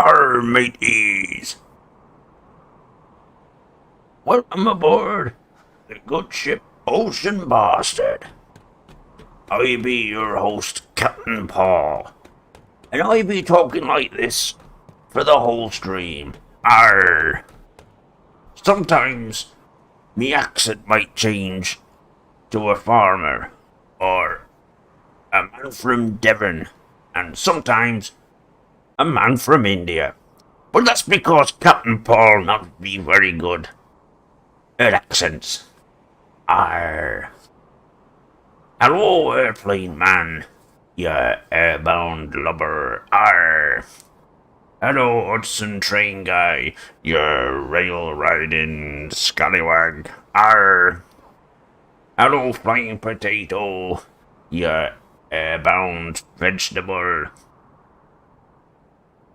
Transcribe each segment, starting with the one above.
Arr, mateys! Welcome aboard the good ship Ocean Bastard. I be your host, Captain Paul, and I be talking like this for the whole stream. Arr! Sometimes me accent might change to a farmer or a man from Devon, and sometimes a man from India. But that's because Captain Paul not be very good at accents. Arr. Hello, airplane man, ya airbound lubber. Arr. Hello, Hudson train guy, ya rail riding scallywag. Arr. Hello, flying potato, ya airbound vegetable.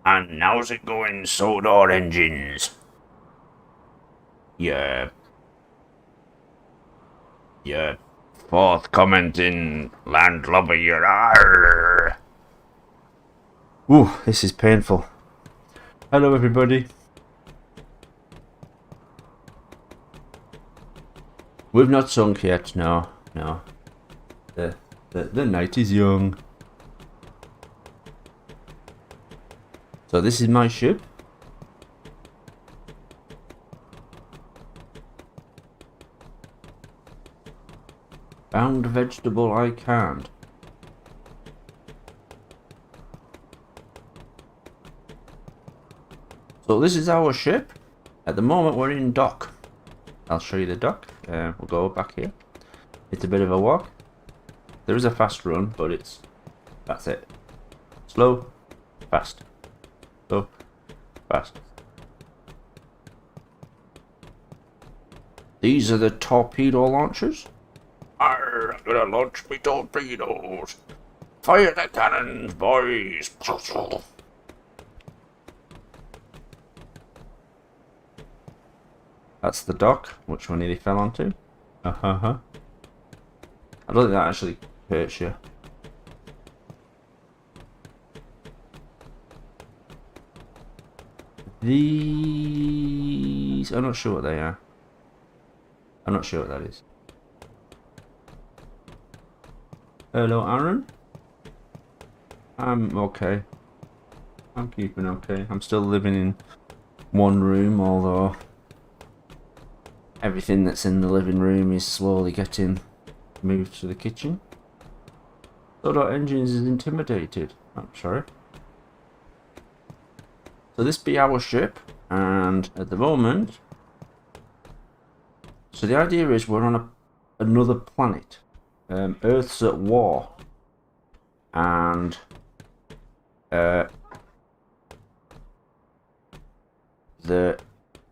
And how's it going, soda engines? Yeah. Fourth comment in landlubber, you're arr. Ooh, this is painful. Hello, everybody. We've not sunk yet. No. The night is young. So this is my ship. Bound vegetable I can't. So this is our ship. At the moment we're in dock. I'll show you the dock. We'll go back here. It's a bit of a walk. There is a fast run, but that's it. Slow, fast. Slow, fast. These are the torpedo launchers. Arr, I'm gonna launch me torpedoes. Fire the cannons, boys. That's the dock, which one nearly fell onto. I don't think that actually hurts you. These... I'm not sure what they are. I'm not sure what that is. Hello, Aaron. I'm okay. I'm keeping okay. I'm still living in one room, although everything that's in the living room is slowly getting moved to the kitchen. Soda Engines is intimidated. I'm sorry. So this be our ship, and at the moment, so the idea is we're on another planet. Earth's at war, and the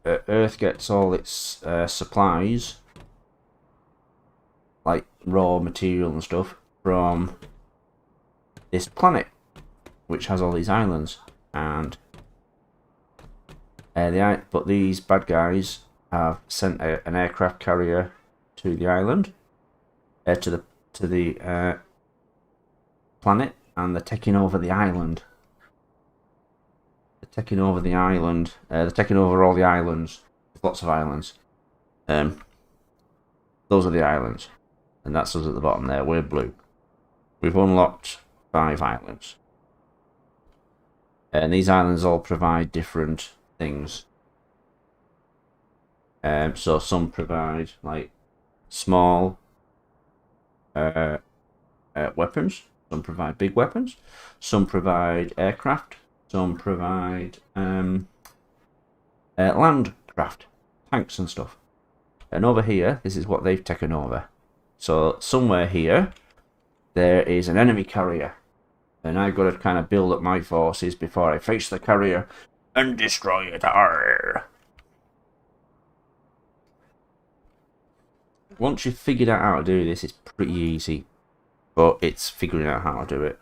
Earth gets all its supplies, like raw material and stuff, from this planet, which has all these islands. And but these bad guys have sent an aircraft carrier to the island, to the planet, and they're taking over the island. They're taking over the island. They're taking over all the islands. There's lots of islands. Those are the islands, and that's us at the bottom there. We're blue. We've unlocked 5 islands, and these islands all provide different things. So some provide like small weapons, some provide big weapons, some provide aircraft, some provide land craft, tanks and stuff. And over here, this is what they've taken over. So somewhere here, there is an enemy carrier, and I've got to kind of build up my forces before I face the carrier and destroy it. Arr. Once you've figured out how to do this, it's pretty easy, but it's figuring out how to do it.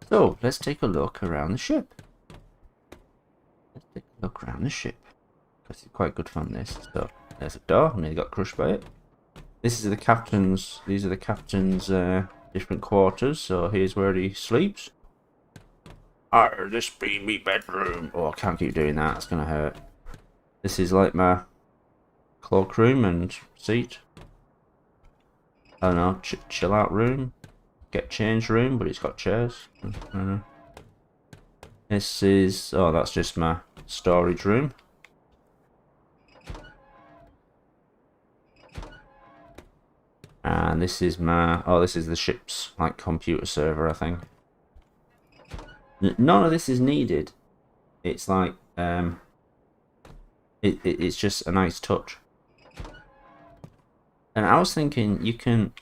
So let's take a look around the ship. Let's take a look around the ship, because it's quite good fun. This. So there's a door. I nearly got crushed by it. This is the captain's. These are the captain's different quarters. So here's where he sleeps. This be me bedroom. Oh, I can't keep doing that. It's gonna hurt. This is like my cloakroom and seat. I don't know, chill out room. Get change room, but it's got chairs. I don't know. This is, oh, that's just my storage room. And this is my, oh, this is the ship's like computer server, I think. None of this is needed. It's like, it's just a nice touch. And I was thinking you can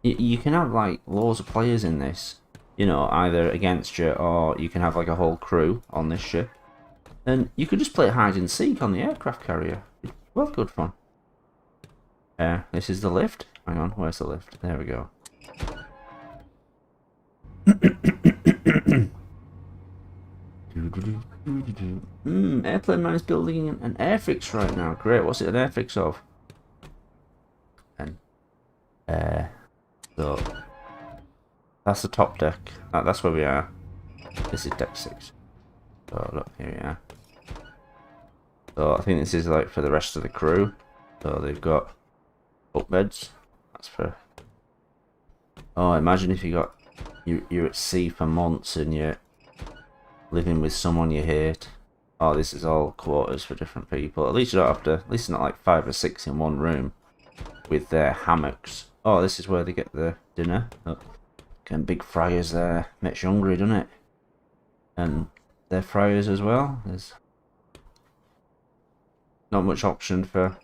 have like loads of players in this, you know, either against you or you can have like a whole crew on this ship. And you could just play hide and seek on the aircraft carrier. It's well good fun. This is the lift. Hang on, where's the lift? There we go. Airplane man is building an airfix right now. Great, what's it an airfix of? And so that's the top deck. That's where we are. This is deck 6. So look, here we are. So I think this is like for the rest of the crew. So they've got bunk beds. That's for. Oh, imagine if you're at sea for months and you're living with someone you hate. Oh, this is all quarters for different people. At least you don't have to. At least it's not like 5 or 6 in one room with their hammocks. Oh, this is where they get their dinner. Look, getting big fryers there. Makes you hungry, doesn't it? And their fryers as well. There's not much option for.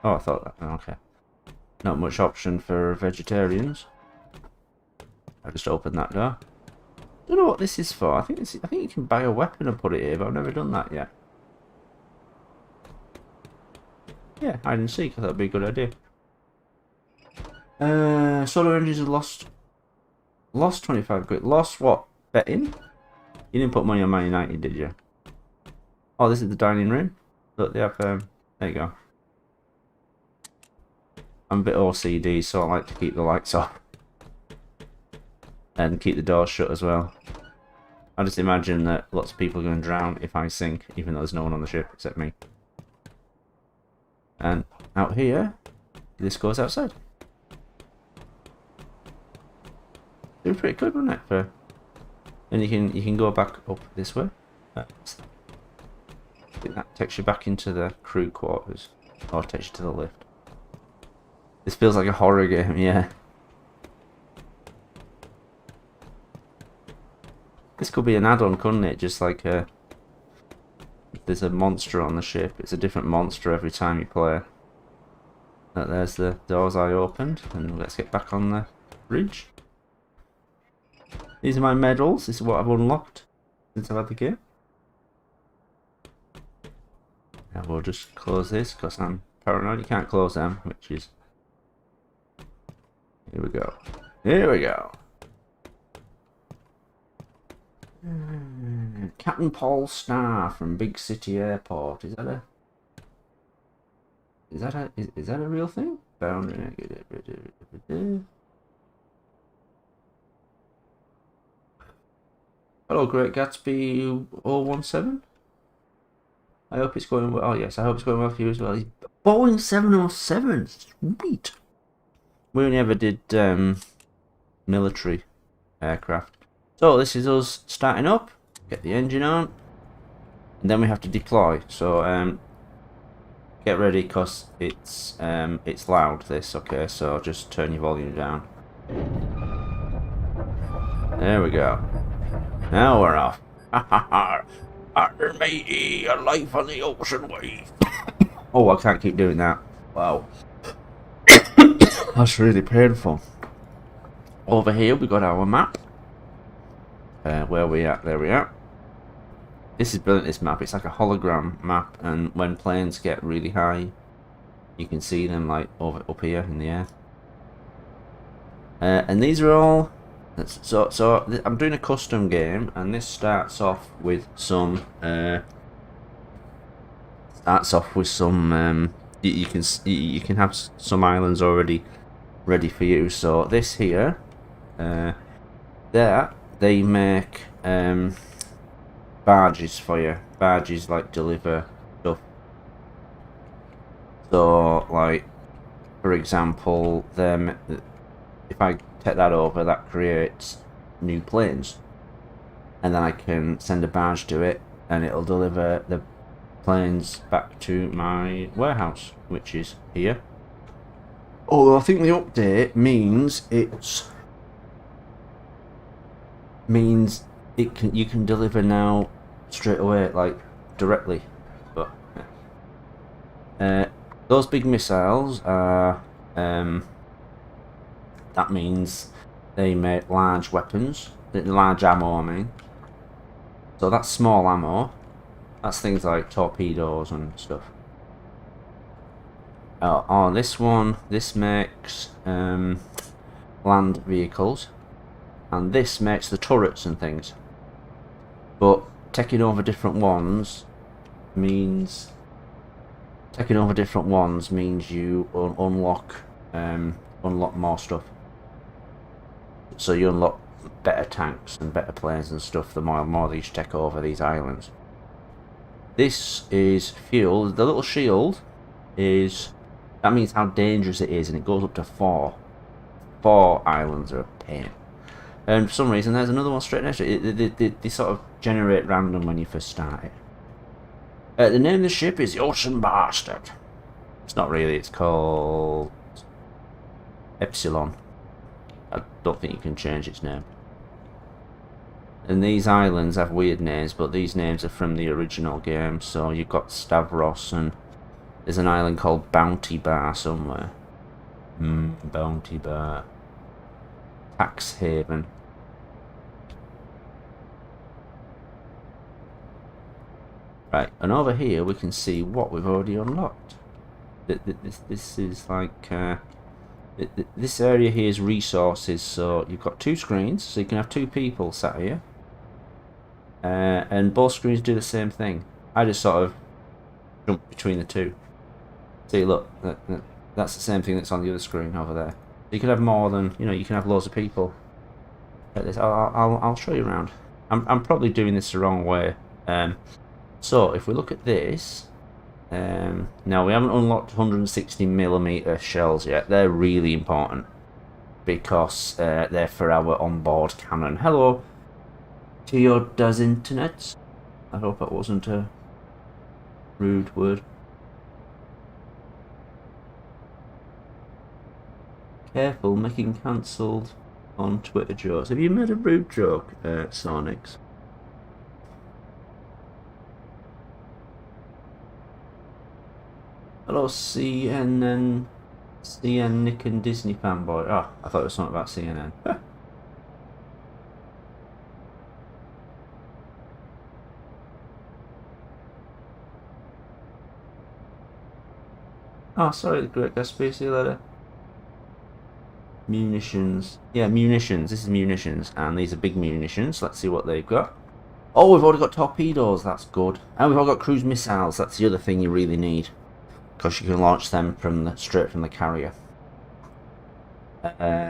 Oh, I thought that. Okay. Not much option for vegetarians. I just opened that door. Don't know what this is for. I think you can buy a weapon and put it here, but I've never done that yet. Yeah, hide and seek. I thought that'd be a good idea. Solar engines are lost 25 quid. Lost what? Betting? You didn't put money on Man United, did you? Oh, this is the dining room. Look, they have, there you go. I'm a bit OCD, so I like to keep the lights off. And keep the doors shut as well. I just imagine that lots of people are going to drown if I sink, even though there's no one on the ship except me. And out here, this goes outside. It was pretty good, wasn't it? For, and you can go back up this way. I think that takes you back into the crew quarters, or takes you to the lift. This feels like a horror game, yeah. This could be an add-on, couldn't it? Just like there's a monster on the ship. It's a different monster every time you play. There's the doors I opened, and let's get back on the bridge. These are my medals. This is what I've unlocked since I've had the game. Now we'll just close this because I'm paranoid. You can't close them, which is. Here we go. Here we go. Captain Paul Starr from Big City Airport. Is that a real thing? Boundary negative. Hello, Great Gatsby 017. I hope it's going well. Oh yes, I hope it's going well for you as well. Boeing 707. Sweet. We only ever did military aircraft. So this is us starting up, get the engine on, and then we have to deploy. So get ready because it's loud. This, okay? So just turn your volume down. There we go. Now we're off. Our matey, a life on the ocean wave. Oh, I can't keep doing that. Wow. That's really painful. Over here we got our map. Where we at? There we are. This is brilliant, this map. It's like a hologram map, and when planes get really high, you can see them like up here in the air. And these are all. So I'm doing a custom game, and this starts off with some. You can have some islands already ready for you. So this here, there, they make barges for you. Barges like deliver stuff. So like, for example, them. If I take that over, that creates new planes, and then I can send a barge to it, and it'll deliver the planes back to my warehouse, which is here. Although I think the update means you can deliver now straight away, like directly. But those big missiles are that means they make large weapons, large ammo, I mean. So that's small ammo. That's things like torpedoes and stuff. Oh, this one, this makes land vehicles, and this makes the turrets and things. But taking over different ones means you unlock more stuff. So you unlock better tanks and better planes and stuff the more these take over these islands. This is fuel. The little shield is, that means how dangerous it is, and it goes up to 4. 4 islands are a pain. And for some reason there's another one straight next to it. They sort of generate random when you first start it. The name of the ship is the Ocean Bastard. It's not really, it's called Epsilon. I don't think you can change its name. And these islands have weird names, but these names are from the original game. So you've got Stavros, and there's an island called Bounty Bar somewhere. Bounty Bar. Tax Haven. Right, and over here we can see what we've already unlocked. This is like... this area here is resources, so you've got 2 screens, so you can have 2 people sat here. And both screens do the same thing. I just sort of jump between the 2. See, look, that's the same thing that's on the other screen over there. You can have more than, you can have loads of people. Like this. I'll show you around. I'm probably doing this the wrong way. So if we look at this, now we haven't unlocked 160mm shells yet. They're really important because they're for our onboard cannon. Hello to your does internet. I hope that wasn't a rude word. Careful making cancelled on Twitter jokes. Have you made a rude joke, Sonix? Hello, CNN, Nick and Disney fanboy. Oh, I thought it was something about CNN. Oh, sorry, the Great Gatsby. See you later. Munitions. Yeah, munitions. This is munitions, and these are big munitions. Let's see what they've got. Oh, we've already got torpedoes. That's good. And we've all got cruise missiles. That's the other thing you really need, because you can launch them straight from the carrier.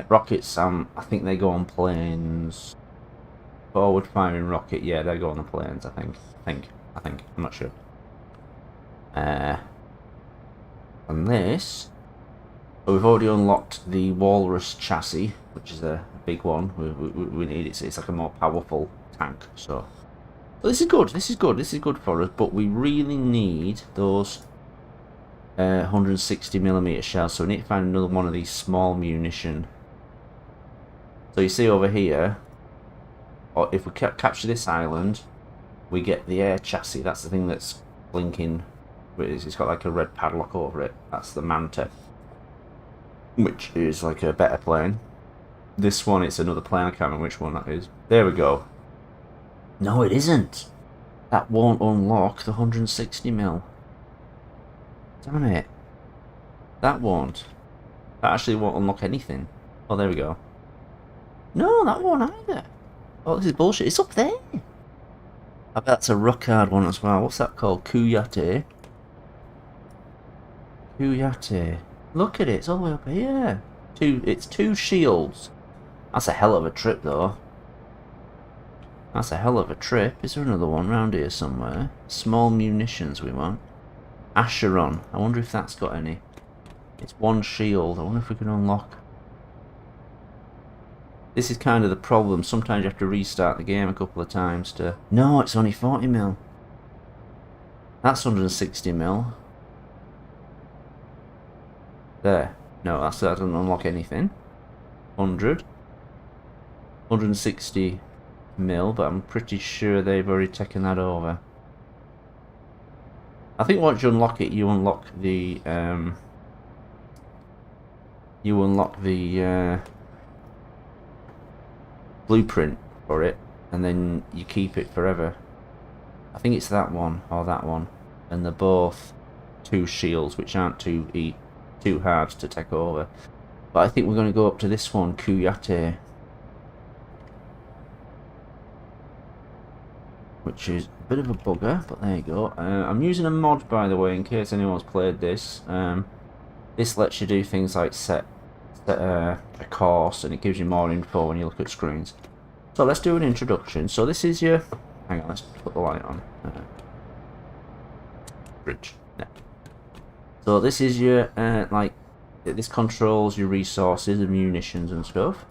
Rockets, I think they go on planes. Forward firing rocket, yeah, they go on the planes, I think. I'm not sure. And this, we've already unlocked the Walrus chassis, which is a big one. We need it. It's like a more powerful tank. So this is good. This is good for us. But we really need those 160mm shells, so we need to find another one of these small munition. So you see over here, or if we capture this island, we get the air chassis. That's the thing that's blinking. It's got like a red padlock over it. That's the Manta, which is like a better plane. This one, it's another plane. I can't remember which one that is. There we go. No, it isn't. That won't unlock the 160mm. Damn it. That won't. That actually won't unlock anything. Oh, there we go. No, that won't either. Oh, this is bullshit. It's up there. I bet that's a Ruckard one as well. What's that called? Kuyate. Kuyate. Look at it. It's all the way up here. It's 2 shields. That's a hell of a trip, though. That's a hell of a trip. Is there another one round here somewhere? Small munitions we want. Acheron. I wonder if that's got any. It's 1 shield. I wonder if we can unlock. This is kind of the problem. Sometimes you have to restart the game a couple of times to... No, it's only 40mm. That's 160mm. There. No, that doesn't unlock anything. 100. 160mm, but I'm pretty sure they've already taken that over. I think once you unlock it, you unlock the blueprint for it, and then you keep it forever. I think it's that one or that one, and they're both 2 shields, which aren't too hard to take over. But I think we're going to go up to this one, Kuyate, which is a bit of a bugger, but there you go. I'm using a mod, by the way, in case anyone's played this. This lets you do things like set a course, and it gives you more info when you look at screens. So let's do an introduction. So this is your... Hang on, let's put the light on. Bridge. Yeah. So this is your, like, this controls your resources and munitions and stuff.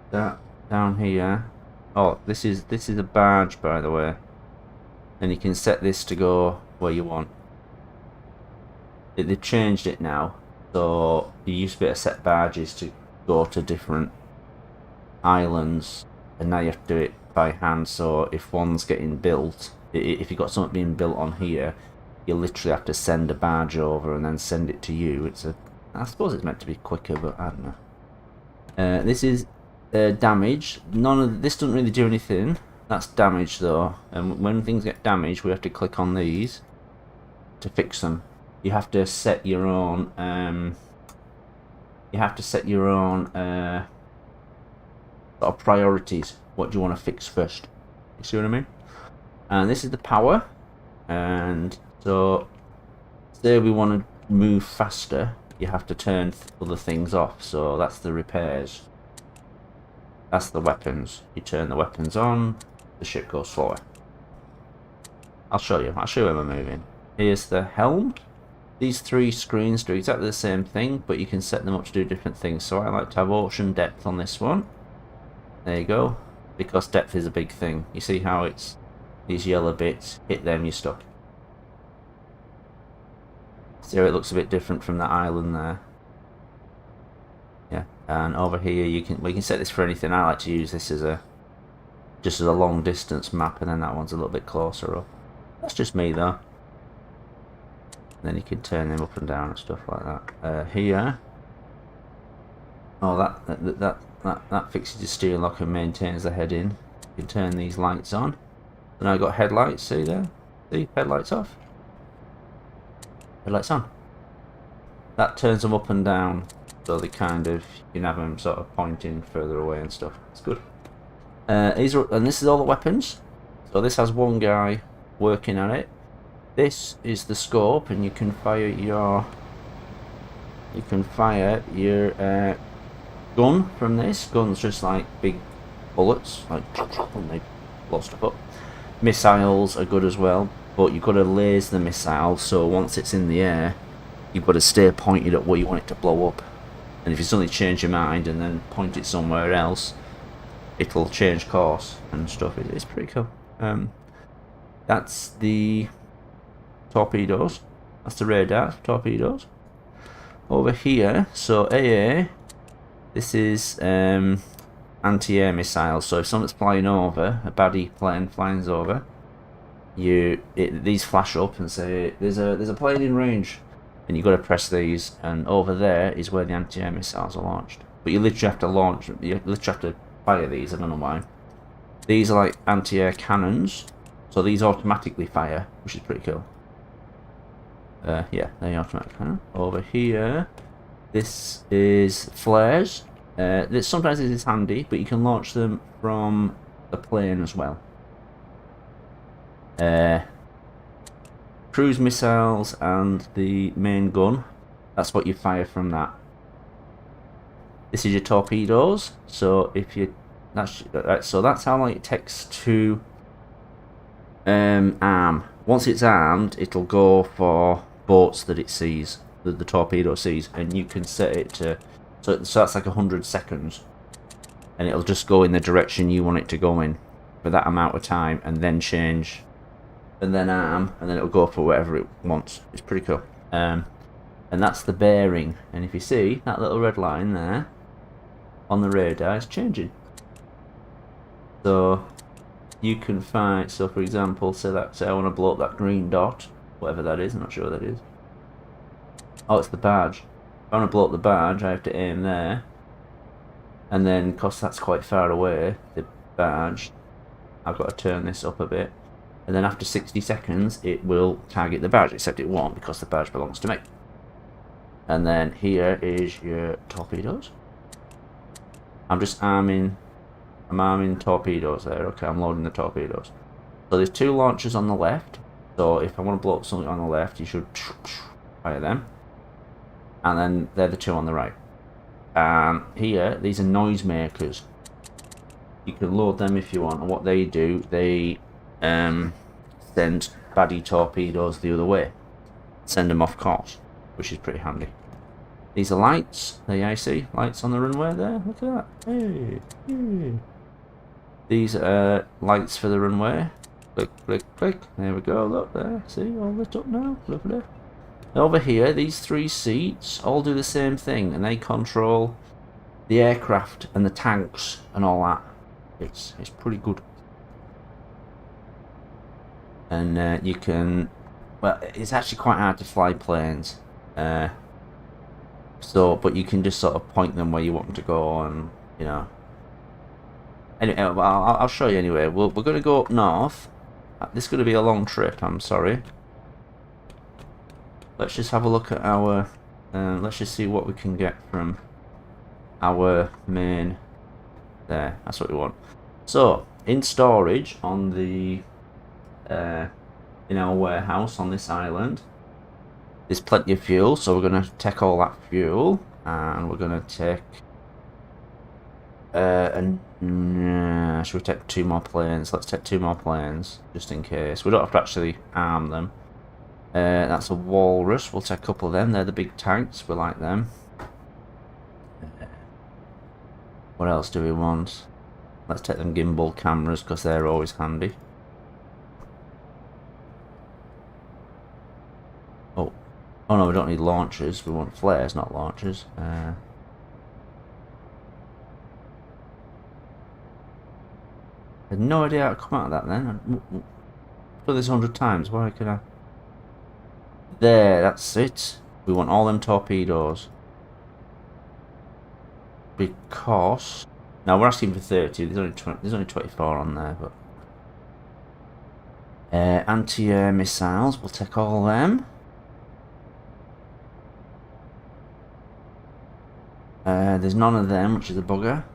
That down here. Oh, this is a barge, by the way, and you can set this to go where you want. They've changed it now, so you used to be able to set barges to go to different islands, and now you have to do it by hand. So if one's getting built, if you've got something being built on here, you literally have to send a barge over and then send it to you. I suppose it's meant to be quicker, but I don't know. This is damage. This doesn't really do anything. That's damage though, and when things get damaged, we have to click on these to fix them. You have to set your own. Sort of priorities. What do you want to fix first? You see what I mean? And this is the power. And so, say we want to move faster, you have to turn other things off. So that's the repairs. That's the weapons. You turn the weapons on, the ship goes slower. I'll show you where we're moving. Here's the helm. These 3 screens do exactly the same thing, but you can set them up to do different things. So I like to have ocean depth on this one. There you go. Because depth is a big thing. You see how it's these yellow bits, hit them, you're stuck. See how it looks a bit different from that island there. Yeah, and over here we can set this for anything. I like to use this as just as a long distance map, and then that one's a little bit closer up. That's just me though. And then you can turn them up and down and stuff like that. Here, oh that fixes the steer lock and maintains the heading. You can turn these lights on. And I've got headlights. See there? See, headlights off. Headlights on. That turns them up and down, so they kind of, you can have them sort of pointing further away and stuff. It's good. And this is all the weapons. So this has one guy working on it. This is the scope, and you can fire your gun from this. Gun's just like big bullets, like and they blow stuff up. Missiles are good as well, but you've got to laser the missile, so once it's in the air, you've got to stay pointed at where you want it to blow up. And if you suddenly change your mind and then point it somewhere else, it'll change course and stuff. It's pretty cool. That's the torpedoes. That's the radar torpedoes. Over here, so AA, this is anti-air missiles. So if something's flying over, a baddie plane flies over, these flash up and say there's a plane in range, and you've got to press these, and over there is where the anti-air missiles are launched. But you literally have to fire these. I don't know why. These are like anti-air cannons, so these automatically fire, which is pretty cool. Yeah, they automatic cannon. Over here, this is flares. Sometimes this is handy, but you can launch them from the plane as well. Cruise missiles and the main gun, that's what you fire from that. This is your torpedoes. So if you so that's how long it takes to arm. Once it's armed, it'll go for boats that it sees, that the torpedo sees, and you can set it to so that's like 100 seconds, and it'll just go in the direction you want it to go in for that amount of time, and then change, and then arm, and then it'll go for whatever it wants. It's pretty cool. And that's the bearing, and if you see that little red line there on the radar, it's changing. So you can find, so for example, say I want to blow up that green dot, whatever that is, I'm not sure what that is. Oh, it's the barge. If I want to blow up the barge, I have to aim there, and then because that's quite far away, the barge, I've got to turn this up a bit, and then after 60 seconds it will target the barge, except it won't because the barge belongs to me. And then here is your torpedoes. I'm arming torpedoes there. Okay, I'm loading the torpedoes. So there's 2 launchers on the left. So if I want to blow up something on the left, you should fire them. And then they're the 2 on the right. Here, these are noisemakers. You can load them if you want. And what they do, they send baddie torpedoes the other way. Send them off course, which is pretty handy. These are lights. There you see, lights on the runway there. Look at that. Hey, hey. These are lights for the runway. Click, click, click. There we go. Look there. See, all lit up now. Lovely. Over here, these 3 seats all do the same thing, and they control the aircraft and the tanks and all that. It's pretty good. And you can, well, it's actually quite hard to fly planes. But you can just sort of point them where you want them to go, and you know. Anyway, I'll show you anyway. We're going to go up north. This is going to be a long trip, I'm sorry. Let's just have a look at our... let's just see what we can get from our main... There, that's what we want. So, in storage on the... in our warehouse on this island, there's plenty of fuel, so we're going to take all that fuel, and we're going to take... should we take 2 more planes? Let's take 2 more planes, just in case. We don't have to actually arm them. That's a walrus. We'll take a couple of them. They're the big tanks. We like them. What else do we want? Let's take them gimbal cameras, because they're always handy. Oh no, we don't need launchers. We want flares, not launchers. I had no idea how to come out of that then. I've done this 100 times. Why could I? There, that's it. We want all them torpedoes. Because... Now we're asking for 30. There's only 24 on there, but... anti-air missiles. We'll take all them. There's none of them, which is a bugger.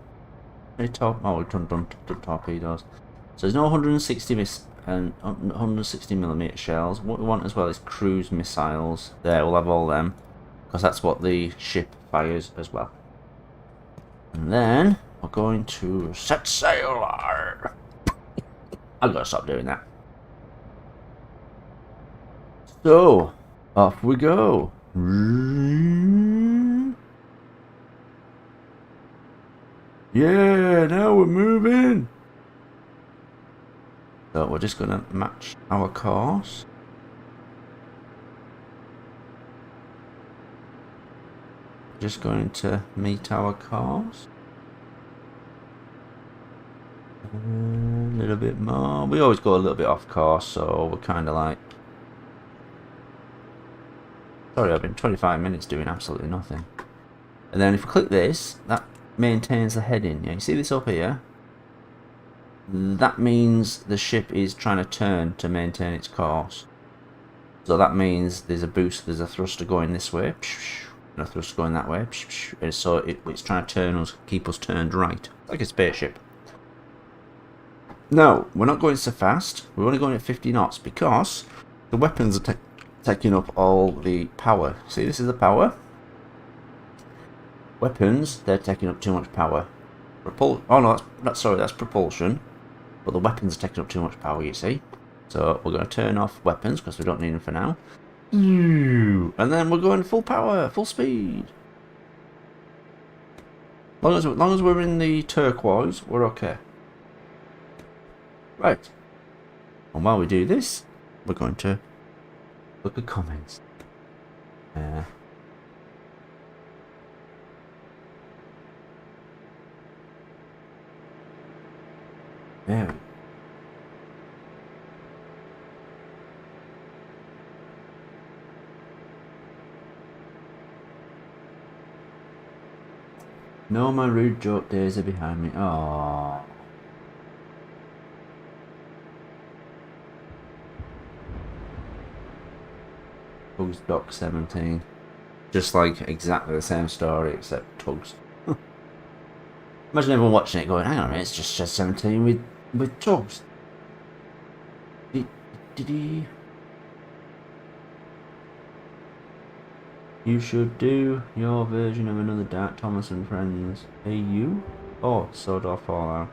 We've done torpedoes. So there's no 160mm shells. What we want as well is cruise missiles. There, we'll have all them, because that's what the ship fires as well. And then we're going to set sail. I've got to stop doing that. So off we go. Yeah, now we're moving. So we're just going to match our course. Just going to meet our course. A little bit more. We always go a little bit off course, so we're kind of like... Sorry, I've been 25 minutes doing absolutely nothing. And then if we click this, that maintains the heading. Yeah, you see this up here? That means the ship is trying to turn to maintain its course. So that means there's a boost, there's a thruster going this way, and a thruster going that way. And so it's trying to turn us, keep us turned right, like a spaceship. No, we're not going so fast. We're only going at 50 knots because the weapons are taking up all the power. See, this is the power. Weapons, they're taking up too much power. Oh no, that's propulsion. But the weapons are taking up too much power, you see. So we're going to turn off weapons because we don't need them for now. And then we're going full power, full speed. Long as we're in the turquoise, we're okay. Right. And while we do this, we're going to look at comments. There we go. No, my rude joke days are behind me. Aww. Tugs Doc 17. Just like exactly the same story except Tugs. Imagine everyone watching it going, hang on a minute, it's just 17 with Tugs. Did he? You should do your version of another Dark Thomas and Friends. Hey you? Oh, Sodor Fallout.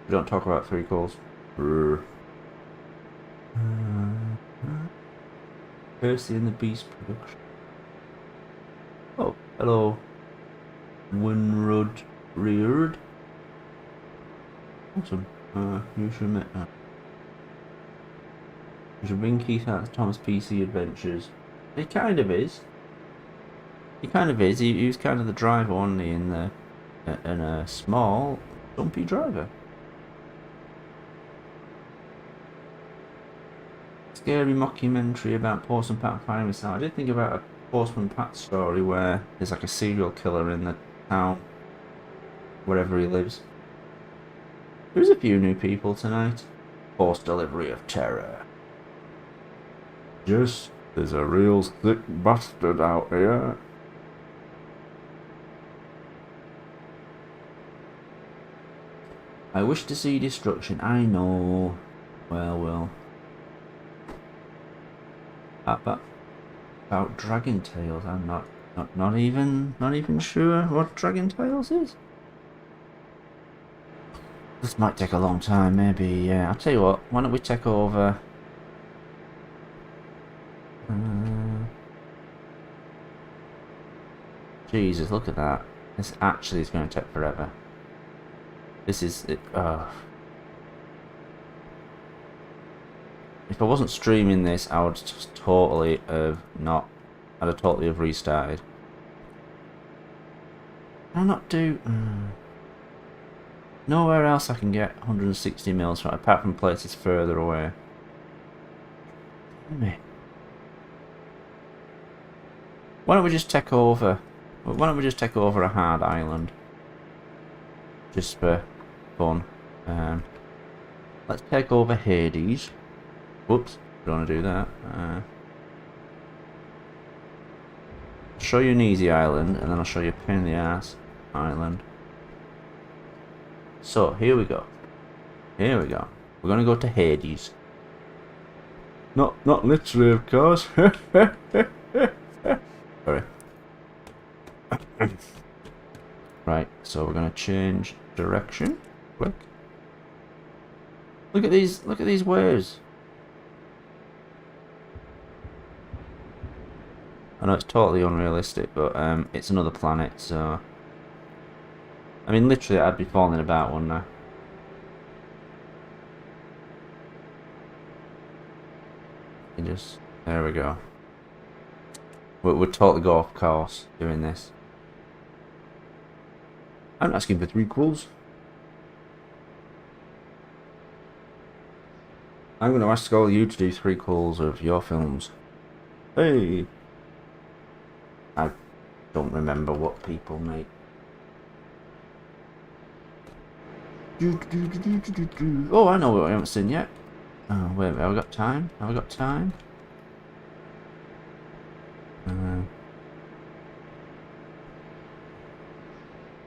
We don't talk about three calls. Percy and the Beast production. Oh, hello. Winrod Reared. Awesome. You should admit that. You should bring Keith out to Thomas PC Adventures. He kind of is. He kind of is. He was kind of the driver only in a small, dumpy driver. Scary mockumentary about Postman Pat finding himself. I did think about a Postman Pat story where there's like a serial killer in the town, wherever he lives. There's a few new people tonight. Post delivery of terror. Yes, there's a real thick bastard out here. I wish to see destruction. I know. Well. About Dragon Tales, I'm not even sure what Dragon Tales is. This might take a long time, maybe. Yeah, I'll tell you what. Why don't we take over? Jesus, look at that. This actually is going to take forever. This is it. If I wasn't streaming this, I would just totally have not. I'd have totally have restarted. I'll not do. Nowhere else I can get 160 mils from, apart from places further away. Damn it. Why don't we just take over? Why don't we just take over a hard island? Just for fun. Let's take over Hades. Whoops, don't want to do that. Show you an easy island, and then I'll show you a pain in the ass island. So here we go. Here we go. We're gonna go to Hades. Not literally, of course. Sorry. Right, so we're gonna change direction. Quick. Look at these waves. I know it's totally unrealistic, but it's another planet, so I mean, literally, I'd be falling about, wouldn't I? There we go. We'll totally go off course doing this. I'm asking for 3 quills. I'm going to ask all you to do 3 quills of your films. Hey! I don't remember what people make. Oh, I know what I haven't seen yet. Oh, wait, have I got time? Have I got time?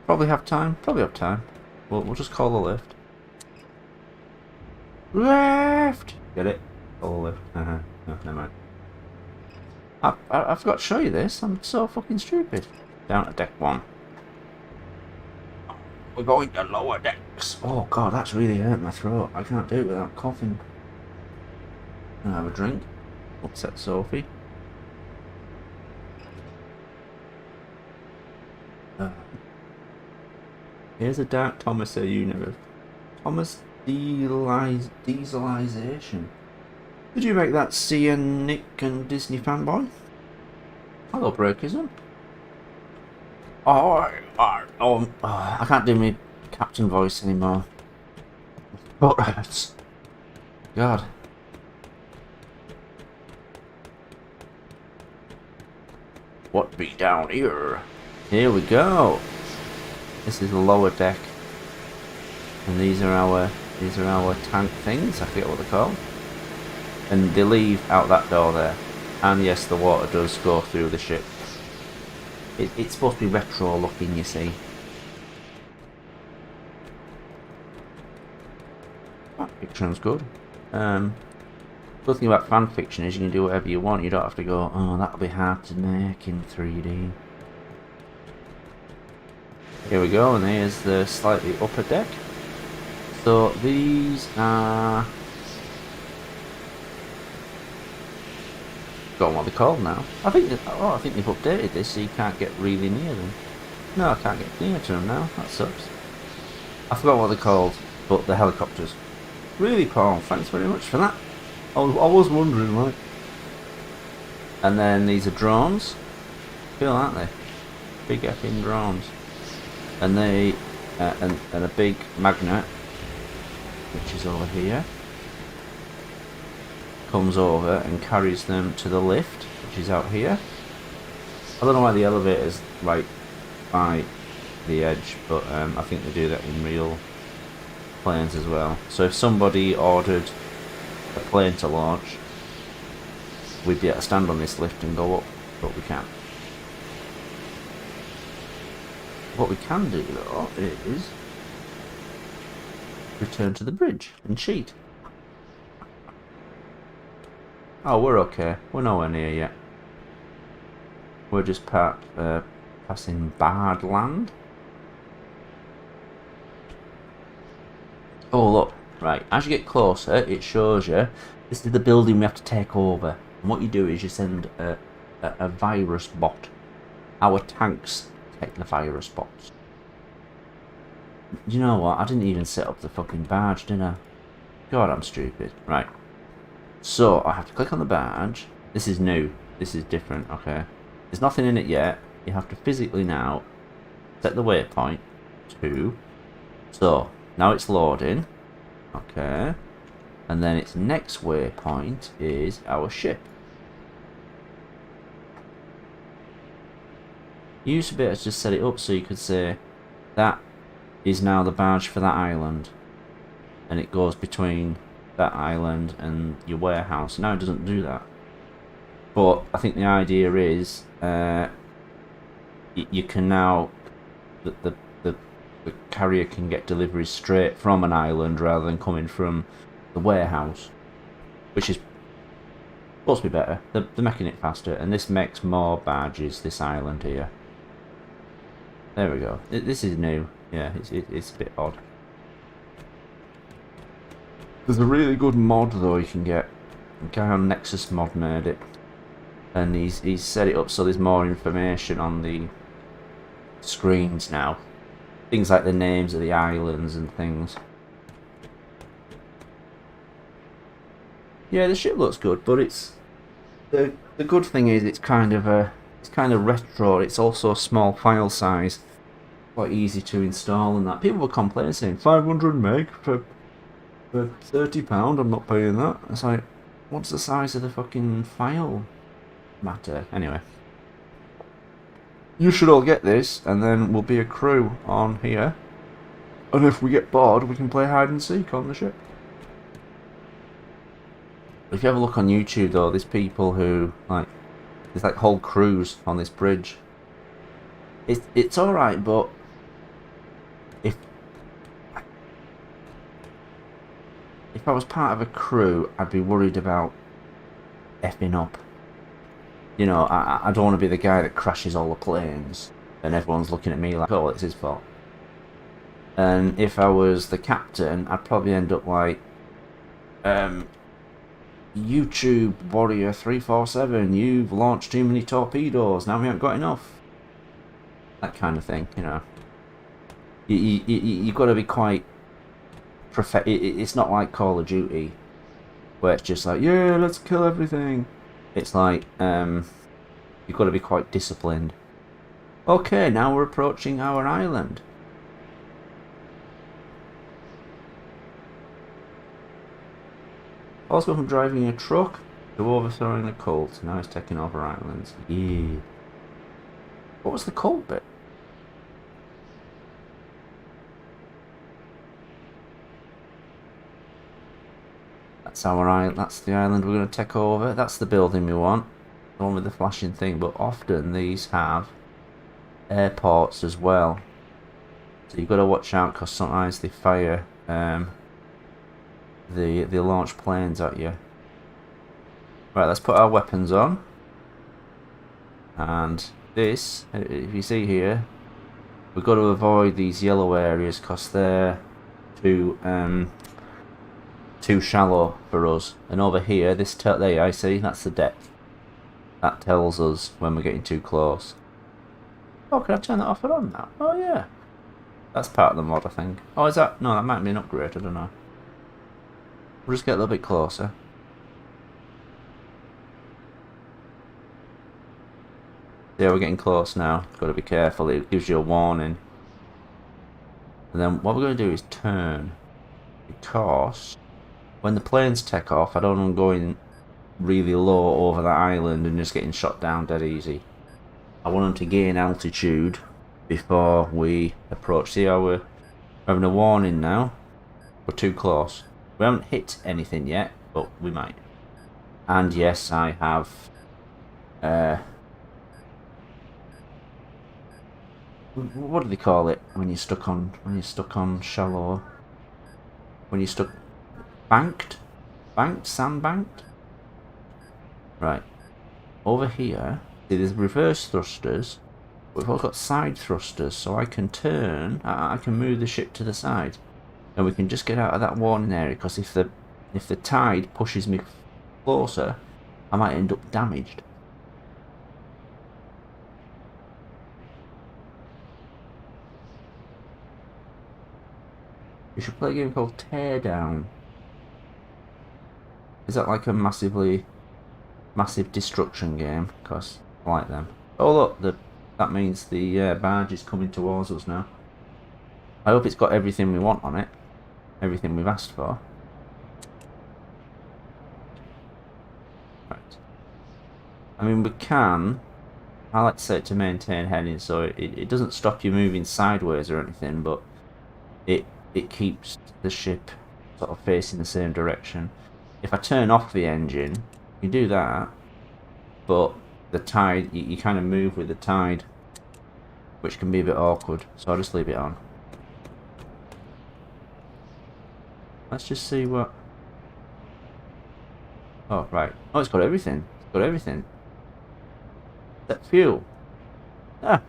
Probably have time. Probably have time. We'll just call the lift. Left! Get it? Call the lift. No, never mind. I forgot to show you this. I'm so fucking stupid. Down to deck 1. We're going to lower decks. Oh god, that's really hurt my throat. I can't do it without coughing. Can I have a drink? Upset Sophie. Here's a Dark Thomas universe. Thomas Dieselization. Did you make that CN Nick and Disney fanboy? Hello, Breakism. Oh, I can't do my captain voice anymore. What hurts? God. What be down here? Here we go. This is the lower deck, and these are our tank things. I forget what they're called. And they leave out that door there. And yes, the water does go through the ship. It's supposed to be retro looking, you see. Fan fiction's good. Good thing about fan fiction is you can do whatever you want. You don't have to go, oh, that'll be hard to make in 3D. Here we go, and here's the slightly upper deck. So these are... Got what they're called now. I think they've updated this so you can't get really near them. No, I can't get near to them now. That sucks. I forgot what they're called, but the helicopters. Really, Paul, thanks very much for that. I was wondering, right? And then these are drones. Cool, aren't they? Big effing drones. And they and a big magnet, which is over here, comes over and carries them to the lift, which is out here. I don't know why the elevator's right by the edge, but I think they do that in real planes as well. So if somebody ordered a plane to launch, we'd be able to stand on this lift and go up, but we can't. What we can do though is return to the bridge and cheat. Oh, we're okay. We're nowhere near yet. We're just passing barred land. Oh look, right, as you get closer it shows you this is the building we have to take over, and what you do is you send a virus bot. Our tanks take the virus bots. You know what, I didn't even set up the fucking barge, did I? God, I'm stupid. Right, so I have to click on the barge. This is new, this is different, okay. There's nothing in it yet. You have to physically now set the waypoint to, so now it's loading, okay, and then its next waypoint is our ship. You used to be able to just set it up so you could say that is now the barge for that island, and it goes between that island and your warehouse. Now it doesn't do that, but I think the idea is you can now the carrier can get deliveries straight from an island rather than coming from the warehouse, which is supposed to be better. They're making it faster, and this makes more barges, this island here. There we go. This is new. Yeah, it's a bit odd. There's a really good mod though you can get. A guy on Nexus Mod made it, and he's set it up so there's more information on the screens now. Things like the names of the islands and things. Yeah, the ship looks good, but it's the good thing is it's kind of retro. It's also a small file size, quite easy to install and that. People were complaining saying 500 meg for £30. I'm not paying that. It's like, what's the size of the fucking file matter? Anyway. You should all get this, and then we'll be a crew on here. And if we get bored, we can play hide and seek on the ship. If you have a look on YouTube though, there's people who, there's like whole crews on this bridge. It's alright, but if I was part of a crew, I'd be worried about effing up. You know, I don't want to be the guy that crashes all the planes and everyone's looking at me like, oh, it's his fault. And if I was the captain, I'd probably end up like, YouTube Warrior 347, you've launched too many torpedoes, now we haven't got enough. That kind of thing, you know. You've got to be quite... It's not like Call of Duty, where it's just like, yeah, let's kill everything. It's like, you've got to be quite disciplined. Okay, now we're approaching our island. Also from driving a truck to overthrowing the cult. Now he's taking over islands. Yeah. What was the cult bit? That's our island. That's the island we're going to take over. That's the building we want. The one with the flashing thing. But often these have airports as well. So you've got to watch out because sometimes they fire... They launch planes at you. Right, let's put our weapons on. And this, if you see here, we've got to avoid these yellow areas because they're too shallow for us. And over here, there I see, that's the depth. That tells us when we're getting too close. Oh, can I turn that off and on now? Oh yeah. That's part of the mod, I think. Oh, is that? No, that might be an upgrade, I don't know. We'll just get a little bit closer. Yeah, we're getting close now. Got to be careful. It gives you a warning. And then what we're going to do is turn. Because when the planes take off, I don't want them going really low over that island and just getting shot down dead easy. I want them to gain altitude before we approach. See how we're having a warning now? We're too close. We haven't hit anything yet, but we might. And yes, I have what do they call it when you're stuck on shallow? When you're stuck banked, sandbanked. Right. Over here, see, there's reverse thrusters. We've also got side thrusters, so I can turn. I can move the ship to the side. And we can just get out of that warning area, because if the tide pushes me closer, I might end up damaged. We should play a game called Teardown. Is that like a massive destruction game? Because I like them. Oh look, that means the barge is coming towards us now. I hope it's got everything we want on it. Everything we've asked for. Right. I mean, we can... I like to set it to maintain heading, so it doesn't stop you moving sideways or anything, but it keeps the ship sort of facing the same direction. If I turn off the engine, you do that, but the tide, you kind of move with the tide, which can be a bit awkward, so I'll just leave it on. Let's just see what... Oh, right. Oh, it's got everything. It's got everything. That fuel. Ah.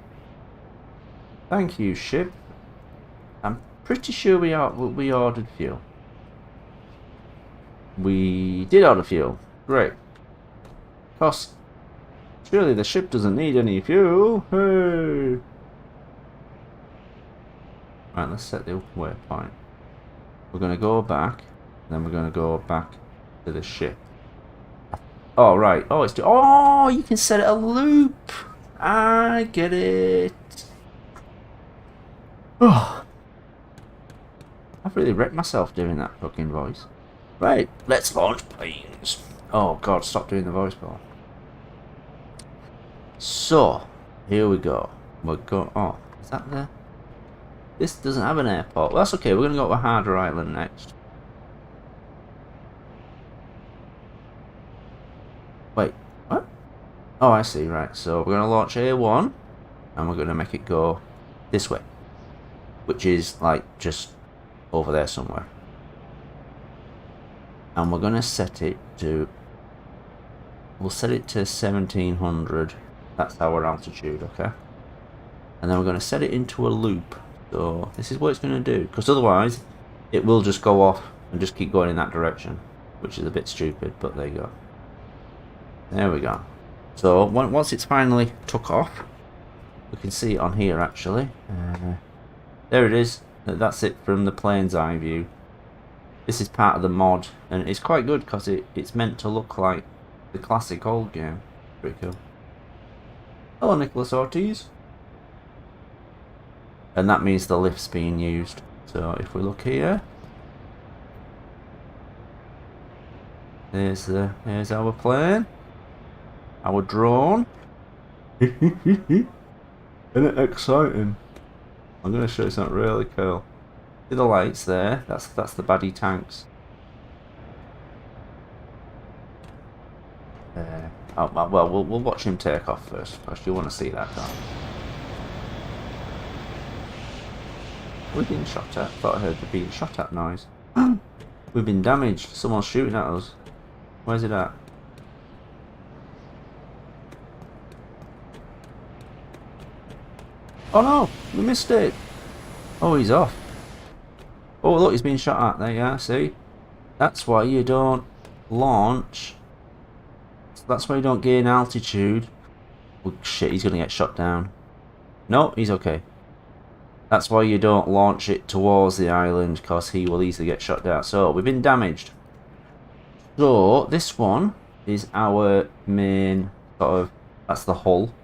Thank you, ship. I'm pretty sure we ordered fuel. We did order fuel. Great. Because surely the ship doesn't need any fuel. Hey. Right, let's set the waypoint. We're going to go back, then we're going to go back to the ship. Oh, right. Oh, oh, you can set it a loop. I get it. Oh, I've really wrecked myself doing that fucking voice. Right, let's launch planes. Oh, God, stop doing the voice, Paul. So, here we go. We're going... Oh, is that there? This doesn't have an airport. Well, that's okay. We're going to go to a harder island next. Wait, what? Oh, I see. Right. So we're going to launch A1, and we're going to make it go this way, which is like just over there somewhere. And we're going to set it to We'll set it to 1700. That's our altitude, okay? And then we're going to set it into a loop. So this is what it's going to do, because otherwise it will just go off and just keep going in that direction, which is a bit stupid, but there you go. There we go. So once it's finally took off, we can see it on here actually. There it is. That's it from the plane's eye view. This is part of the mod, and it's quite good because it's meant to look like the classic old game. Pretty cool. Hello, Nicholas Ortiz. And that means the lift's being used. So if we look here, here's our plane, our drone. Isn't it exciting? I'm going to show you something really cool. See the lights there? That's the baddie tanks. Well, we'll watch him take off first. Because you want to see that, don't you? We're being shot at. Thought I heard the being shot at noise. We've been damaged. Someone's shooting at us. Where's it at? Oh no! We missed it! Oh, he's off. Oh look, he's being shot at. There you are, see? That's why you don't launch. That's why you don't gain altitude. Oh shit, he's gonna get shot down. No, he's okay. That's why you don't launch it towards the island, because he will easily get shot down. So, we've been damaged. So, this one is our main sort of, that's the hull.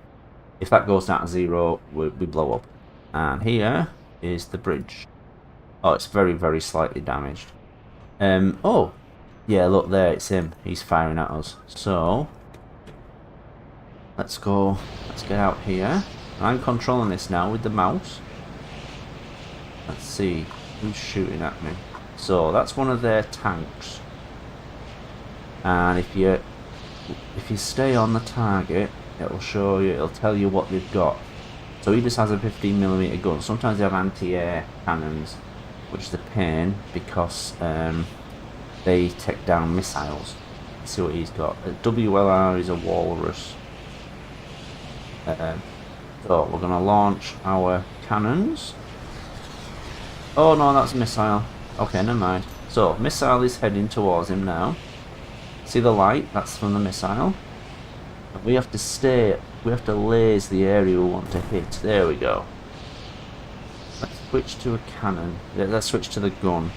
If that goes down to 0, we blow up. And here is the bridge. Oh, it's very, very slightly damaged. Oh, yeah, look there, it's him. He's firing at us. So, let's go, let's get out here. I'm controlling this now with the mouse. Let's see who's shooting at me. So that's one of their tanks, and if you stay on the target, it'll show you, it'll tell you what they've got. So he just has a 15mm gun. Sometimes they have anti-air cannons, which is a pain because they take down missiles. Let's see what he's got. WLR is a walrus. So we're gonna launch our cannons. Oh no, that's a missile. Okay, never mind. So, missile is heading towards him now. See the light? That's from the missile. And we have to stay, we have to laze the area we want to hit. There we go. Let's switch to a cannon. Let's switch to the gun.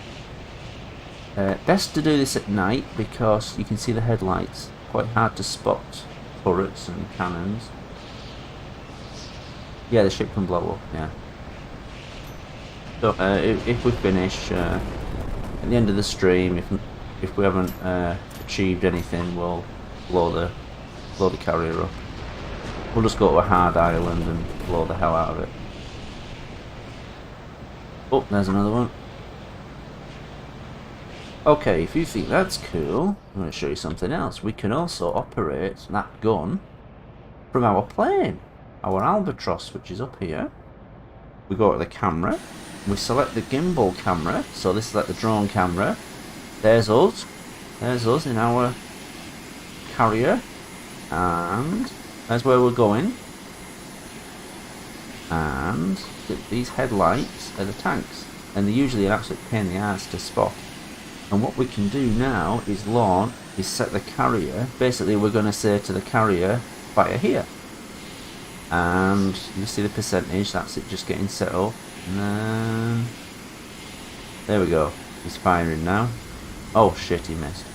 Best to do this at night because you can see the headlights. Quite hard to spot turrets and cannons. Yeah, the ship can blow up, yeah. So if we finish at the end of the stream, if we haven't achieved anything, we'll blow the carrier up. We'll just go to a hard island and blow the hell out of it. Oh, there's another one. Okay, if you think that's cool, I'm going to show you something else. We can also operate that gun from our plane, our Albatross, which is up here. We go to the camera. We select the gimbal camera, so this is like the drone camera. There's us in our carrier, and that's where we're going. And these headlights are the tanks, and they're usually an absolute pain in the ass to spot. And what we can do now is set the carrier. Basically, we're going to say to the carrier, fire here. And you see the percentage, that's it just getting set up. And then there we go. He's firing now. Oh shit, he missed.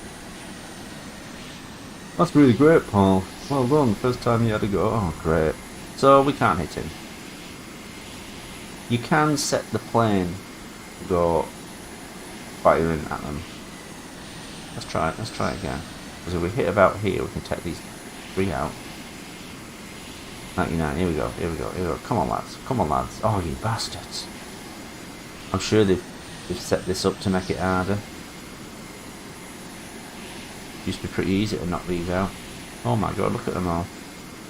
That's really great, Paul. Well done, first time you had a go. Oh great. So we can't hit him. You can set the plane to go firing at them. Let's try it again. Because if we hit about here, we can take these 3 out. 99, here we go. Come on lads. Oh, you bastards. I'm sure they've set this up to make it harder. Used to be pretty easy to knock these out. Oh my god, look at them all.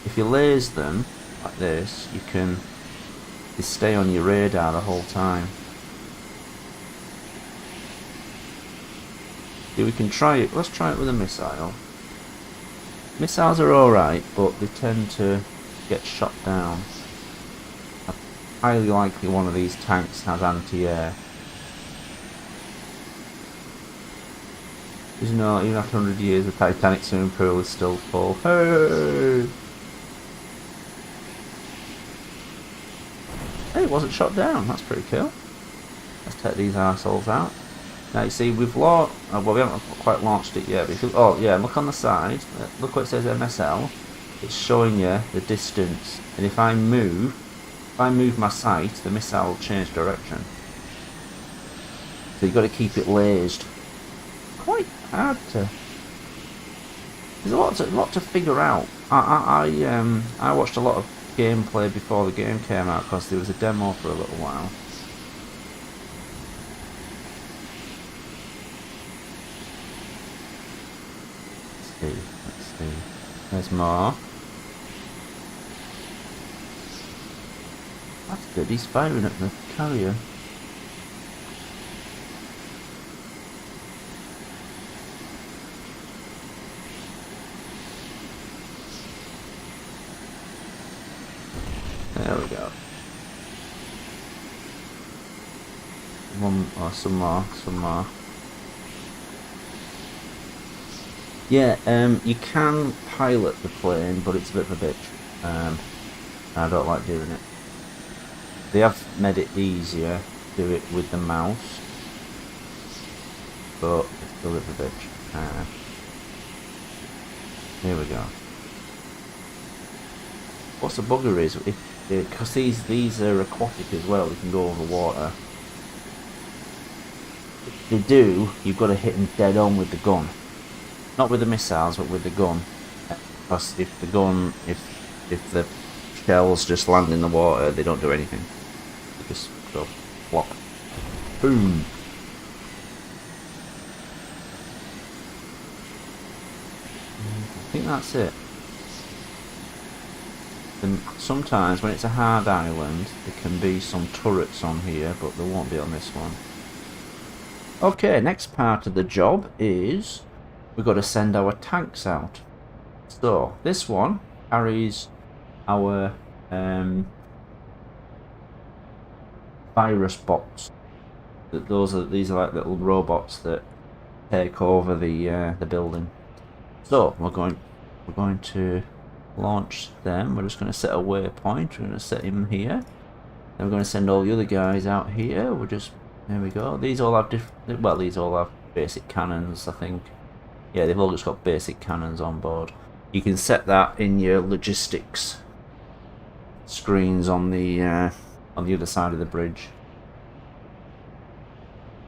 If you laze them like this, they stay on your radar the whole time. See, we can try it. Let's try it with a missile. Missiles are alright, but they tend to get shot down. Highly likely one of these tanks has anti-air. Because you know, even after 100 years, the Titanic swimming pool is still full. Hey! Hey, it wasn't shot down. That's pretty cool. Let's take these arseholes out. Now you see, we've launched. Well, we haven't quite launched it yet. But if you, oh yeah, look on the side. Look what it says MSL. It's showing you the distance, and if I move my sight, the missile will change direction. So you've got to keep it lased. Quite hard to. There's a lot to figure out. I watched a lot of gameplay before the game came out because there was a demo for a little while. Let's see. There's more. That's good. He's firing at the carrier. There we go. One or some more. Yeah, you can pilot the plane, but it's a bit of a bitch. I don't like doing it. They have made it easier to do it with the mouse, but it's still a bit of a bitch. Here we go. What's the bugger is, because these are aquatic as well, they can go over water. If they do, you've got to hit them dead on with the gun. Not with the missiles, but with the gun. Because if the shells just land in the water, they don't do anything. They just go flop. Boom. I think that's it. And sometimes when it's a hard island, there can be some turrets on here, but there won't be on this one. Okay, next part of the job is we've got to send our tanks out. So this one carries our virus bots. These are like little robots that take over the building. So we're going to launch them. We're just going to set a waypoint. We're going to set him here. Then we're going to send all the other guys out here. There we go. These all have different. Well, these all have basic cannons, I think. Yeah, they've all just got basic cannons on board. You can set that in your logistics screens on the other side of the bridge.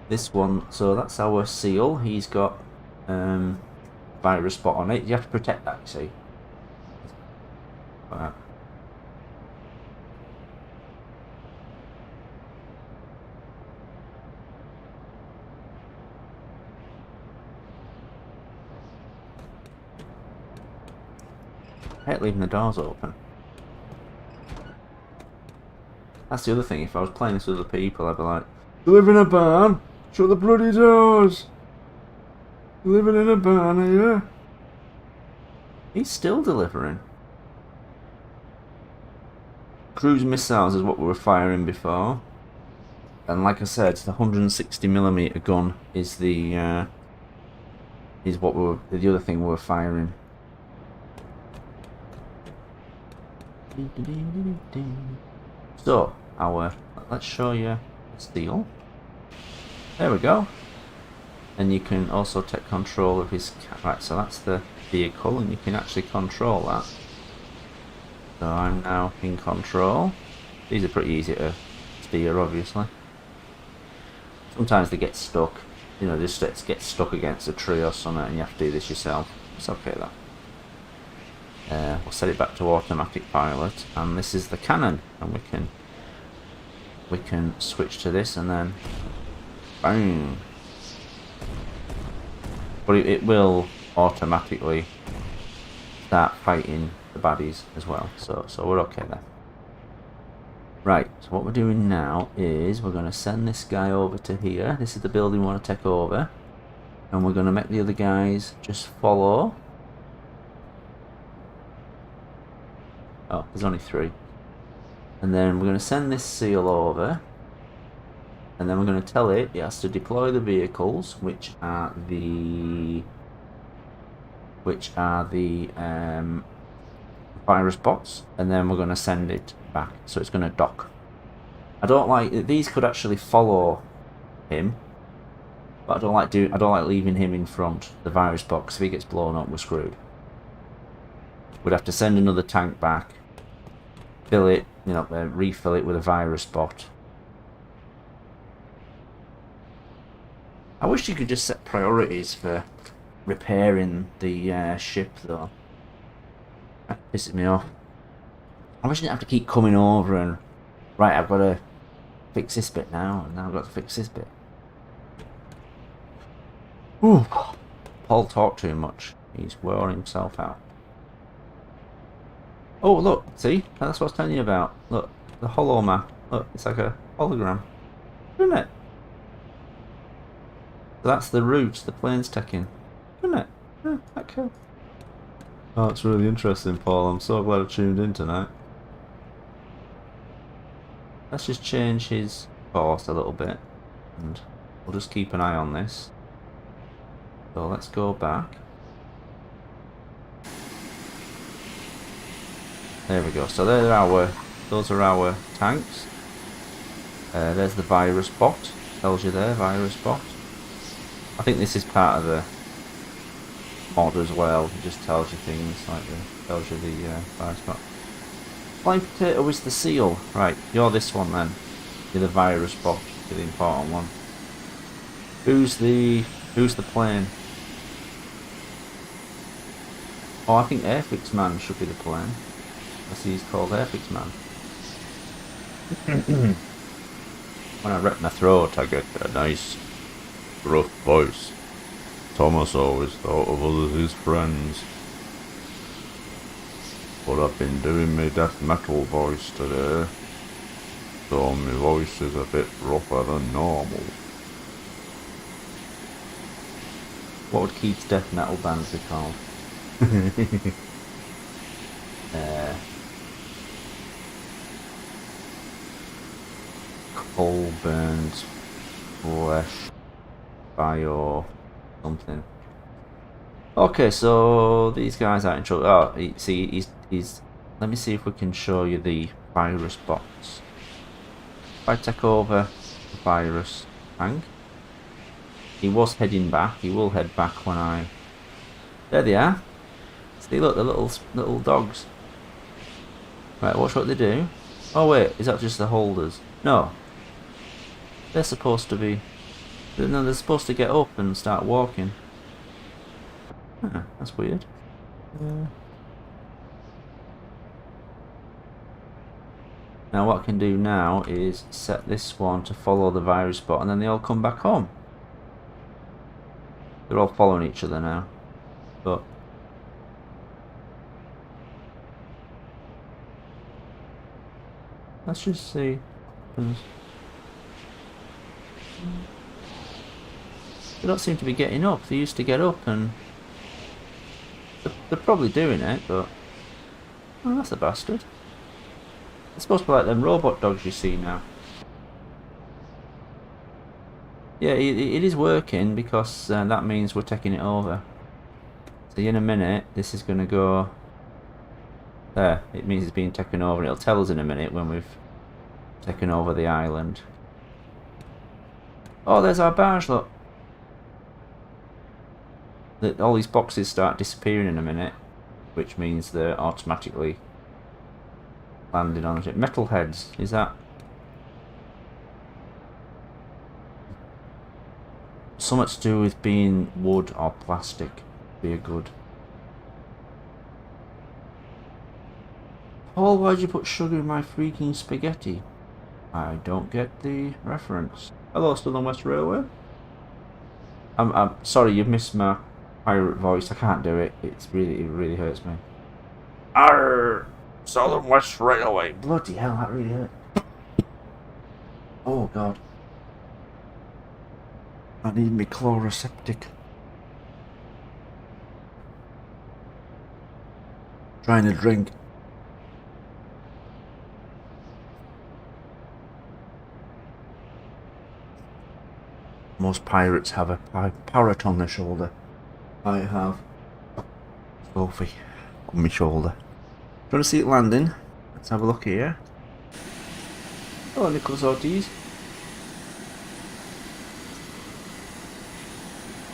This one, so that's our seal. He's got virus spot on it. You have to protect that, you see. Like I hate leaving the doors open. That's the other thing, if I was playing this with other people, I'd be like, "You live in a barn? Shut the bloody doors! You living in a barn, are you?" He's still delivering. Cruise missiles is what we were firing before. And like I said, the 160mm gun is the is what the other thing we were firing. So let's show you the steel. There we go. And you can also take control of his right. So that's the vehicle, and you can actually control that. So I'm now in control. These are pretty easy to steer, obviously. Sometimes they get stuck. You know, just get stuck against a tree or something, and you have to do this yourself. It's okay though. We'll set it back to automatic pilot, and this is the cannon, and we can switch to this, and then bang. But it will automatically start fighting the baddies as well, so we're okay there. Right, so what we're doing now is we're going to send this guy over to here. This is the building we want to take over, and we're going to make the other guys just follow Oh, there's only 3. And then we're going to send this seal over. And then we're going to tell it has to deploy the vehicles, which are the virus bots. And then we're going to send it back. So it's going to dock. I don't like, these could actually follow him. But I don't like leaving him in front, the virus box. If he gets blown up, we're screwed. We'd have to send another tank back, fill it, refill it with a virus bot. I wish you could just set priorities for repairing the ship, though. That pisses me off. I wish I didn't have to keep coming over and, right, I've got to fix this bit now, and now I've got to fix this bit. Ooh. Paul talked too much. He's wearing himself out. Oh, look, see? That's what I was telling you about. Look, the holo map. Look, it's like a hologram. Isn't it? So that's the route the plane's taking. Isn't it? Yeah, that cool. Oh, it's really interesting, Paul. I'm so glad I tuned in tonight. Let's just change his course a little bit. And we'll just keep an eye on this. So let's go back. There we go. So those are our tanks. There's the virus bot. Tells you there, virus bot. I think this is part of the mod as well. It just tells you things like tells you the virus bot. Flying potato is the seal. Right, you're this one then. You're the virus bot. You're the important one. Who's the plane? Oh, I think Airfix Man should be the plane. I see he's called Airfix Man. When I rip my throat, I get a nice, rough voice. Thomas always thought of us as his friends. But I've been doing my death metal voice today, so my voice is a bit rougher than normal. What would Keith's death metal bands be called? Coal burns flesh bio something. Okay, so these guys are in trouble. Oh, see, he's. Let me see if we can show you the virus bots. If I take over the virus tank, he was heading back. He will head back when I. There they are. See, look, the little dogs. Right, watch what they do. Oh wait, is that just the holders? No. They're supposed to be. No, they're supposed to get up and start walking. Huh, that's weird. Now what I can do now is set this one to follow the virus bot, and then they all come back home. They're all following each other now. But let's just see. They don't seem to be getting up. They used to get up, and they're probably doing it, but oh, that's a bastard. It's supposed to be like them robot dogs you see now. Yeah, it is working because that means we're taking it over. So in a minute, this is going to go there. It means it's being taken over. It'll tell us in a minute when we've taken over the island. Oh, there's our barge, look. All these boxes start disappearing in a minute, which means they're automatically landing on it. Metal heads, is that? Something to do with being wood or plastic. Be a good. Paul, why'd you put sugar in my freaking spaghetti? I don't get the reference. Hello, Southern West Railway. I'm sorry, you've missed my pirate voice. I can't do it. It really hurts me. Arr! Southern West Railway. Bloody hell, that really hurt. Oh god. I need me chloroseptic. Trying to drink. most pirates have a parrot on their shoulder. I have Sophie on my shoulder. Do you want to see it landing? Let's have a look here. Hello, Nicholas Ortiz.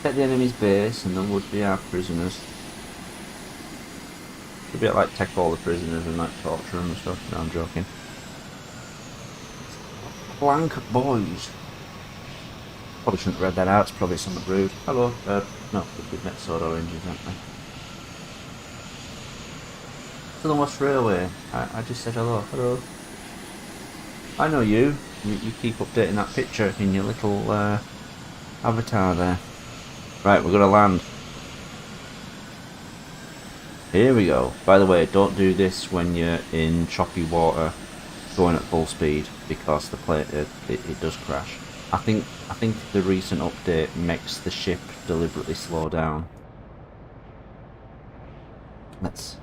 At the enemy's base, and then would be our prisoners. It's a bit like take all the prisoners and like torture them and stuff. No, I'm joking. Blank boys. Probably shouldn't have read that out. It's probably something rude. Hello. No, we've met sword oranges, haven't we? Southern West Railway. I just said hello. Hello. I know you. You keep updating that picture in your little avatar there. Right, we're gonna land. Here we go. By the way, don't do this when you're in choppy water, going at full speed, because the plane it does crash. I think the recent update makes the ship deliberately slow down. Let's.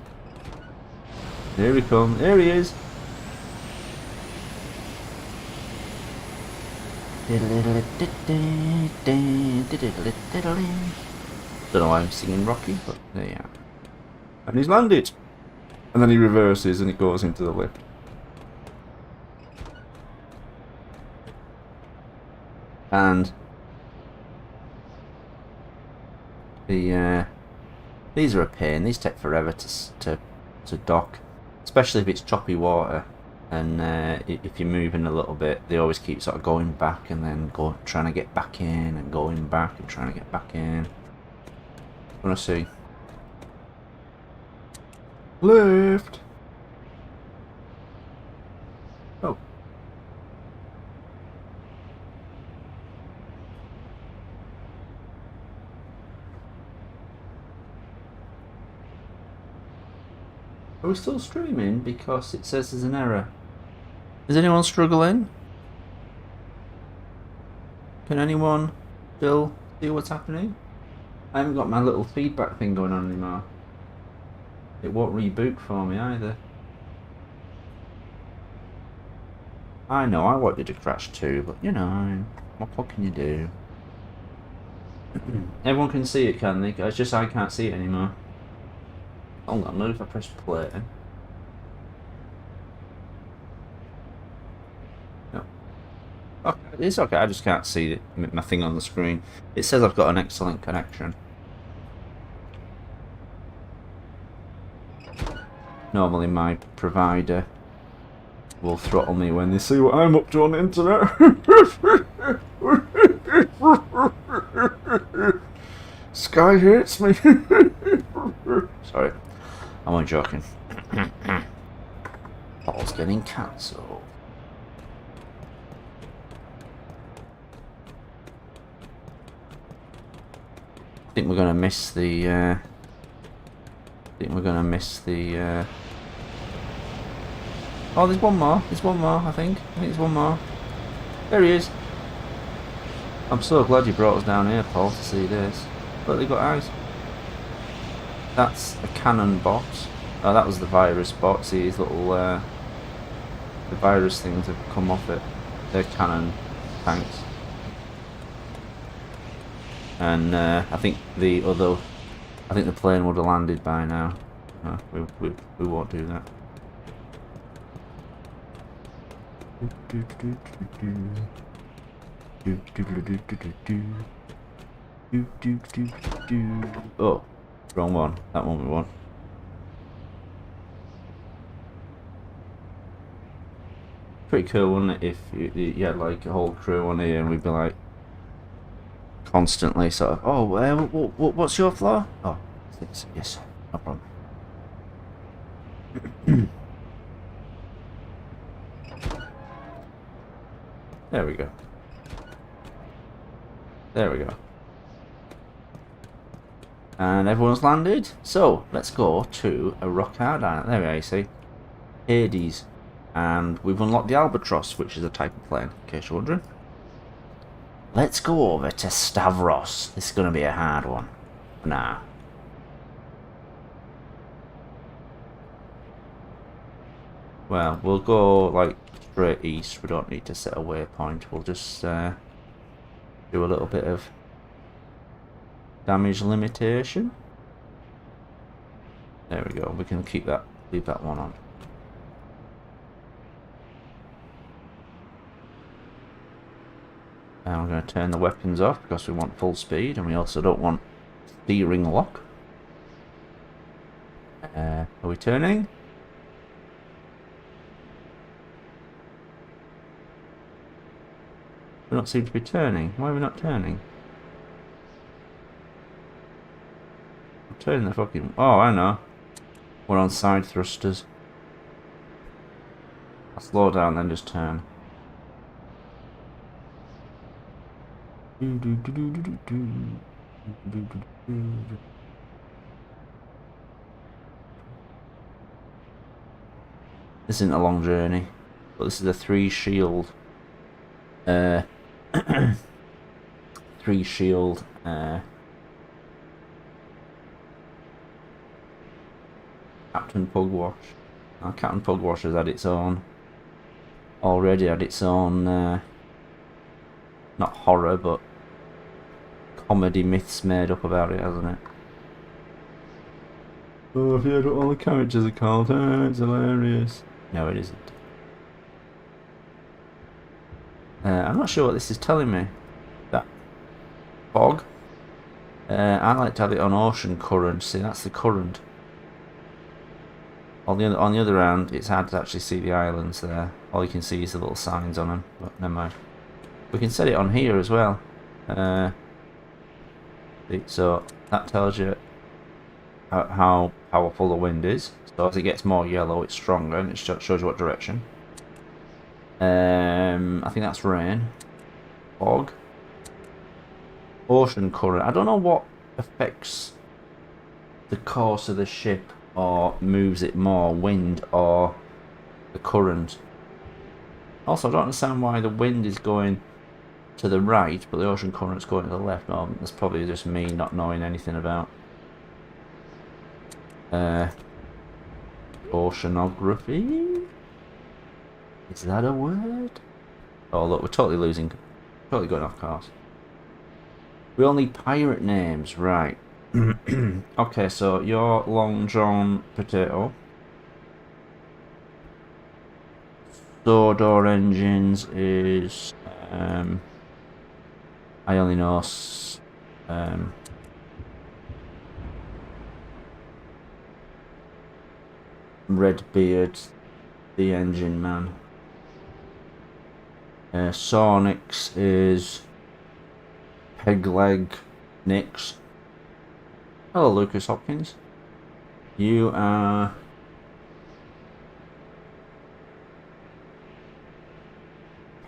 Here we come. Here he is. Don't know why I'm singing Rocky, but there you are. And he's landed. And then he reverses and it goes into the lip. And the these are a pain. These take forever to dock, especially if it's choppy water. And if you're moving a little bit, they always keep sort of going back and then trying to get back in and going back and trying to get back in. I want to see. Left. Oh. Are we still streaming? Because it says there's an error. Is anyone struggling? Can anyone still see what's happening? I haven't got my little feedback thing going on anymore. It won't reboot for me either. I know, I wanted to crash too, but you know, what can you do? Everyone can see it, can they? It's just I can't see it anymore. Hold on, if I press play. No. Okay, it's okay, I just can't see my thing on the screen. It says I've got an excellent connection. Normally my provider will throttle me when they see what I'm up to on the internet. Sky hates me. Sorry, I'm only joking. Paul's getting cancelled. I think we're gonna miss the. Oh, there's one more. There's one more. I think there's one more. There he is. I'm so glad you brought us down here, Paul, to see this. Look, they've got eyes. That's a cannon bot. Oh, that was the virus bot. See his little the virus things have come off it. They're cannon tanks. And I think the plane would have landed by now. No, we won't do that. Oh, wrong one. That one we want. Pretty cool, wouldn't it, if you had like a whole crew on here and we'd be like constantly sort of, oh, what's your flaw? Oh, yes, no problem. There we go. There we go. And everyone's landed. So, let's go to a rock hard island. There we are, you see. Hades. And we've unlocked the Albatross, which is a type of plane, in case you're wondering. Let's go over to Stavros. This is going to be a hard one. Nah. Well, we'll go, like, straight east. We don't need to set a waypoint. We'll just, do a little bit of damage limitation. There we go. We can keep that, leave that one on. And I'm going to turn the weapons off because we want full speed, and we also don't want steering lock. Are we turning? We don't seem to be turning. Why are we not turning? I'm turning the fucking... Oh, I know. We're on side thrusters. I'll slow down then just turn. This isn't a long journey, but this is a 3-shield three-shield Captain Pugwash. Now, Captain Pugwash has had its own already had its own not horror but comedy myths made up about it, hasn't it? Oh, if you heard what all the characters are called, it's hilarious. No, it isn't. I'm not sure what this is telling me. That fog. I like to have it on ocean current. See, that's the current. On the other hand, it's hard to actually see the islands there. All you can see is the little signs on them. But never mind. We can set it on here as well. So that tells you how powerful the wind is. So as it gets more yellow, it's stronger, and it shows you what direction. I think that's rain. Fog. Ocean current. I don't know what affects the course of the ship or moves it more, wind or the current. Also, I don't understand why the wind is going to the right, but the ocean current's going to the left. No, that's probably just me not knowing anything about oceanography. Is that a word? Oh look, we're totally going off course. We all need pirate names, right? Okay, so your Long John Potato. Sodor Engines is I only know Redbeard, the Engine Man. Sonics is Pegleg Nix. Hello, Lucas Hopkins. You are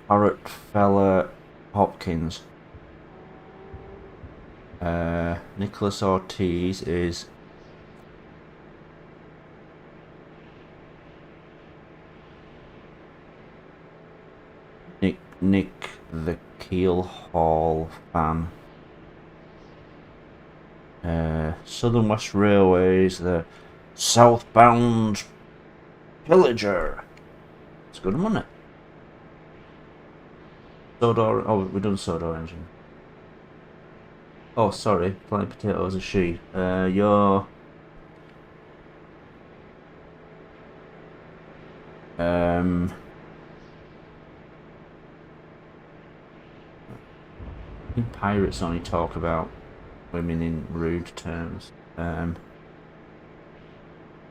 Parrot Fella Hopkins. Nicholas Ortiz is Nick the Keel Hall fan. Southern West Railways, the Southbound Pillager. It's good, isn't it? Sodor. Oh, we've done Sodor Engine. Oh, sorry. Flying Potato is a she. You're I think pirates only talk about women in rude terms.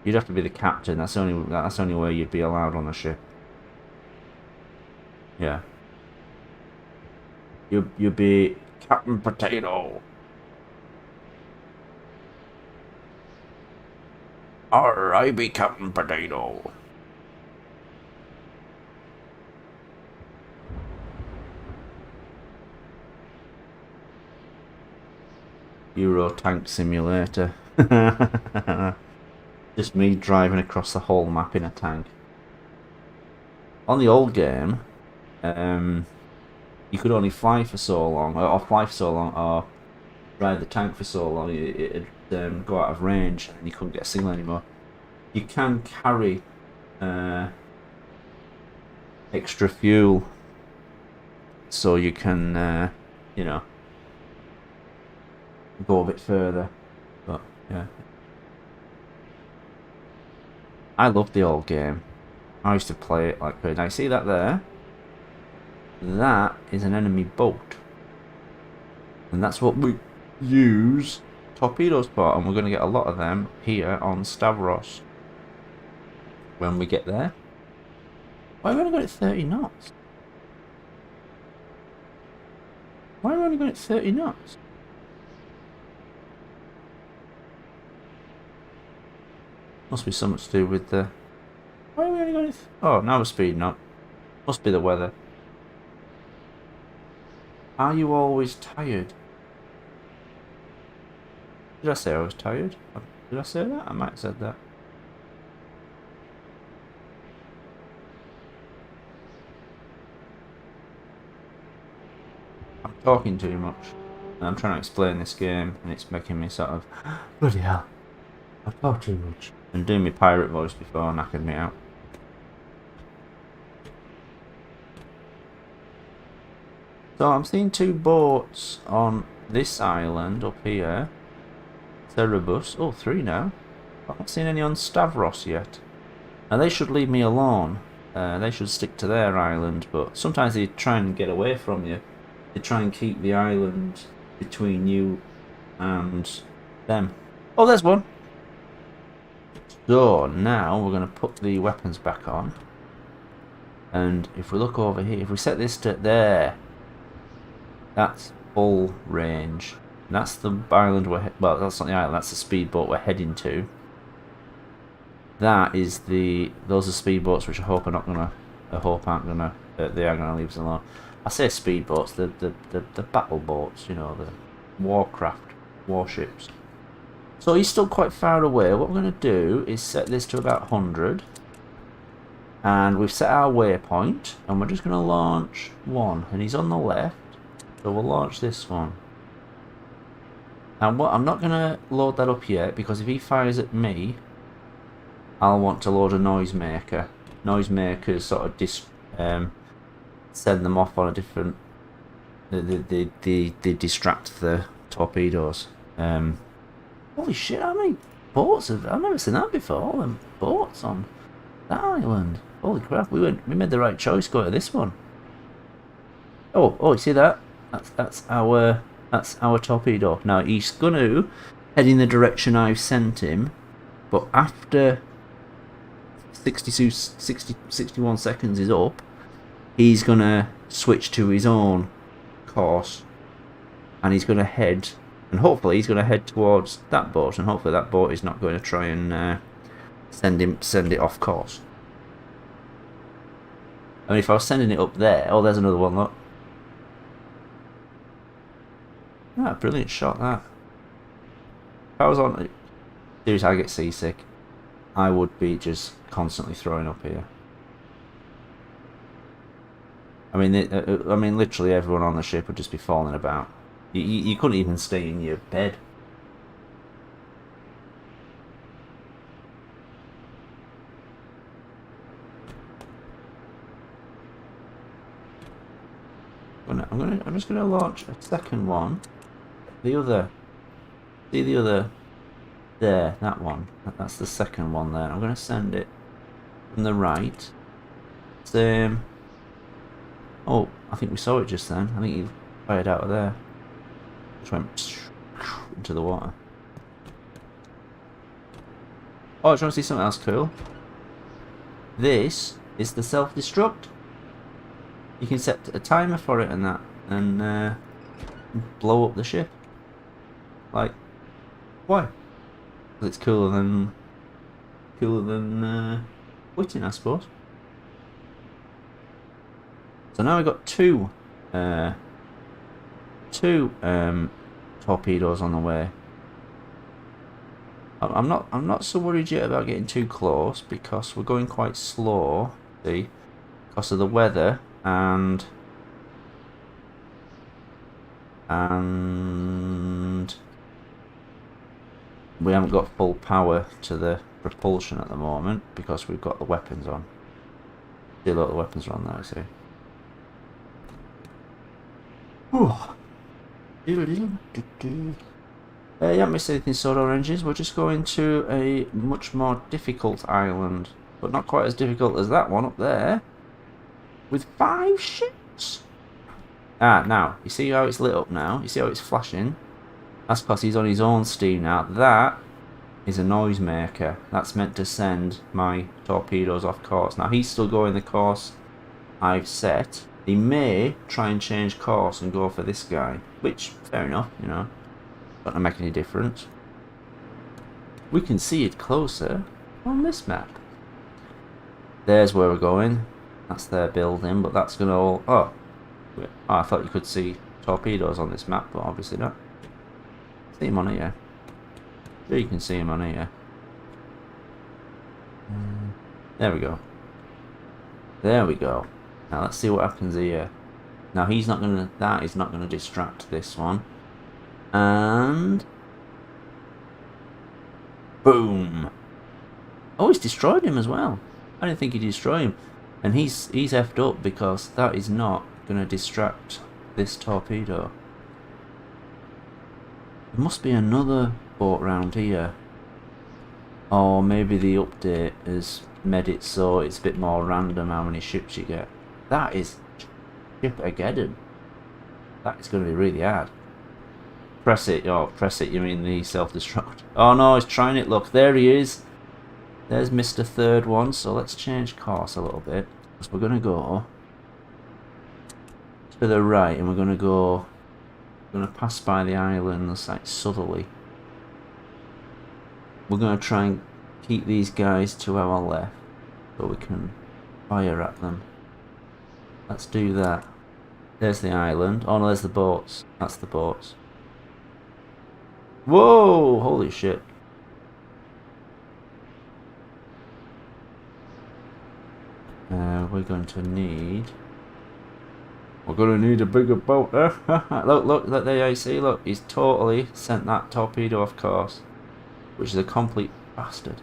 You'd have to be the captain. That's the only way you'd be allowed on the ship. Yeah. You'd be Captain Potato. Arr, I be Captain Potato. Euro Tank Simulator. Just me driving across the whole map in a tank. On the old game, you could only fly for so long, or ride the tank for so long, it'd go out of range and you couldn't get a signal anymore. You can carry extra fuel, so you can you know, go a bit further. But yeah, I love the old game. I used to play it like crazy. Now you see that there? That is an enemy boat, and that's what we use torpedoes for, and we're going to get a lot of them here on Stavros when we get there. Why have we only got it 30 knots? Why have we only got it 30 knots? Must be something to do with the... Why have we only got it... Oh, now we're speeding up. Must be the weather. Are you always tired? Did I say I was tired? Did I say that? I might have said that. I'm talking too much. And I'm trying to explain this game, and it's making me sort of... Bloody hell. I talk too much. And doing my pirate voice before knackered me out. So I'm seeing two boats on this island up here. Cerebus. Oh, three now. I've not seen any on Stavros yet. Now they should leave me alone. They should stick to their island, but sometimes they try and get away from you. They try and keep the island between you and them. Oh, there's one. So now we're going to put the weapons back on. And if we look over here, if we set this to there, that's full range. That's the island well, that's not the island, that's the speedboat we're heading to. That is those are speedboats which I hope aren't gonna they are gonna leave us alone. I say speedboats, the battle boats, you know, the warships. So he's still quite far away. What we're gonna do is set this to about 100. And we've set our waypoint, and we're just gonna launch one, and he's on the left. So we'll launch this one. And what I'm not going to load that up yet, because if he fires at me, I'll want to load a noisemaker. Noisemakers sort of send them off on a different... They distract the torpedoes. Holy shit, how many boats have... I've never seen that before, all them boats on that island. Holy crap, we made the right choice going to this one. Oh, you see that? That's our torpedo. Now he's going to head in the direction I've sent him, but after 61 seconds is up, he's going to switch to his own course, and he's going to head, and hopefully he's going to head towards that boat, and hopefully that boat is not going to try and send it off course. I mean, if I was sending it up there, oh, there's another one, look. Ah, brilliant shot that. If I was on... Seriously, I get seasick. I would be just constantly throwing up here. I mean, literally everyone on the ship would just be falling about. You couldn't even stay in your bed. I'm just gonna launch a second one. See the other there, that one. That's the second one there. I'm gonna send it from the right. Same. Oh, I think we saw it just then. I think he fired out of there. Just went into the water. Oh, do you want to see something else cool? This is the self-destruct. You can set a timer for it and that, and blow up the ship. Like, why? Because it's cooler than quitting, I suppose. So now we've got two torpedoes on the way. I'm not so worried yet about getting too close, because we're going quite slow, see, because of the weather, and we haven't got full power to the propulsion at the moment because we've got the weapons on. See, a lot of the weapons are on there, see. Whew. You haven't missed anything, Soda Oranges. We're just going to a much more difficult island, but not quite as difficult as that one up there, with 5 ships. Ah, now, you see how it's lit up now? You see how it's flashing? That's because he's on his own steam now. That is a noisemaker. That's meant to send my torpedoes off course. Now, he's still going the course I've set. He may try and change course and go for this guy, which, fair enough, you know. Not gonna make any difference. We can see it closer on this map. There's where we're going. That's their building, but that's gonna all... Oh, I thought you could see torpedoes on this map, but obviously not. See him on here. Sure, you can see him on here. There we go. There we go. Now let's see what happens here. Now he's not gonna... That is not gonna distract this one. And... Boom! Oh, he's destroyed him as well. I didn't think he'd destroy him. And he's effed up because that is not going to distract this torpedo. There must be another boat round here. Or maybe the update has made it so it's a bit more random how many ships you get. That is Ship-ageddon. That is going to be really hard. Press it. Oh, press it. You mean the self-destruct. Oh no, he's trying it. Look, there he is. There's Mr. Third One. So let's change course a little bit. Because we're going to go to the right. And we're going to go... We're going to pass by the islands like southerly. We're going to try and keep these guys to our left. So we can fire at them. Let's do that. There's the island. Oh no, there's the boats. That's the boats. Whoa! Holy shit. We're going to need... We're going to need a bigger boat. Look, there you see, look. He's totally sent that torpedo off course. Which is a complete bastard.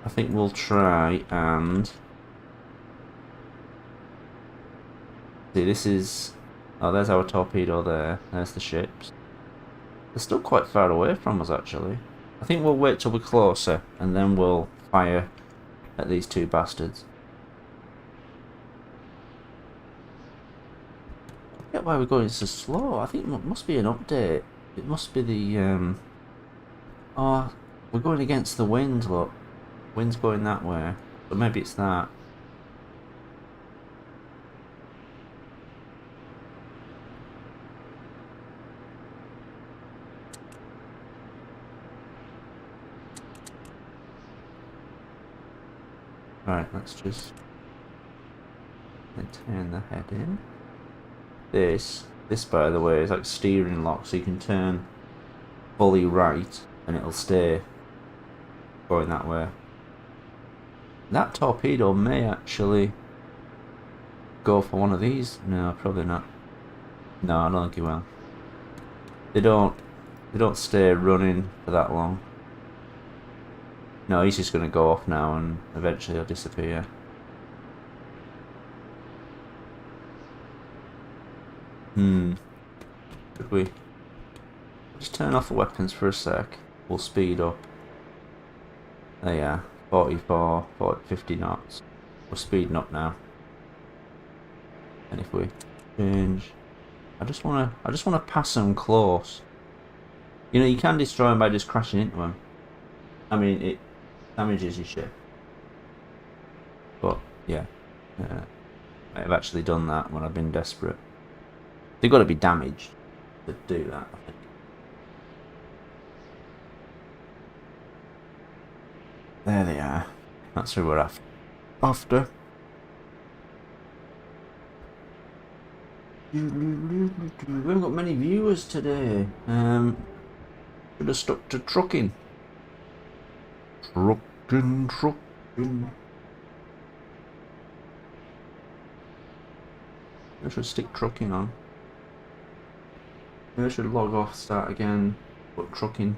I think we'll try and... See, this is... Oh, there's our torpedo there. There's the ships. They're still quite far away from us, actually. I think we'll wait till we're closer, and then we'll fire at these two bastards. I get why we're going so slow. I think it must be an update. It must be the... Oh, we're going against the wind, look. Wind's going that way. But maybe it's that. Right, let's just turn the heading. This by the way is like steering lock, so you can turn fully right and it'll stay going that way. That torpedo may actually go for one of these. No, probably not. No, I don't think he will. They don't stay running for that long. No, he's just going to go off now and eventually he'll disappear. Could we just turn off the weapons for a sec? We'll speed up. There you are. 44, 50 knots. We're speeding up now. And if we change... I just wanna pass them close. You know, you can destroy them by just crashing into them. I mean, it damages your ship. But, yeah. I've actually done that when I've been desperate. They've got to be damaged to do that, I think. There they are. That's who we're after. We haven't got many viewers today. Should have stuck to trucking. Trucking. I should stick trucking on. Maybe I should log off, start again, put trucking.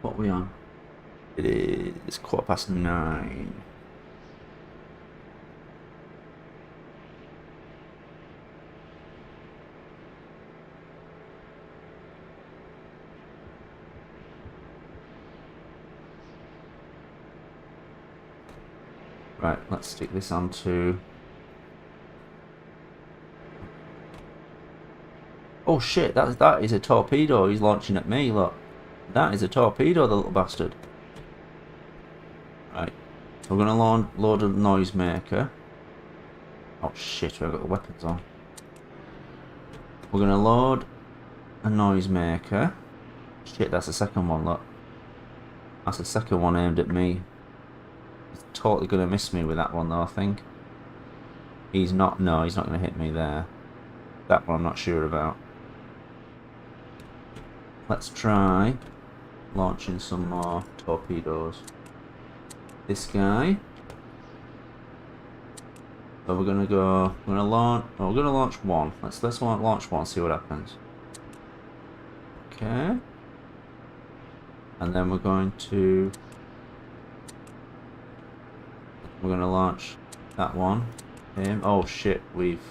What are we on? It is 9:15. Right, let's stick this onto... Oh shit, that is a torpedo he's launching at me, look. That is a torpedo, the little bastard. Right, so we're going to load a noisemaker. Oh shit, we've got the weapons on. We're going to load a noisemaker. Shit, that's the second one, look. That's the second one aimed at me. He's totally going to miss me with that one though, I think. He's not, no, he's not going to hit me there. That one I'm not sure about. Let's try launching some more torpedoes. This guy. So we're gonna go. We're gonna launch. Oh, we're gonna launch one. Let's launch one. See what happens. Okay. And then we're going to. We're gonna launch that one. Him. Oh shit! We've.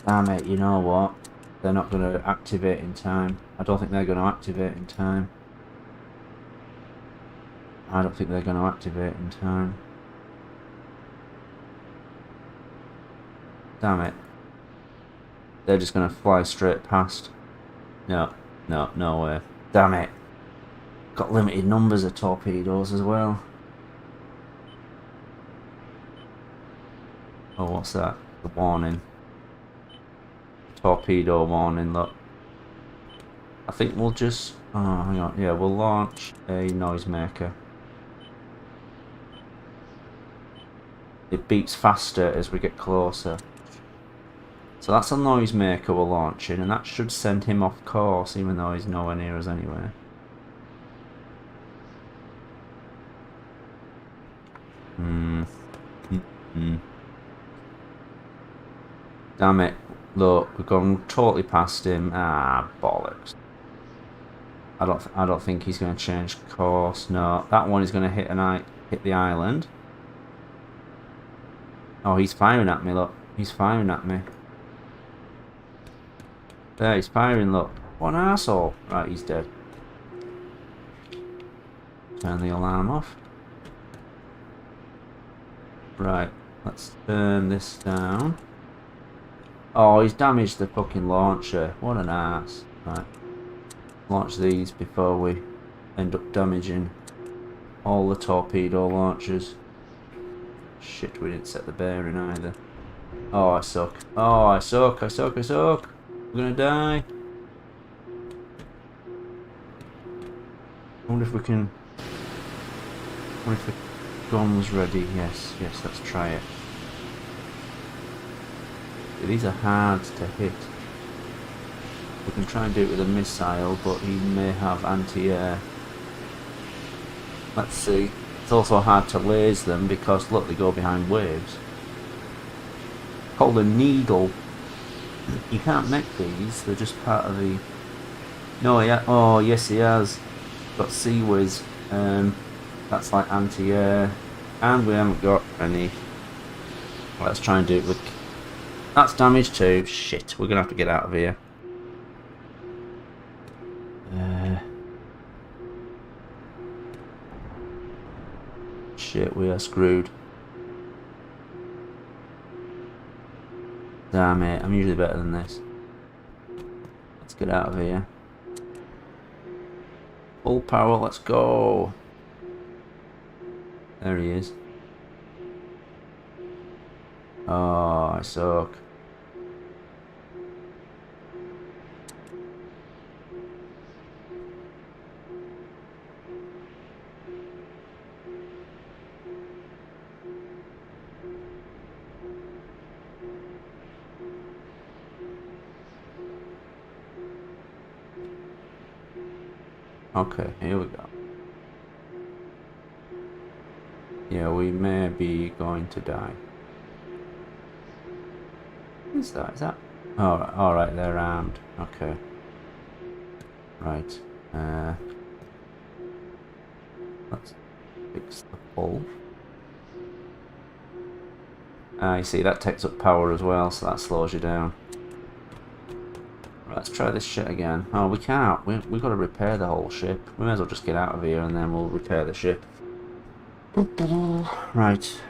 Damn it! You know what? They're not going to activate in time. I don't think they're going to activate in time. I don't think they're going to activate in time. Damn it. They're just going to fly straight past. No, no, no way. Damn it. Got limited numbers of torpedoes as well. Oh, what's that? The warning. Torpedo warning, look. I think we'll just... Oh, hang on. Yeah, we'll launch a noisemaker. It beeps faster as we get closer. So that's a noisemaker we're launching, and that should send him off course, even though he's nowhere near us anyway. Damn it. Look, we've gone totally past him. Ah, bollocks. I don't think he's going to change course. No, that one is going to hit the island. Oh, he's firing at me, look. He's firing at me. There, he's firing, look. What an arsehole. Right, he's dead. Turn the alarm off. Right, let's turn this down. Oh, he's damaged the fucking launcher. What an ass. Right. Launch these before we end up damaging all the torpedo launchers. Shit, we didn't set the bearing either. Oh, I suck. Oh, I suck. I suck. I suck. We're gonna die. I wonder if we can... I wonder if the gun's ready. Yes, yes, let's try it. These are hard to hit. We can try and do it with a missile, but he may have anti-air. Let's see. It's also hard to laze them because, look, they go behind waves. Called a needle. You can't make these, they're just part of the... No, yeah. Oh, yes, he has. Got Sea Whiz. That's like anti-air. And we haven't got any... Let's try and do it with... That's damage too. Shit, we're gonna have to get out of here. Shit, we are screwed. Damn it, I'm usually better than this. Let's get out of here. Full power, let's go. There he is. Oh, I suck. Okay, here we go. Yeah, we may be going to die. What's that? Is that? All right, they're armed. Okay. Right. Let's fix the hull. You see, that takes up power as well, so that slows you down. Right, let's try this shit again. Oh, we can't. We've got to repair the whole ship. We may as well just get out of here and then we'll repair the ship. Right.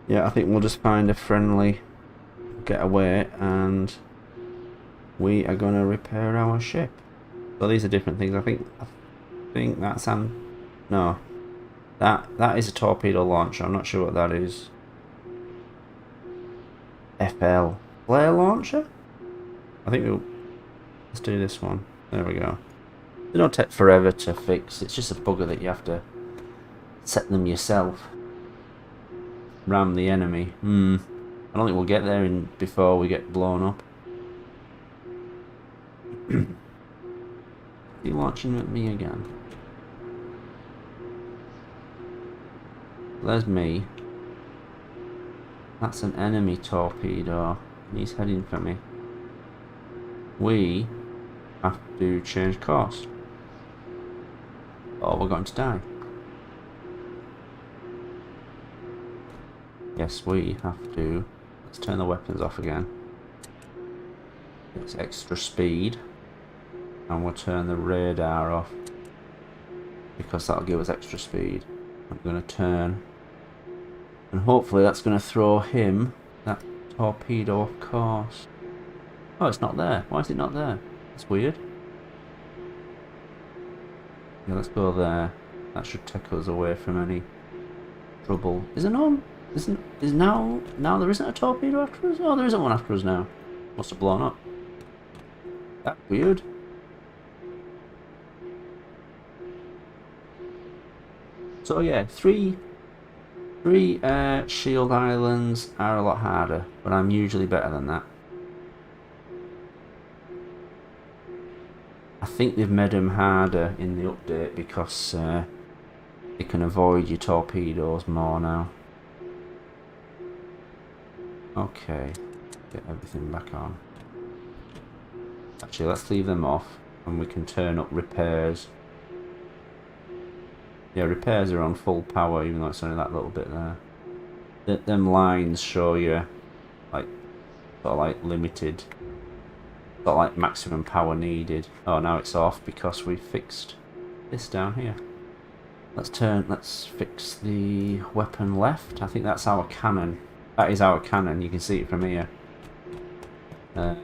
Yeah, I think we'll just find a friendly getaway and we are going to repair our ship. So these are different things. I think that's no. That is a torpedo launcher. I'm not sure what that is. FL. Flare launcher? I think let's do this one. There we go. They don't take forever to fix. It's just a bugger that you have to set them yourself. Ram the enemy. I don't think we'll get there before we get blown up. Are you launching at me again? There's me. That's an enemy torpedo. And he's heading for me. We have to change course. Or we're going to die. Yes, we have to. Let's turn the weapons off again. It's extra speed. And we'll turn the radar off. Because that'll give us extra speed. I'm going to turn. And hopefully that's going to throw him, that torpedo, off course. Oh, it's not there. Why is it not there? That's weird. Yeah, let's go there. That should take us away from any trouble. Is there no... Is now there isn't a torpedo after us? Oh, there isn't one after us now. Must have blown up. That's weird. So yeah, three shield islands are a lot harder, but I'm usually better than that. I think they've made them harder in the update because they can avoid your torpedoes more now. Okay, get everything back on. Actually, let's leave them off and we can turn up repairs. Yeah, repairs are on full power even though it's only that little bit there. Them lines show you like sort of like limited, sort of like maximum power needed. Oh, now it's off because we fixed this down here. Let's fix the weapon left. I think that's our cannon. That is our cannon, you can see it from here. There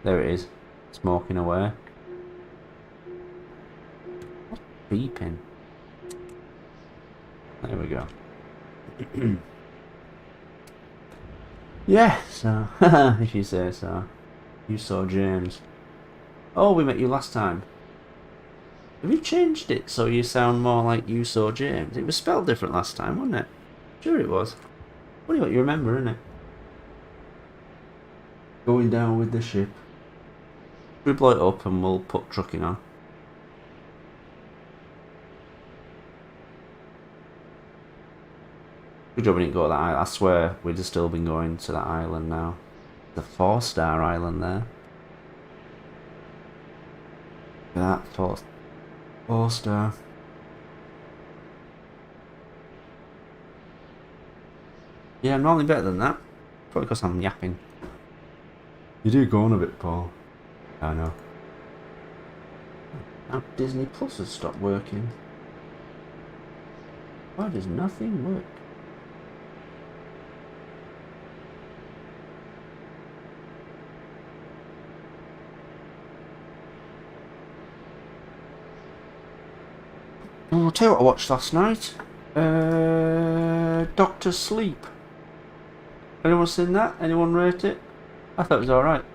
it is, smoking away. What's beeping? There we go. Yeah, so, if you say so. You saw James. Oh, we met you last time. Have you changed it so you sound more like you saw James? It was spelled different last time, wasn't it? Sure it was. Funny what you remember, isn't it? Going down with the ship. We blow it up and we'll put trucking on. Good job we didn't go to that island. I swear we'd have still been going to that island now. The 4-star island there. Look at that, 4-star. Yeah, I'm normally better than that. Probably because I'm yapping. You do go on a bit, Paul. I know. Now Disney Plus has stopped working. Why does nothing work? I'll tell you what I watched last night. Doctor Sleep. Anyone seen that? Anyone rate it? I thought it was alright.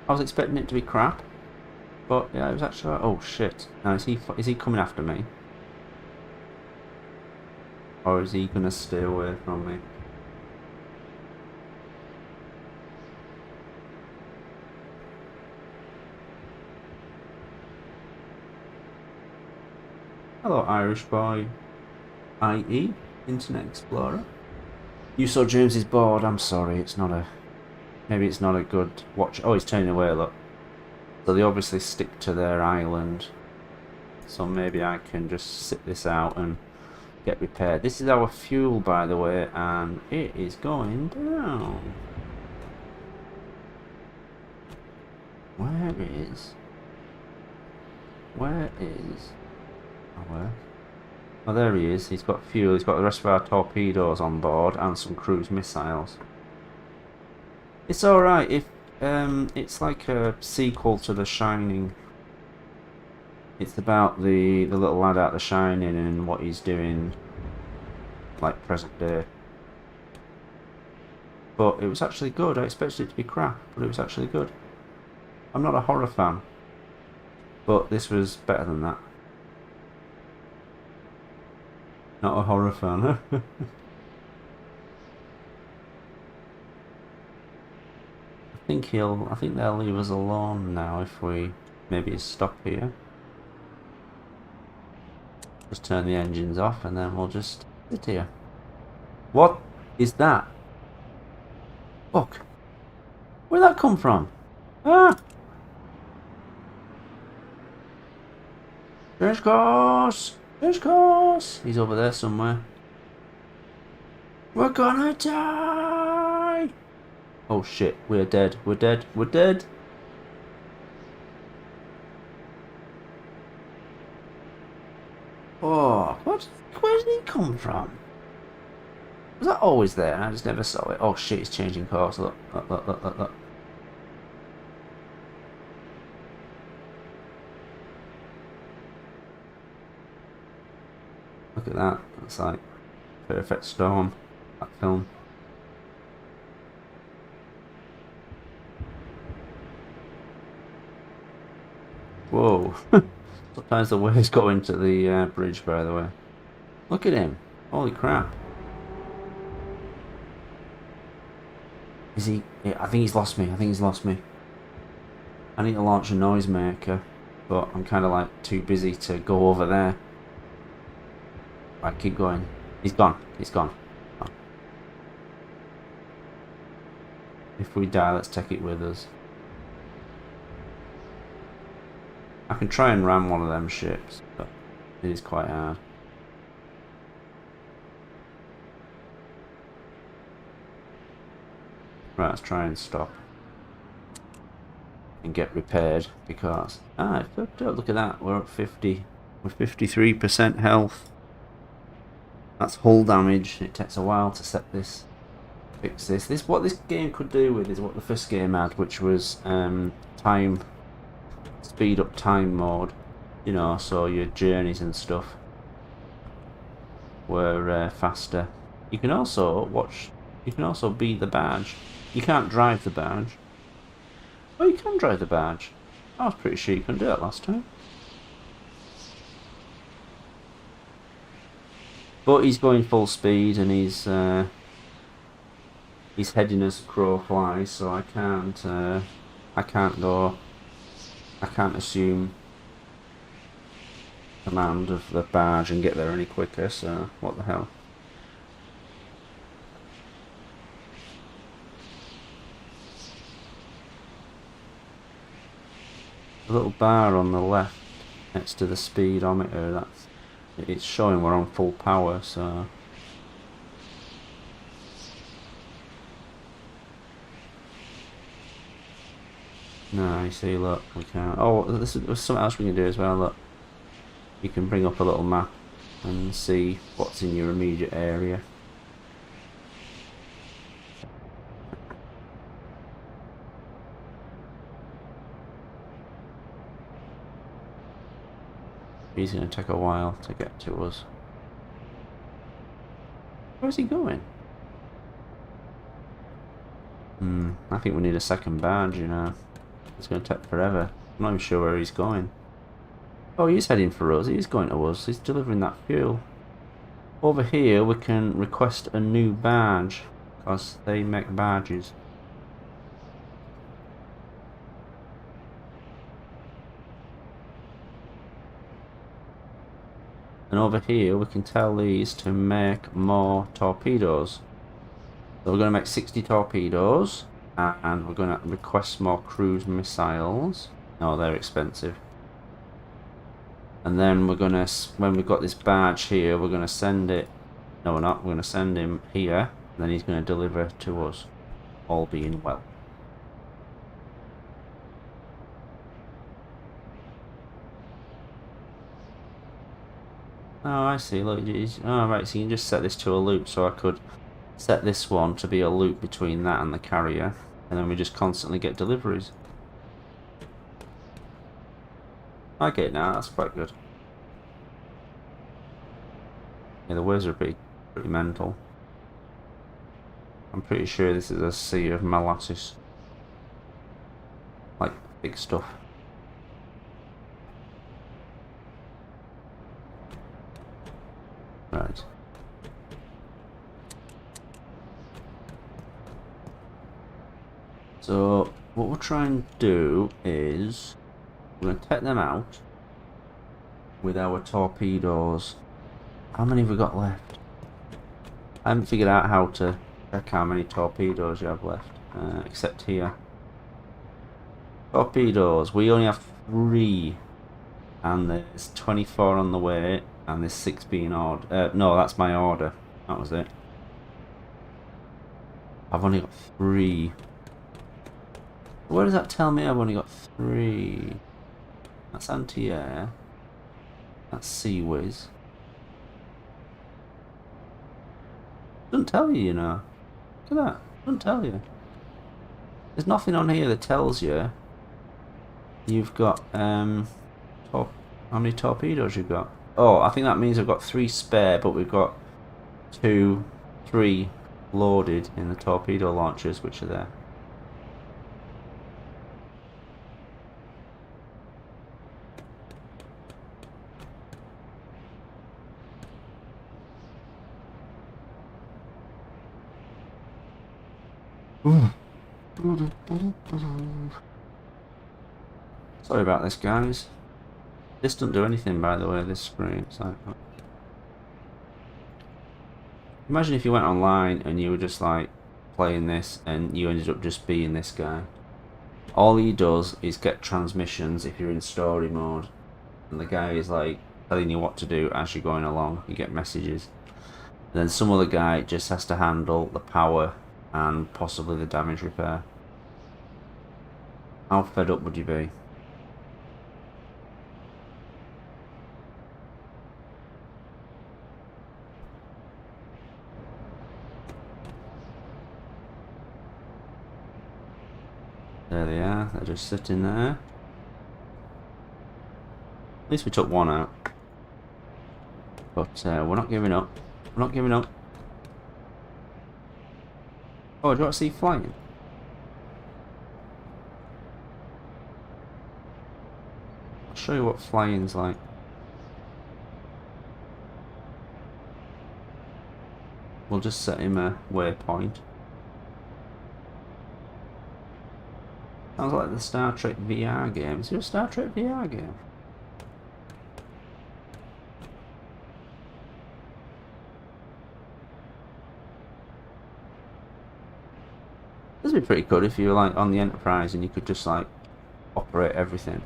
I was expecting it to be crap. But yeah, it was actually... Oh shit. Now is he coming after me? Or is he going to stay away from me? Hello Irish boy. IE, Internet Explorer. You saw James's board. I'm sorry, it's not a... Maybe it's not a good watch. Oh, he's turning away, look. So they obviously stick to their island. So maybe I can just sit this out and get repaired. This is our fuel, by the way, and it is going down. Where is... Oh, where? Oh, there he is. He's got fuel. He's got the rest of our torpedoes on board and some cruise missiles. It's alright if it's like a sequel to The Shining. It's about the little lad out The Shining and what he's doing, like present day. But it was actually good. I expected it to be crap, but it was actually good. I'm not a horror fan, but this was better than that. Not a horror fan. I think they'll leave us alone now if we maybe stop here. Just turn the engines off and then we'll just sit here. What is that? Look. Where'd that come from? Ah! Change course! Change course! He's over there somewhere. We're gonna die! Oh shit, we're dead. We're dead. We're dead! Oh, what? Where did he come from? Was that always there and I just never saw it? Oh shit, he's changing course. Look, look, look, look, look, look. Look at that. That's like perfect storm. That film. Whoa. Sometimes the waves go into the bridge, by the way. Look at him. Holy crap. Is he? Yeah, I think he's lost me. I think he's lost me. I need to launch a noisemaker, but I'm kind of like too busy to go over there. Right, keep going. He's gone. He's gone. Oh. If we die, let's take it with us. I can try and ram one of them ships, but it is quite hard. Right, let's try and stop. And get repaired, because... Ah, look at that, we're at 50. We're 53% health. That's hull damage. It takes a while to set this... Fix this. What this game could do with is what the first game had, which was time... Speed up time mode. You know, so your journeys and stuff were faster. You can also watch... You can also beat the barge. You can't drive the barge. Oh, you can drive the barge. I was pretty sure you couldn't do that last time. But he's going full speed and he's heading as a crow flies, so I can't go. I can't assume command of the barge and get there any quicker. So what the hell? The little bar on the left next to the speedometer, it's showing we're on full power, so no, you see, look, we can't. Oh, there's something else we can do as well. Look, you can bring up a little map and see what's in your immediate area. He's going to take a while to get to us. Where's he going? I think we need a second barge, you know. It's going to take forever. I'm not even sure where he's going. Oh, he's heading for us. He's going to us. He's delivering that fuel. Over here, we can request a new barge, because they make barges. And over here we can tell these to make more torpedoes. So we're going to make 60 torpedoes, and we're going to request more cruise missiles. No, they're expensive. And then we're going to, when we've got this barge here, we're going to send it. No, we're not. We're going to send him here, and then he's going to deliver to us, all being well. Oh, I see. Look, oh, right. So you can just set this to a loop. So I could set this one to be a loop between that and the carrier, and then we just constantly get deliveries. I get it now. That's quite good. Yeah, the waves are pretty mental. I'm pretty sure this is a sea of molasses, like big stuff. Right. So what we'll try and do is we're going to take them out with our torpedoes. How many have we got left? I haven't figured out how to check how many torpedoes you have left, except here. Torpedoes, we only have 3, and there's 24 on the way, and there's 6 being ordered. No, that's my order. That was it. I've only got 3. Where does that tell me I've only got 3? That's anti-air. That's sea-whiz. Doesn't tell you, you know. Look at that. Doesn't tell you. There's nothing on here that tells you you've got how many torpedoes you've got. Oh, I think that means I've got 3 spare, but we've got 2, 3 loaded in the torpedo launchers, which are there. Sorry about this, guys. This doesn't do anything, by the way, this screen. It's like, imagine if you went online and you were just like playing this and you ended up just being this guy. All he does is get transmissions if you're in story mode, and the guy is like telling you what to do as you're going along. You get messages. And then some other guy just has to handle the power and possibly the damage repair. How fed up would you be? There they are, they're just sitting there. At least we took one out. But we're not giving up. We're not giving up. Oh, do you want to see flying? I'll show you what flying's like. We'll just set him a waypoint. Sounds like the Star Trek VR game. Is there a Star Trek VR game? This would be pretty good if you were like on the Enterprise and you could just like operate everything.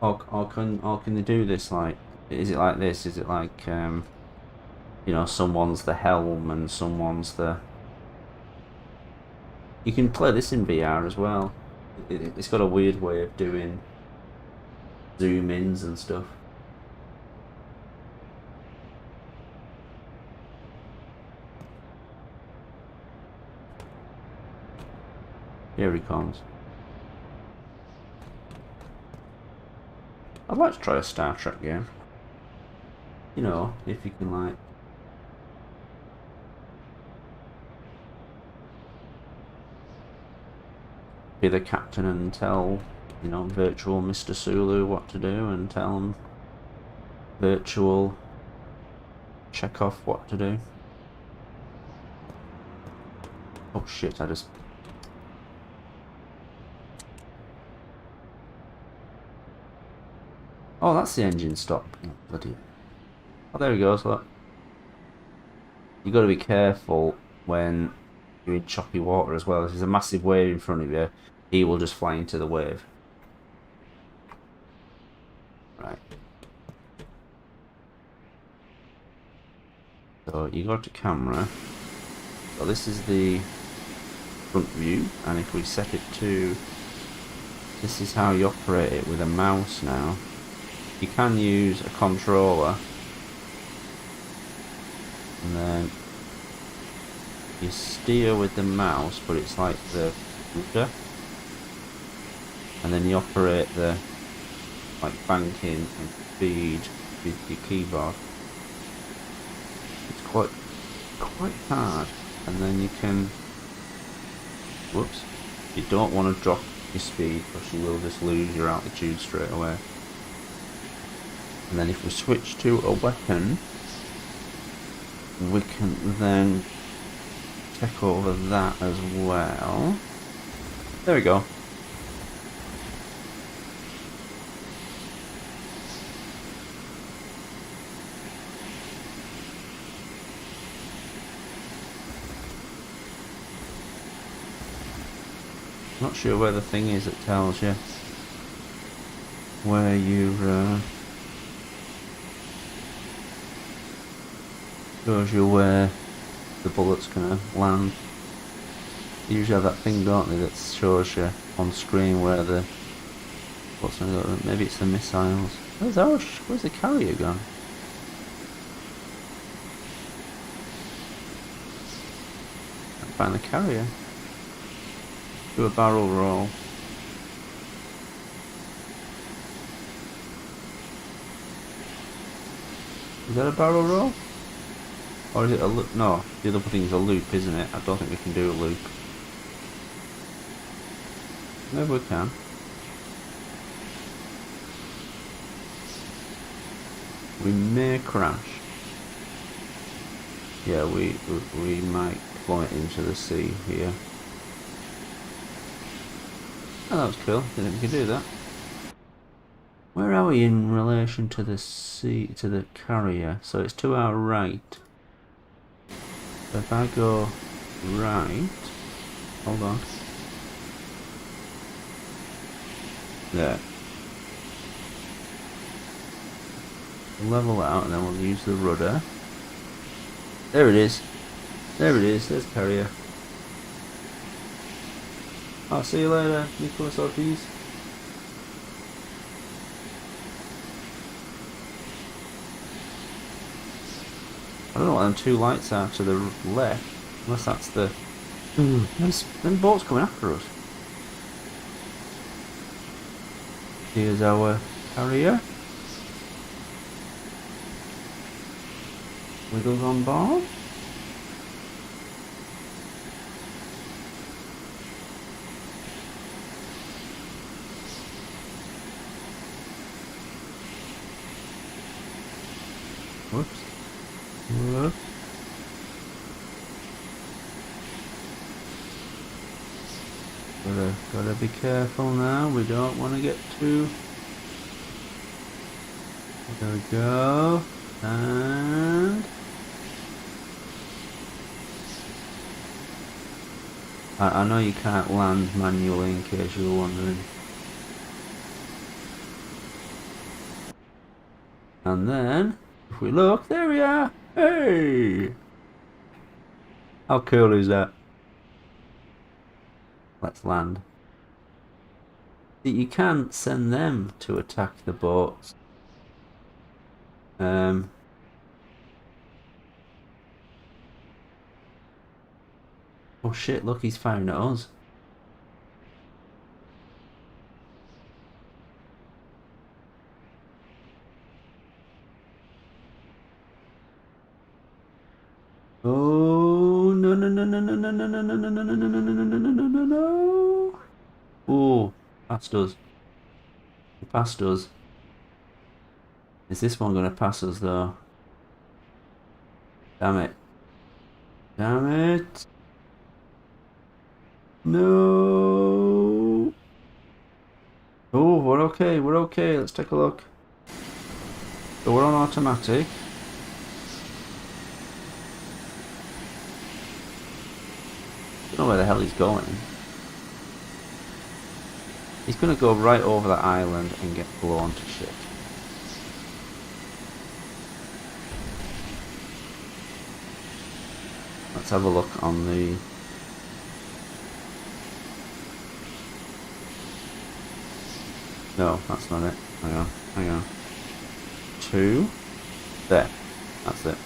Or can they do this like? Is it like this? Is it like you know, someone's the helm and someone's the. You can play this in VR as well. It's got a weird way of doing zoom ins and stuff. Here he comes. I'd like to try a Star Trek game. You know, if you can like be the captain and tell, you know, virtual Mr. Sulu what to do and tell him virtual Chekhov what to do. Oh shit, I just... Oh, that's the engine stop. Oh, bloody... Oh, there he goes, look. You've got to be careful when you're in choppy water as well. If there's a massive wave in front of you, he will just fly into the wave. Right. So you go to camera. So this is the front view, and if we set it to this is how you operate it with a mouse now. You can use a controller, and then you steer with the mouse, but it's like the rudder, and then you operate the like banking and speed with your keyboard. It's quite hard, and then you can, whoops, you don't want to drop your speed because you will just lose your altitude straight away. And then if we switch to a weapon, we can then take over that as well. There we go. Not sure where the thing is that tells you where you shows you where the bullet's gonna land. They usually have that thing, don't they, that shows you on screen where the what's gonna go. Maybe it's the missiles. Where's the carrier gone? Can't find the carrier. Do a barrel roll. Is that a barrel roll? Or is it a loop? No, the other thing's a loop, isn't it? I don't think we can do a loop. Maybe we can. We may crash. Yeah, we might plummet into the sea here. Oh, that was cool. Didn't think we could do that. Where are we in relation to the sea, to the carrier? So it's to our right. So if I go right, hold on. There. Level out, and then we'll use the rudder. There it is. There it is. There's carrier. I'll see you later, Nicholas Ortiz. I don't know what them two lights are to the left, unless that's the... them boats coming after us. Here's our carrier. Wiggles on board. Whoops. Whoops. Gotta be careful now. We don't want to get too. There we go. And I know you can't land manually, in case you were wondering. And then, if we look, there we are! Hey! How cool is that? Let's land. You can send them to attack the boats. Oh shit, look, he's firing at us. Oh no no no no no no no no no no no no no no no no no no no. Oh, passed us. He passed us. Is this one gonna pass us though? Damn it. Damn it. No. Oh, we're okay, we're okay. Let's take a look. So we're on automatic. Don't know where the hell he's going. He's gonna go right over that island and get blown to shit. Let's have a look on the... No, that's not it. Hang on, hang on. 2. There. That's it.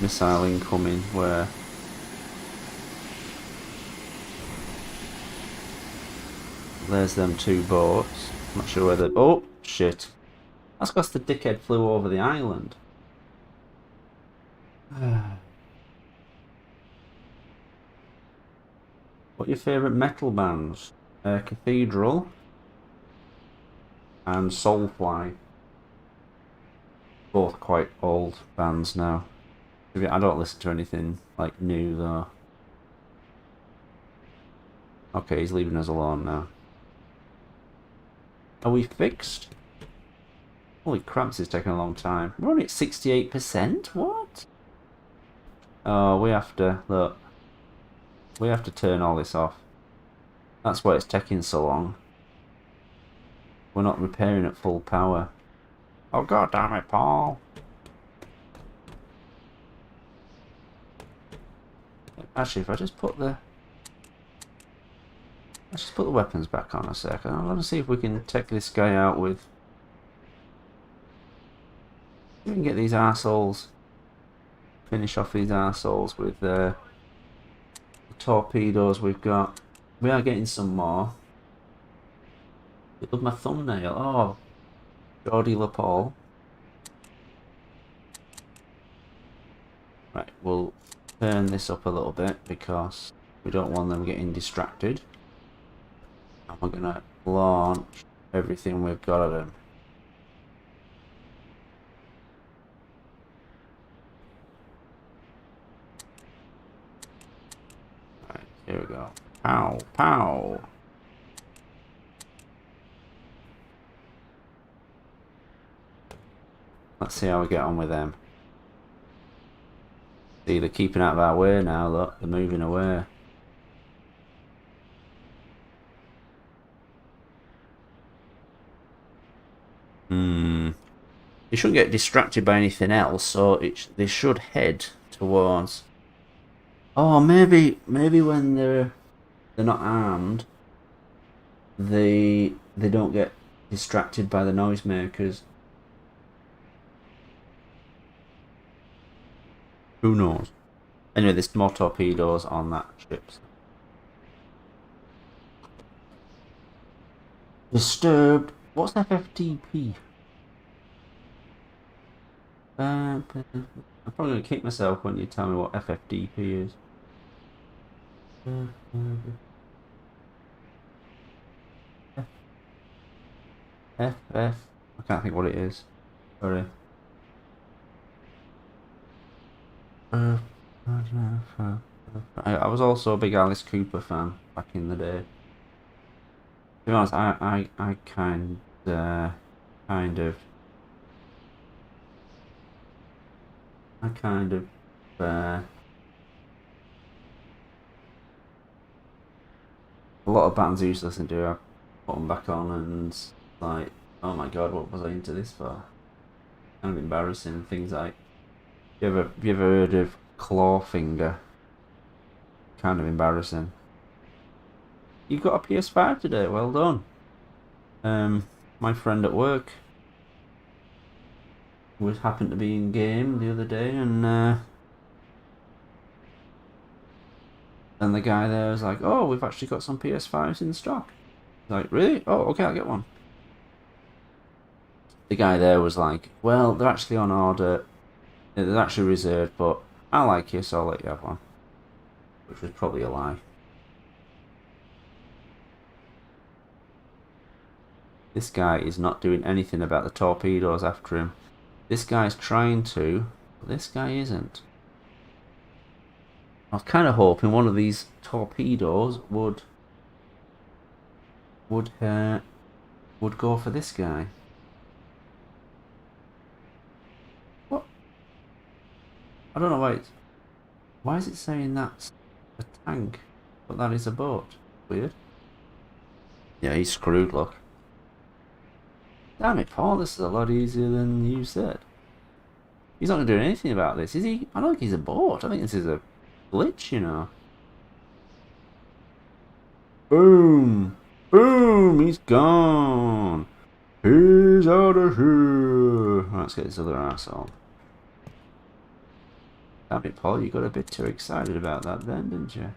Missile incoming, where? There's them 2 boats. Not sure whether... Oh, shit. That's because the dickhead flew over the island. What are your favourite metal bands? Cathedral and Soulfly. Both quite old bands now. I don't listen to anything like new though. Okay, he's leaving us alone now. Are we fixed? Holy crap, this is taking a long time. We're only at 68%? What? Oh, we have to, look. We have to turn all this off. That's why it's taking so long. We're not repairing at full power. Oh god damn it, Paul. Actually, if I just put the... Let's just put the weapons back on a second. I want to see if we can take this guy out with... We can get these arseholes. Finish off these arseholes with the torpedoes we've got. We are getting some more. Look at my thumbnail. Oh, Geordie LaPaul. Right, we'll turn this up a little bit because we don't want them getting distracted. And we're going to launch everything we've got of them. Right, here we go. Pow, pow. Let's see how we get on with them. See, they're keeping out of our way now, look. They're moving away. They shouldn't get distracted by anything else, so they should head towards... Oh, maybe when they're not armed, they don't get distracted by the noisemakers. Who knows? Anyway, there's more torpedoes on that ship. Disturbed. What's FFTP? I'm probably going to kick myself when you tell me what FFDP is. FF. I can't think what it is. Sorry. I was also a big Alice Cooper fan back in the day. To be honest, I kind of a lot of bands I used to listen to, I put them back on and like, oh my god, what was I into this for? Kind of embarrassing. Things like, have you ever heard of Clawfinger? Kind of embarrassing. You've got a PS5 today, well done. My friend at work happened to be in game the other day, and the guy there was like, "Oh, we've actually got some PS5s in stock." Like, really? Oh, okay, I'll get one. The guy there was like, "Well, they're actually on order. They're actually reserved, but I like you, so I'll let you have one." Which was probably a lie. This guy is not doing anything about the torpedoes after him. This guy's trying to, but this guy isn't. I was kind of hoping one of these torpedoes would go for this guy. What? I don't know why is it saying that's a tank, but that is a boat? Weird. Yeah, he's screwed, look. Damn it, Paul, this is a lot easier than you said. He's not going to do anything about this, is he? I don't think he's a boat. I think this is a glitch, you know. Boom! Boom! He's gone! He's out of here! Let's get this other arsehole. Damn it, Paul, you got a bit too excited about that then, didn't you?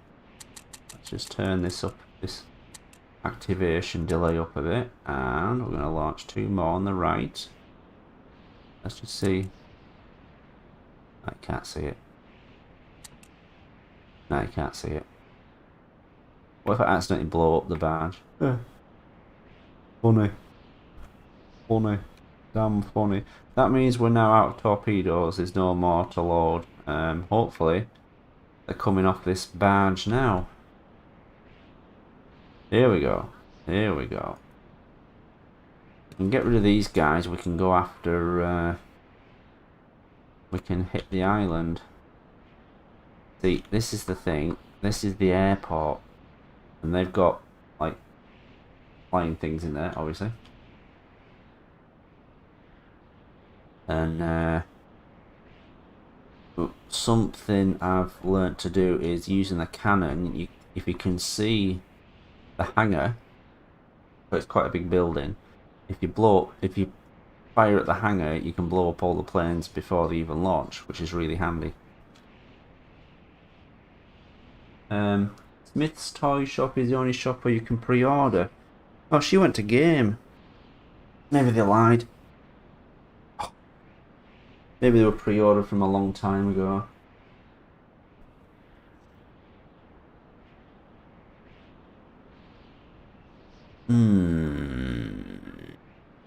Let's just turn this up, this activation delay up a bit, and we're going to launch 2 more on the right. Let's just see. I can't see it. No, you can't see it. What if I accidentally blow up the barge? Funny. Funny. Damn funny. That means we're now out of torpedoes. There's no more to load. Hopefully, they're coming off this barge now. Here we go. Here we go. We can get rid of these guys. We can go after... we can hit the island. See, this is the thing. This is the airport. And they've got, like, flying things in there, obviously. And, something I've learnt to do is using the cannon. If you can see the hangar, so it's quite a big building. If you fire at the hangar, you can blow up all the planes before they even launch, which is really handy. Smith's Toy Shop is the only shop where you can pre-order. Oh, she went to game. Maybe they lied. Maybe they were pre-ordered from a long time ago.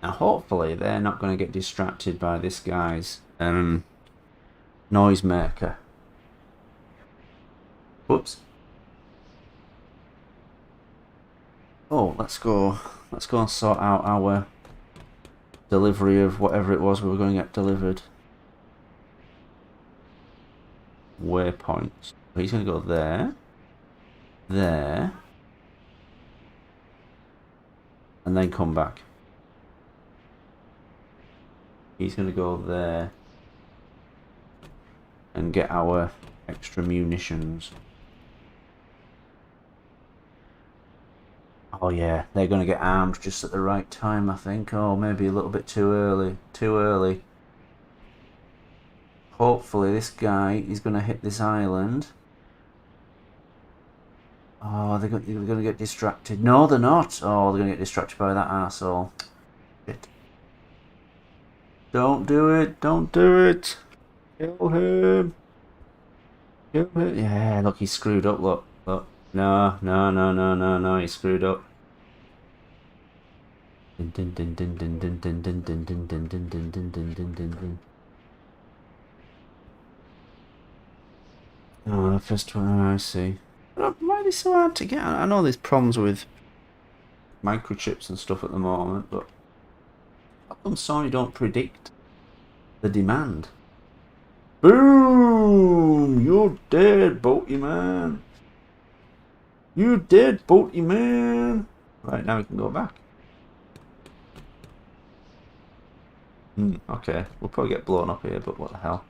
Now hopefully they're not going to get distracted by this guy's noisemaker. Whoops. Oh, let's go and sort out our delivery of whatever it was we were going to get delivered. Waypoints. He's going to go there, there, and then come back. He's going to go there and get our extra munitions. Oh yeah, they're going to get armed just at the right time, I think. Oh, maybe a little bit too early. Too early. Hopefully this guy is going to hit this island. Oh, they're going to get distracted. No, they're not. Oh, they're going to get distracted by that arsehole. Shit. Don't do it. Don't do it. Kill him. Kill him. Yeah, look, he's screwed up. Look, look. No, no, no, no, no, no. He's screwed up. Din din din din din din din din din din din din din din din din din din. Oh, the first one, I see. Why are they so hard to get? I know there's problems with microchips and stuff at the moment, but how come Sony don't predict the demand? Boom! You're dead, boaty man. You're dead, boaty man. Right, now we can go back. Okay, we'll probably get blown up here, but what the hell.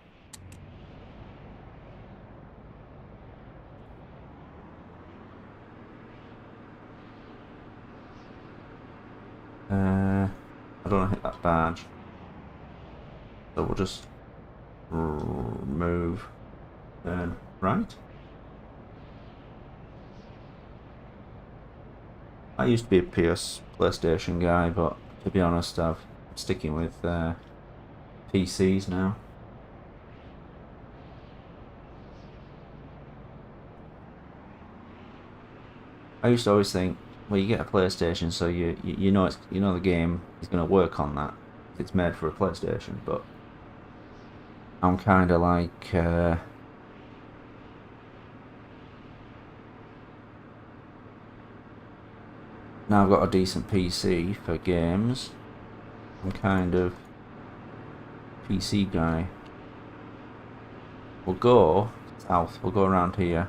I don't want to hit that badge, so we'll just move and right. I used to be a PlayStation guy, but to be honest, I'm sticking with PCs now. I used to always think, well, you get a PlayStation, so you know the game is going to work on that. It's made for a PlayStation, but I'm kind of like now I've got a decent PC for games. I'm kind of PC guy. We'll go south. We'll go around here.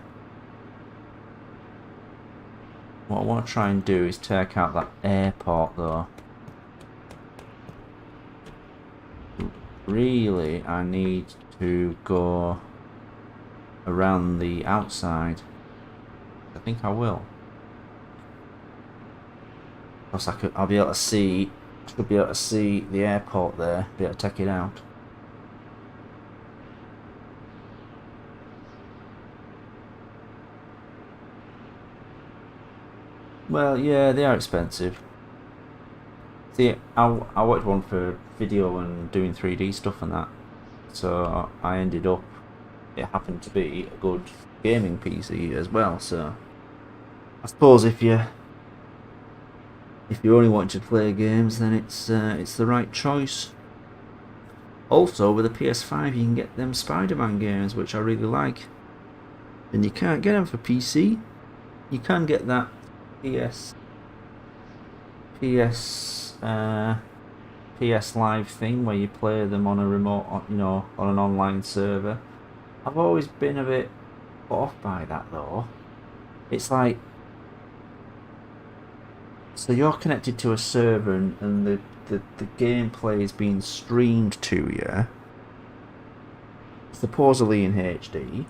What I want to try and do is take out that airport though. Really, I need to go around the outside. I think I will. Plus, I'll be able to see. Should be able to see the airport there. Be able to check it out. Well, yeah, they are expensive. See, I watched one for video and doing 3D stuff and that. So I ended up. It happened to be a good gaming PC as well. So I suppose if you only want to play games, then it's the right choice. Also, with a PS5, you can get them Spider-Man games, which I really like. And you can't get them for PC. You can get that PS Live thing where you play them on a remote, on an online server. I've always been a bit put off by that though. It's like, so you're connected to a server and the gameplay is being streamed to you, supposedly in HD,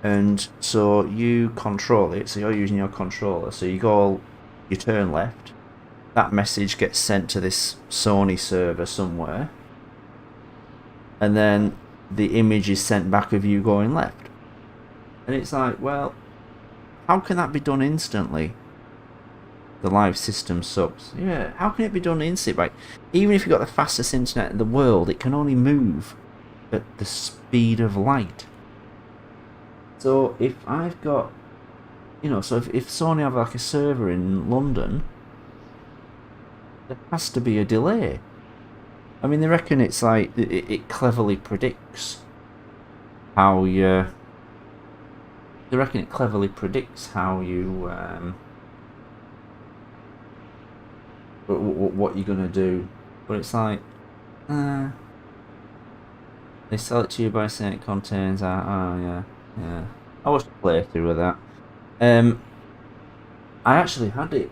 and so you control it, so you're using your controller, so you turn left, that message gets sent to this Sony server somewhere, and then the image is sent back of you going left. And it's like, well, how can that be done instantly? The live system sucks. Yeah, how can it be done instantly? Right? Even if you've got the fastest internet in the world, it can only move at the speed of light. So if I've got, so if Sony have like a server in London, there has to be a delay. I mean, they reckon it's like, it cleverly predicts how you... They reckon it cleverly predicts how you... what you're gonna do, but it's like, they sell it to you by saying it contains that. Oh yeah. I watched a playthrough of that. I actually had it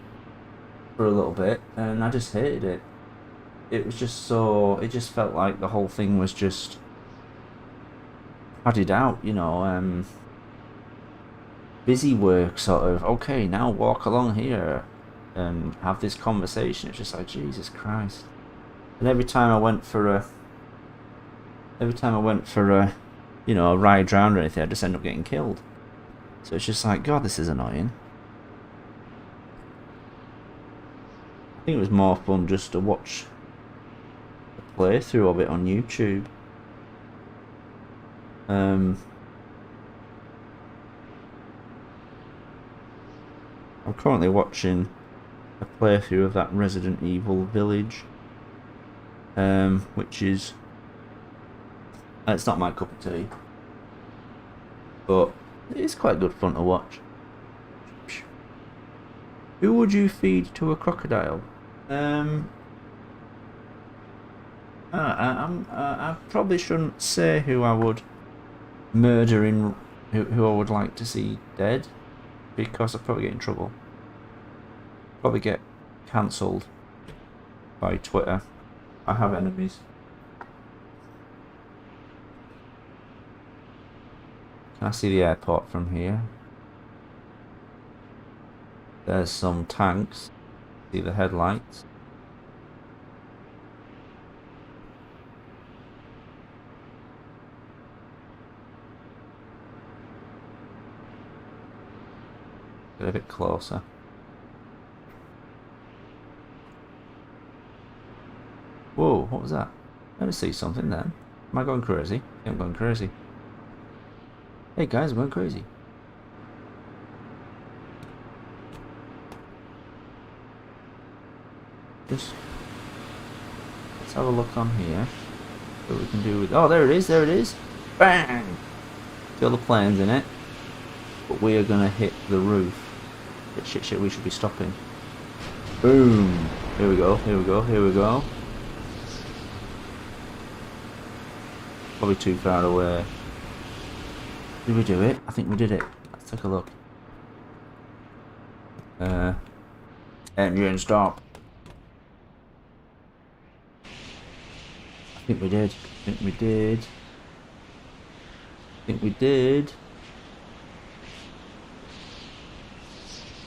for a little bit, and I just hated it. It was just so. It just felt like the whole thing was just padded out, busy work sort of. Okay, now walk along here and have this conversation. It's just like, Jesus Christ. And every time I went for a ride round or anything, I just end up getting killed. So it's just like, God, this is annoying. I think it was more fun just to watch a playthrough of it on YouTube. I'm currently watching a playthrough of that Resident Evil Village, which is, it's not my cup of tea, but it's quite good fun to watch. Who would you feed to a crocodile? I probably shouldn't say who I would murder who I would like to see dead, because I'd probably get in trouble. Probably get cancelled by Twitter. I have enemies. Can I see the airport from here? There's some tanks. See the headlights. Get a bit closer. Whoa, what was that? I just see something then. Am I going crazy? Yeah, I'm going crazy. Hey guys, I'm going crazy. Let's have a look on here. What we can do with... Oh, there it is, there it is. Bang! Kill the planes in it. But we are gonna hit the roof. Shit, we should be stopping. Boom! Here we go, here we go, here we go. Probably too far away. Did we do it? I think we did it. Let's take a look. Engine stop. I think we did. I think we did. I think we did.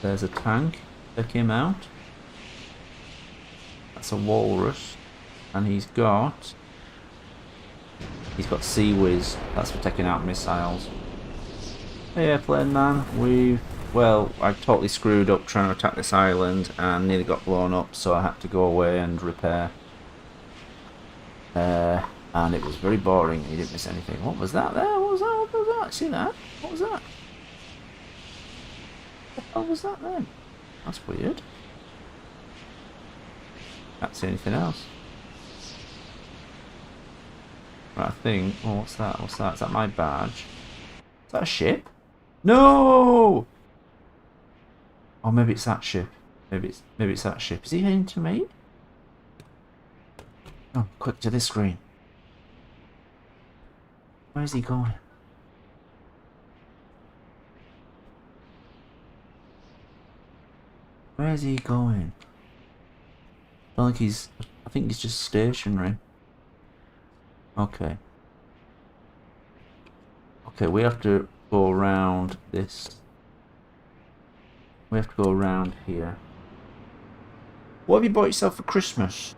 There's a tank. Check him out. That's a walrus. And he's got Sea Whiz. That's for taking out missiles. Hey, airplane man, well, I totally screwed up trying to attack this island and nearly got blown up, so I had to go away and repair. And it was very boring. You didn't miss anything. What was that there? What was that? What was that? See that? What was that? What the hell was that then? That's weird. Can't see anything else. Right, I think. Oh, what's that? What's that? Is that my badge? Is that a ship? No! Oh, maybe it's that ship. Maybe it's that ship. Is he heading to me? Oh, quick to this screen. Where's he going? Where's he going? I think he's just stationary. Okay. Okay, we have to go around this. We have to go around here. What have you bought yourself for Christmas?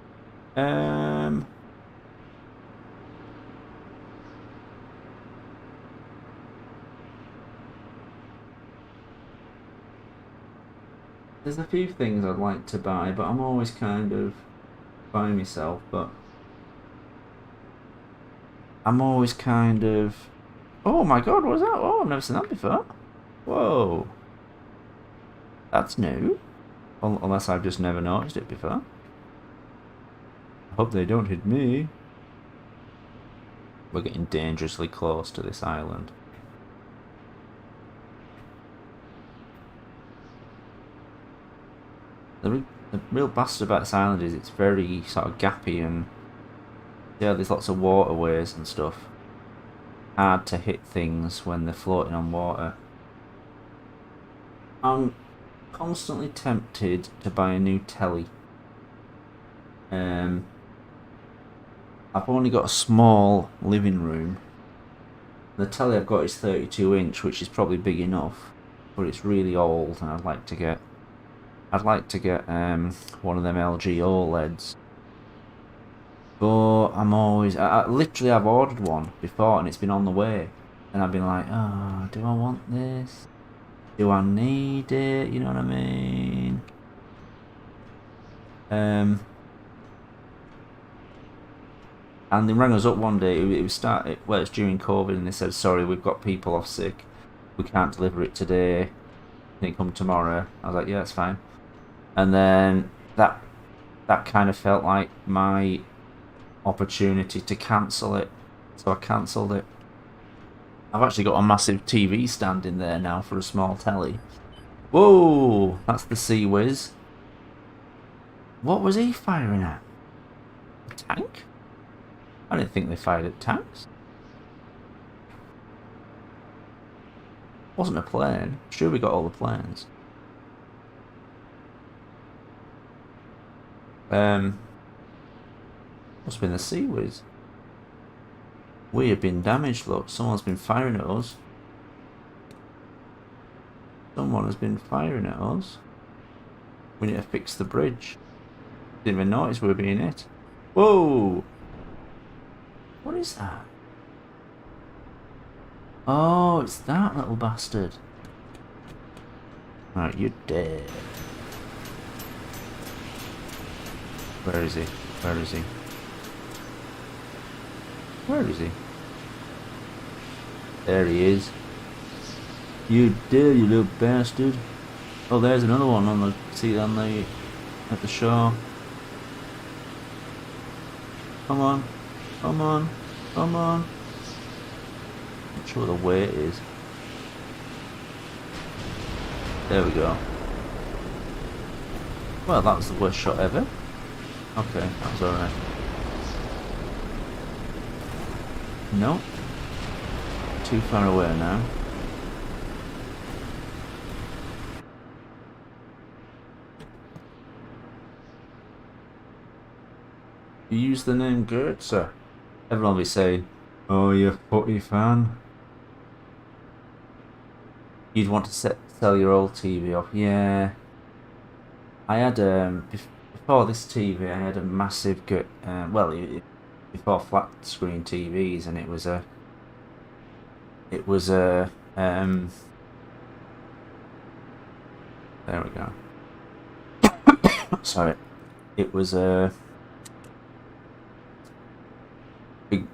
There's a few things I'd like to buy, but I'm always kind of buying myself, but I'm always kind of... Oh my god, what was that? Oh, I've never seen that before. Whoa. That's new. Unless I've just never noticed it before. I hope they don't hit me. We're getting dangerously close to this island. The real bastard about this island is it's very sort of gappy and yeah, there's lots of waterways and stuff. Hard to hit things when they're floating on water. I'm constantly tempted to buy a new telly. I've only got a small living room. The telly I've got is 32-inch, which is probably big enough, but it's really old, and I'd like to get one of them LG OLEDs. But I'm always, literally I've ordered one before and it's been on the way, and I've been like, oh, do I want this? Do I need it? You know what I mean? And they rang us up one day. It was it's during COVID, and they said, sorry, we've got people off sick. We can't deliver it today. Can it come tomorrow? I was like, yeah, it's fine. And then that kind of felt like my opportunity to cancel it, so I cancelled it. I've actually got a massive TV stand in there now for a small telly. Whoa, that's the Sea Whiz. What was he firing at? A tank? I didn't think they fired at tanks. Wasn't a plane. Sure, we got all the planes. Must have been the Sea Whiz. We have been damaged, look. Someone's been firing at us. Someone has been firing at us. We need to fix the bridge. Didn't even notice we were being hit. Whoa! What is that? Oh, it's that little bastard. Right, you're dead. Where is he? Where is he? Where is he? There he is. You dare, you little bastard. Oh, there's another one on the at the shore. Come on. Come on. Come on. Not sure what the weight is. There we go. Well, that was the worst shot ever. Okay, that was alright. Nope. Too far away now. You use the name Goetze. Everyone will be saying, oh, you footy fan. You'd want to sell your old TV off. Yeah. I had, before this TV, I had a massive good. Before flat screen TVs, and it was a. It was a. There we go. Sorry, it was a.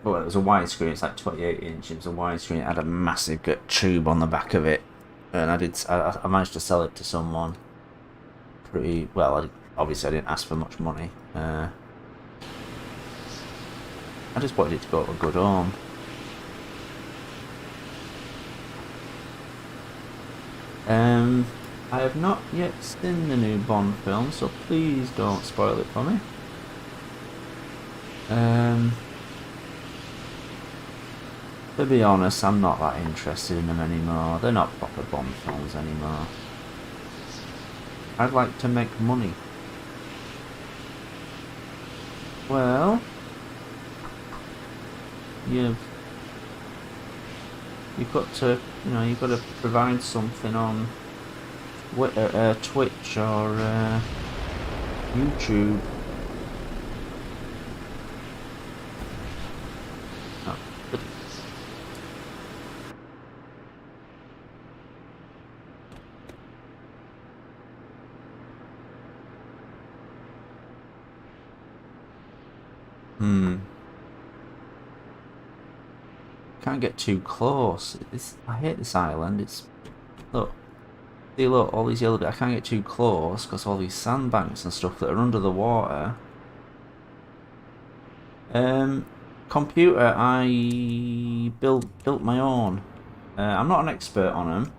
Well, it was a widescreen. It's like 28 inch. It was a widescreen. It had a massive good tube on the back of it, and I managed to sell it to someone. Pretty well. Obviously, I didn't ask for much money. I just wanted it to go to a good home. I have not yet seen the new Bond film, so please don't spoil it for me. To be honest, I'm not that interested in them anymore. They're not proper Bond films anymore. I'd like to make money. Well, you've got to, you've got to provide something on Twitch or YouTube. Oh, good. Can't get too close. I hate this island. Look, all these yellow bits. I can't get too close because all these sandbanks and stuff that are under the water. Computer, I built my own. I'm not an expert on them,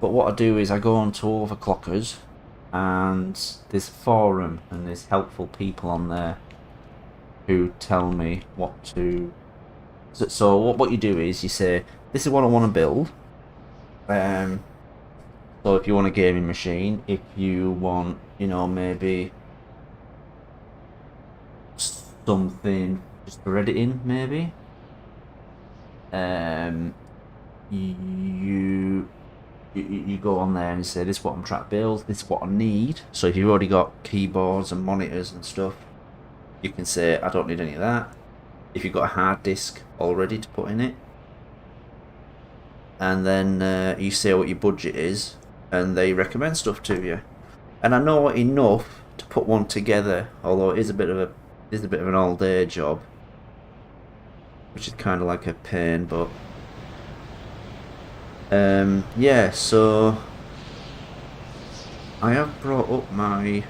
but what I do is I go on to overclockers, and there's a forum and there's helpful people on there who tell me what to. So what you do is you say, this is what I want to build. So if you want a gaming machine, if you want, maybe something just for editing, maybe. You go on there and say, this is what I'm trying to build, this is what I need. So if you've already got keyboards and monitors and stuff, you can say, I don't need any of that. If you've got a hard disk already to put in it, and then you say what your budget is, and they recommend stuff to you. And I know enough to put one together, although it is a bit of an all-day job, which is kind of like a pain. But yeah, so I have brought up my.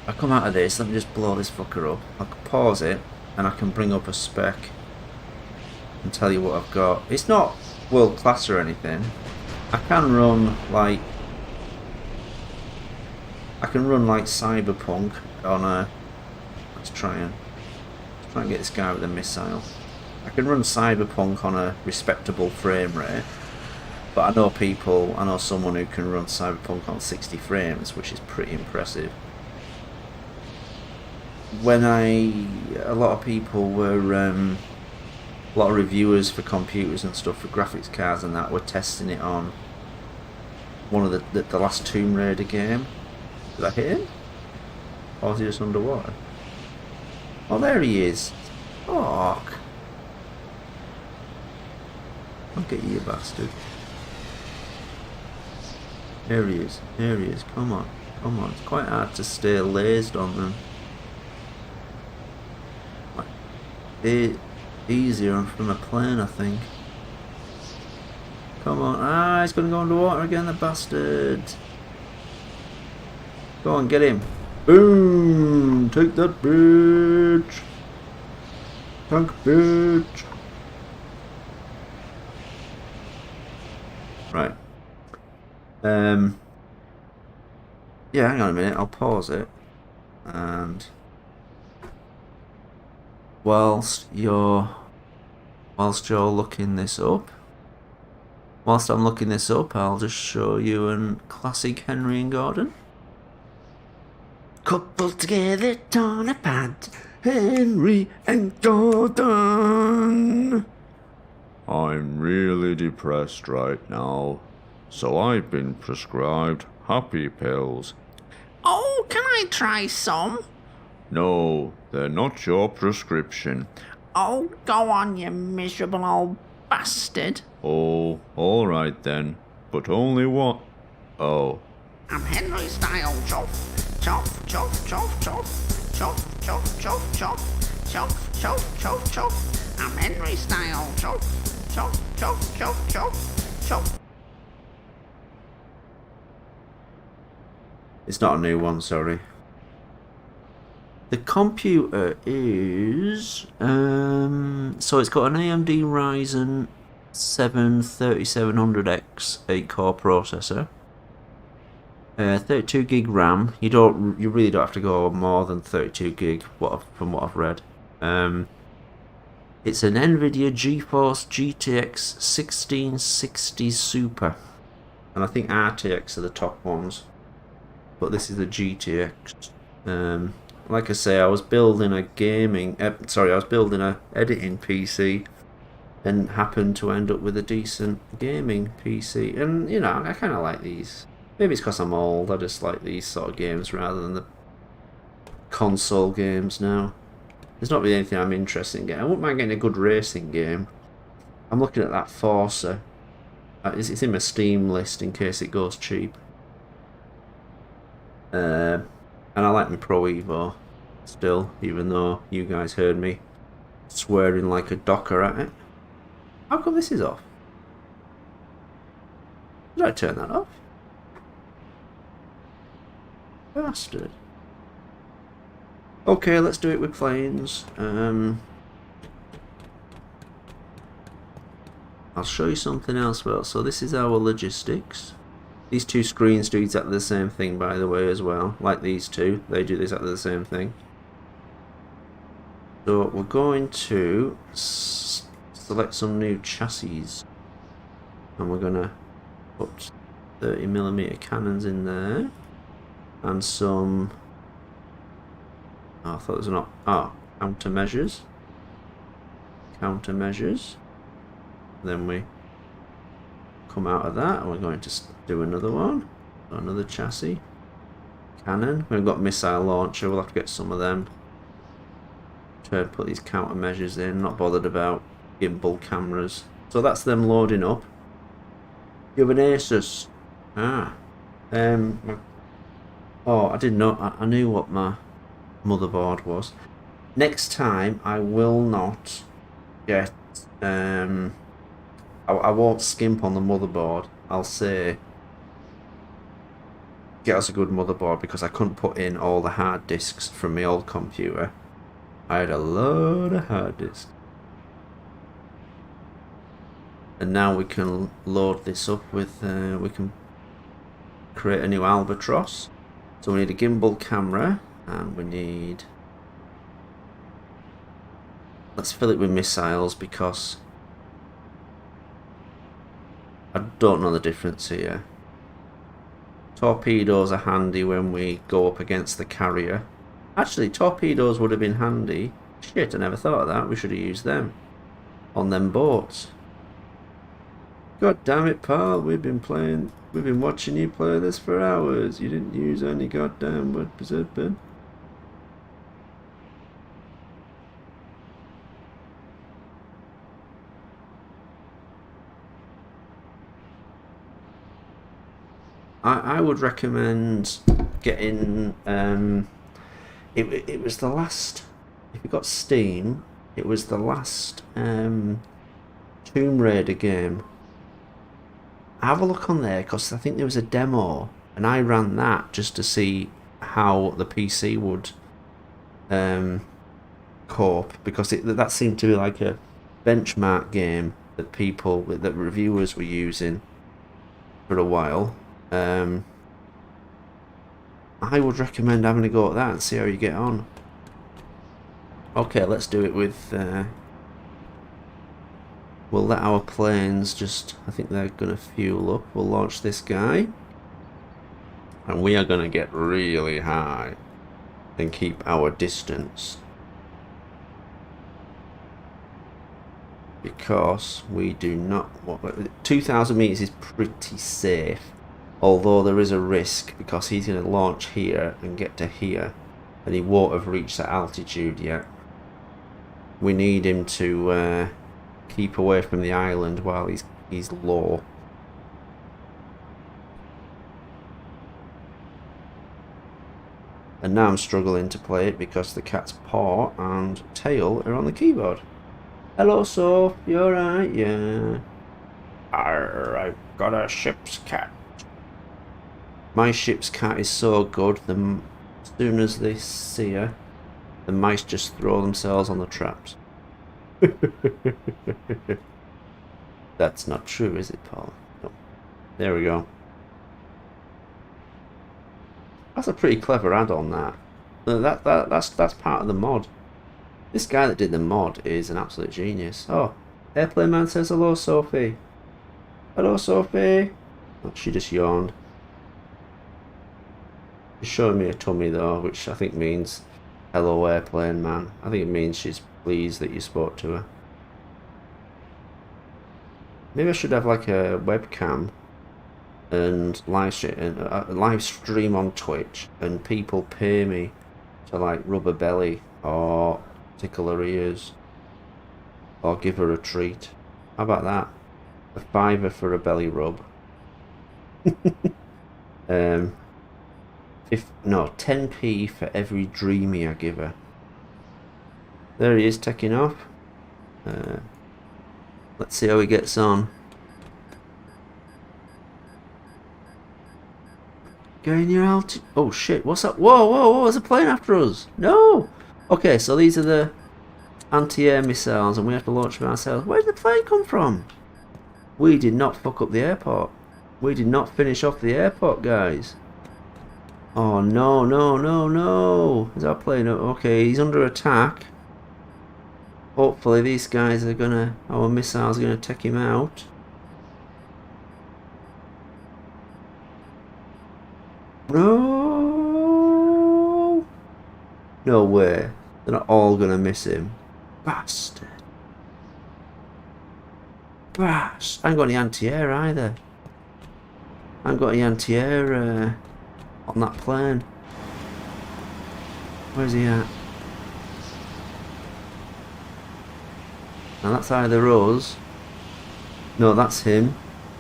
I come out of this, let me just blow this fucker up. I can pause it, and I can bring up a spec and tell you what I've got. It's not world class or anything. I can run like Cyberpunk on a. Let's try and get this guy with the missile. I can run Cyberpunk on a respectable frame rate, but I know someone who can run Cyberpunk on 60 frames, which is pretty impressive. A lot of reviewers for computers and stuff for graphics cards and that were testing it on one of the last Tomb Raider game. Did I hit him? Or is he just underwater? Oh, there he is. Fuck. I'll get you, you bastard. There he is. Come on. It's quite hard to stay lased on them. Easier from a plane, I think. Come on. He's going to go underwater again, the bastard. Go on, get him. Boom! Take that, bitch. Tank, bitch. Right. Yeah, hang on a minute. I'll pause it. And whilst you're looking this up, whilst I'm looking this up, I'll just show you an classic Henry and Gordon. Couple together on a pad, Henry and Gordon. I'm really depressed right now, so I've been prescribed happy pills. Oh, can I try some? No, they're not your prescription. Oh, go on, you miserable old bastard. Oh, all right then. But only one. Oh, I'm Henry style, chop, chop, chop, chop, chop, chop, chop, chop, chop, chop, chop, chop, chop. I'm Henry style, chop, chop, chop, chop, chop, chop. It's not a new one, sorry. The computer is so it's got an AMD Ryzen 7 3700X 8-core processor, 32 gig RAM. You really don't have to go more than 32 gig. From what I've read, it's an NVIDIA GeForce GTX 1660 Super, and I think RTX are the top ones, but this is the GTX. Like I say, I was building a editing PC, and happened to end up with a decent gaming PC. And you know, I kind of like these. Maybe it's because I'm old. I just like these sort of games rather than the console games now. There's not really anything I'm interested in getting. I wouldn't mind getting a good racing game. I'm looking at that Forza. It's in my Steam list in case it goes cheap. And I like my Pro Evo still, even though you guys heard me swearing like a docker at it. How come this is off? Did I turn that off? Bastard. Okay, let's do it with planes. I'll show you something else. Well, so this is our logistics. These two screens do exactly the same thing, by the way, as well. Like these two, they do exactly the same thing. So we're going to select some new chassis, and we're gonna put 30mm cannons in there, and some. Oh, I thought there was not. Oh, countermeasures. Countermeasures. Then we come out of that, and we're going to do another one, another chassis, cannon. We've got missile launcher. We'll have to get some of them. Try to put these countermeasures in. Not bothered about gimbal cameras. So that's them loading up. You have an Asus. Ah. Oh, I didn't know. I knew what my motherboard was. Next time, I will not get. I won't skimp on the motherboard. I'll say get us a good motherboard, because I couldn't put in all the hard disks from my old computer. I had a load of hard disks. And now we can load this up with, we can create a new Albatross. So we need a gimbal camera, and we need, let's fill it with missiles, because I don't know the difference here. Torpedoes are handy when we go up against the carrier. Actually, torpedoes would have been handy. Shit, I never thought of that. We should have used them on them boats. God damn it, pal. We've been watching you play this for hours. You didn't use any goddamn weapon. I would recommend getting it was the last, if you got Steam, it was the last Tomb Raider game. Have a look on there, because I think there was a demo, and I ran that just to see how the PC would cope, because that seemed to be like a benchmark game that reviewers were using for a while. I would recommend having a go at that and see how you get on. Okay, let's do it with we'll let our planes just, I think they're gonna fuel up. We'll launch this guy, and we are gonna get really high and keep our distance, because we do not want, 2,000 meters is pretty safe. Although there is a risk because he's going to launch here and get to here, and he won't have reached that altitude yet. We need him to keep away from the island while he's low. And now I'm struggling to play it because the cat's paw and tail are on the keyboard. Hello, Soph. You alright? Yeah. Arr, I've got a ship's cat. My ship's cat is so good. As soon as they see her, the mice just throw themselves on the traps. That's not true, is it, Paul? No. There we go. That's a pretty clever add-on, that. That's part of the mod. This guy that did the mod is an absolute genius. Oh, Airplane Man says hello, Sophie. Hello, Sophie. Oh, she just yawned. She's showing me a tummy though, which I think means hello, Airplane Man. I think it means she's pleased that you spoke to her. Maybe I should have like a webcam and live stream on Twitch, and people pay me to like rub her belly or tickle her ears or give her a treat. How about that? A £5 for a belly rub. 10p for every dreamy I give her. There he is, taking off. Let's see how he gets on. Gain your altitude. Oh shit, what's that? Whoa, there's a plane after us. No! Okay, so these are the anti-air missiles and we have to launch them ourselves. Where did the plane come from? We did not fuck up the airport. We did not finish off the airport, guys. Oh no. Is our plane up? Okay, he's under attack. Hopefully these guys are gonna, our missiles are gonna take him out. No! No way. They're not all gonna miss him. Bastard. I ain't got any anti-air either. I ain't got any anti-air on that plane. Where's he at? Now that's either us. No, that's him.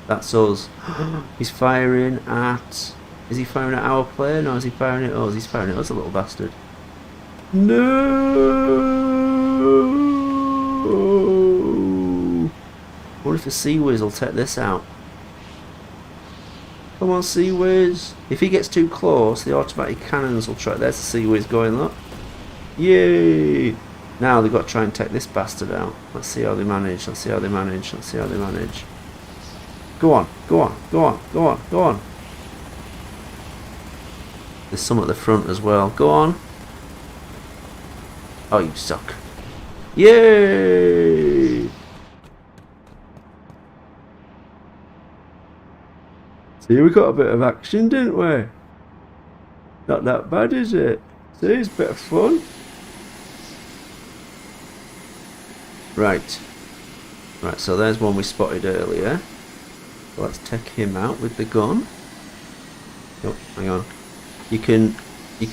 That's us. He's firing at... Is he firing at our plane or is he firing at us? He's firing at us, a little bastard. No! What if the Sea Whiz will take this out? Come on, Sea Whiz. If he gets too close, the automatic cannons will try. There's the Sea Whiz going, look. Yay! Now they've got to try and take this bastard out. Let's see how they manage. Let's see how they manage. Let's see how they manage. Go on. There's some at the front as well. Go on. Oh, you suck. Yay! See, we got a bit of action, didn't we? Not that bad, is it? See, it's a bit of fun. Right, so there's one we spotted earlier. So let's take him out with the gun. Oh, hang on. You can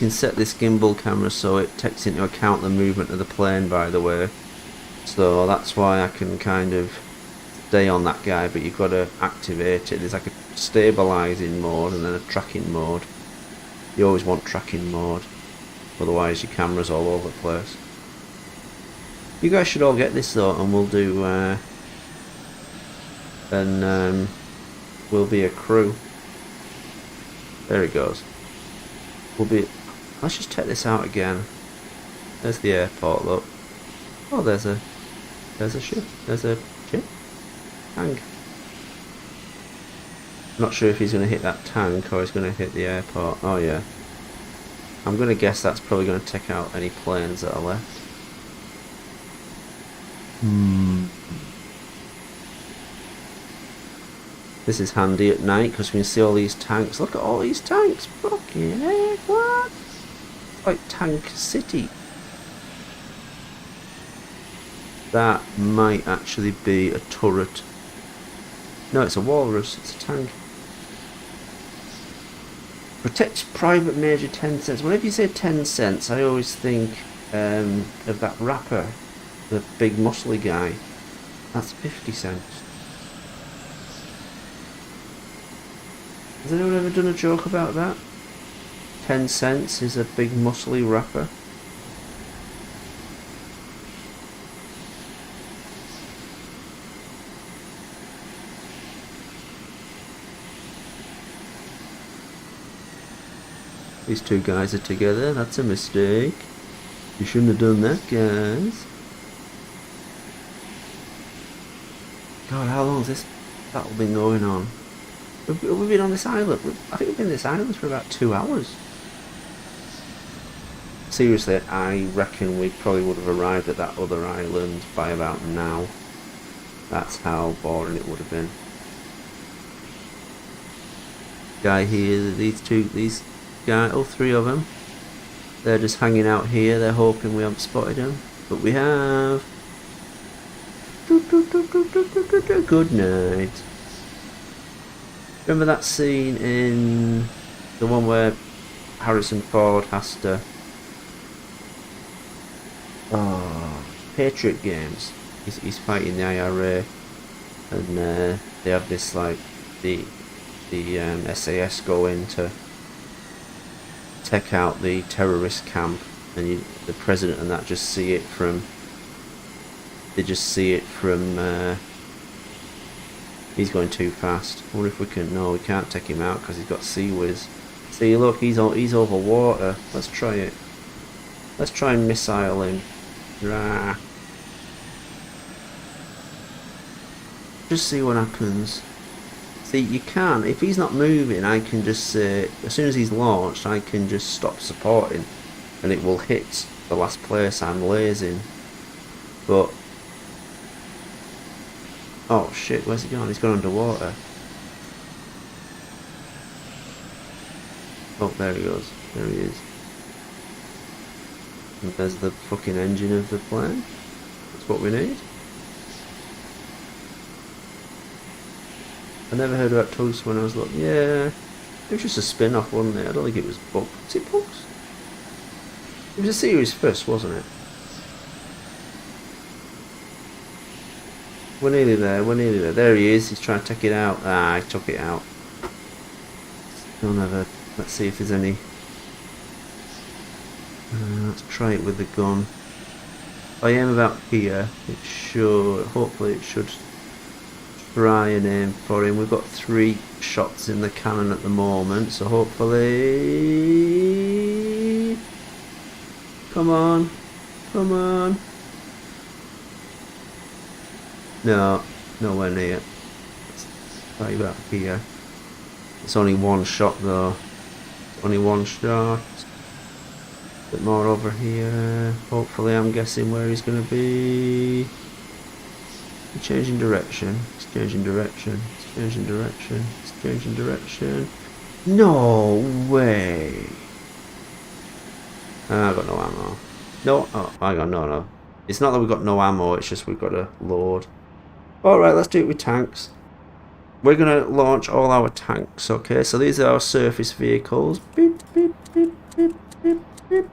set this gimbal camera so it takes into account the movement of the plane, by the way. So that's why I can kind of stay on that guy, but you've got to activate it. There's like a stabilising mode and then a tracking mode. You always want tracking mode, otherwise your camera's all over the place. You guys should all get this though, and we'll do we'll be a crew. There it goes. Let's just take this out again. There's the airport, look. Oh, there's a ship. There's a ship. Tank. Not sure if he's going to hit that tank or he's going to hit the airport. Oh yeah. I'm going to guess that's probably going to take out any planes that are left. This is handy at night because we can see all these tanks. Look at all these tanks. Fucking heck, what? It's like Tank City. That might actually be a turret. No, it's a walrus. It's a tank. Protect private major 10 cents. Whenever you say 10 cents, I always think of that rapper, the big muscly guy. That's 50 cents. Has anyone ever done a joke about that? 10 cents is a big muscly rapper. These two guys are together. That's a mistake. You shouldn't have done that, guys. God, how long has this battle been going on? We've been on this island. I think we've been on this island for about 2 hours. Seriously, I reckon we probably would have arrived at that other island by about now. That's how boring it would have been. Guy here, these guys, all three of them. They're just hanging out here. They're hoping we haven't spotted them, but we have. Good night. Remember that scene in the one where Harrison Ford has to Patriot Games. He's fighting the IRA, and they have this like the SAS go in to take out the terrorist camp, and the president and that just see it from. They just see it from. He's going too fast. I wonder if we can. No, we can't take him out because he's got Sea Whiz. See, look, he's over water. Let's try it. Let's try and missile him. Rah. Just see what happens. See, you can. If he's not moving, I can just say, as soon as he's launched, I can just stop supporting, and it will hit the last place I'm lasing. But oh shit, where's he gone? He's gone underwater. Oh, there he goes. There he is. And there's the fucking engine of the plane. That's what we need. I never heard about Tugs when I was looking. Yeah, it was just a spin-off, wasn't it? I don't think it was Bugs. Was it Bugs? It was a series first, wasn't it? We're nearly there, we're nearly there. There he is, he's trying to take it out. Ah, he took it out. Don't have a... Let's see if there's any... let's try it with the gun. If I aim about here, it should... Hopefully it should try and aim for him. We've got 3 shots in the cannon at the moment, so hopefully... Come on. Come on. No, nowhere near. It's right about here. It's only 1 shot though. Only 1 shot. A bit more over here. Hopefully, I'm guessing where he's going to be. He's changing direction. He's changing direction. He's changing direction. He's changing direction. No way. I've got no ammo. No. Oh, hang on. No. It's not that we've got no ammo. It's just we've got to load. Alright, let's do it with tanks. We're going to launch all our tanks, okay? So these are our surface vehicles. Beep, beep, beep, beep, beep, beep.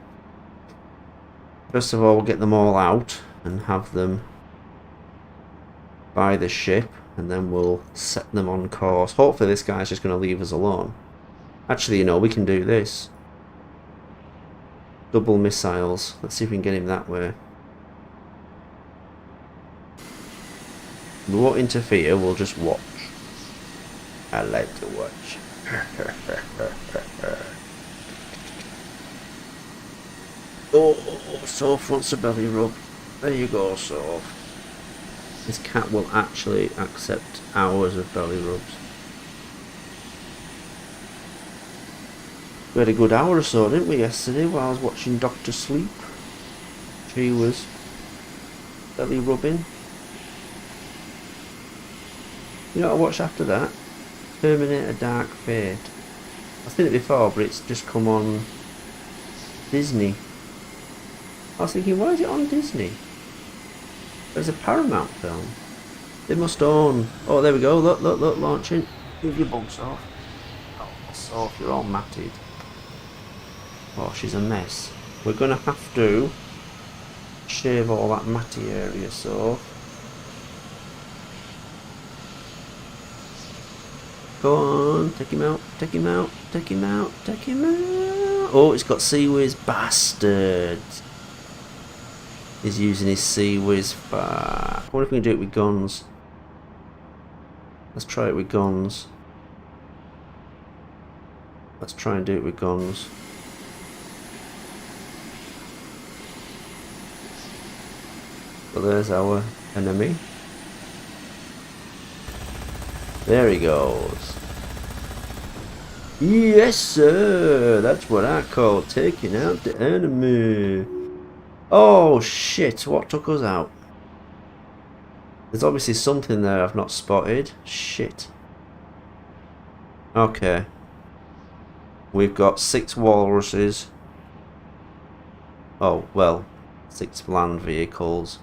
First of all, we'll get them all out and have them by the ship, and then we'll set them on course. Hopefully this guy's just going to leave us alone. Actually, you know, we can do this. Double missiles. Let's see if we can get him that way. We won't interfere, we'll just watch. I like to watch. Oh, Soph wants a belly rub. There you go, Soph. This cat will actually accept hours of belly rubs. We had a good hour or so, didn't we, yesterday, while I was watching Doctor Sleep. She was belly rubbing. You know what I watched after that? Terminator Dark Fate. I've seen it before, but it's just come on Disney. I was thinking, why is it on Disney? There's a Paramount film. They must own... Oh, there we go. Look, launching. Move your bugs off. So if you're all matted. Oh, she's a mess. We're gonna have to shave all that matty area, so go on, take him out, take him out, take him out, take him out. Oh, it's got Sea Whiz, bastard. He's using his Sea Whiz. Fuck. I wonder if we can do it with guns. Let's try it with guns. Let's try and do it with guns. So there's our enemy. There he goes. Yes, sir. That's what I call taking out the enemy. Oh, shit. What took us out? There's obviously something there I've not spotted. Shit. Okay. We've got 6 walruses. Oh, well, 6 land vehicles.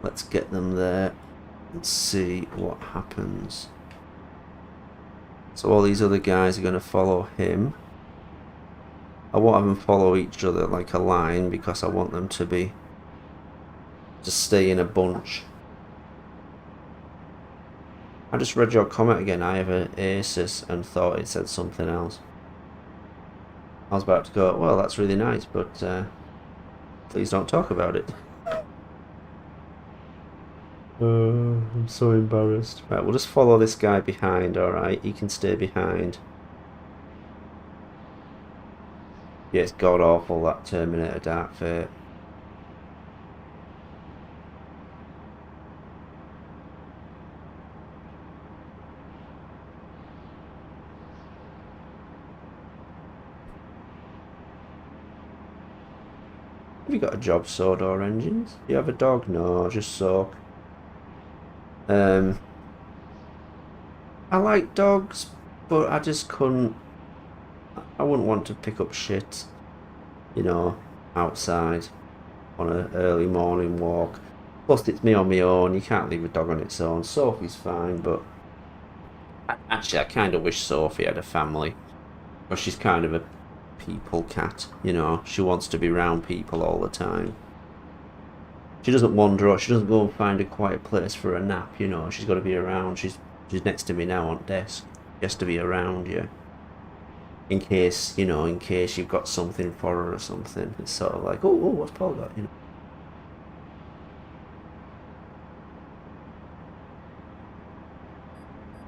Let's get them there and see what happens. So all these other guys are going to follow him. I won't have them follow each other like a line because I want them to stay in a bunch. I just read your comment again. I have an Asus and thought it said something else. I was about to go, well, that's really nice, but please don't talk about it. I'm so embarrassed. Right, we'll just follow this guy behind, alright? He can stay behind. Yeah, it's god awful, that Terminator Dark Fate. Have you got a job, Sodor Engines? Do you have a dog? No, just Soak. I like dogs, but I just couldn't. I wouldn't want to pick up shit, you know, outside on an early morning walk. Plus, it's me on my own. You can't leave a dog on its own. Sophie's fine, but actually, I kind of wish Sophie had a family, but she's kind of a people cat, you know. She wants to be around people all the time. She doesn't wander off. She doesn't go and find a quiet place for a nap, you know. She's got to be around. She's next to me now on desk. She has to be around you. In case, you know, in case you've got something for her or something. It's sort of like, oh, what's Paul got, you know.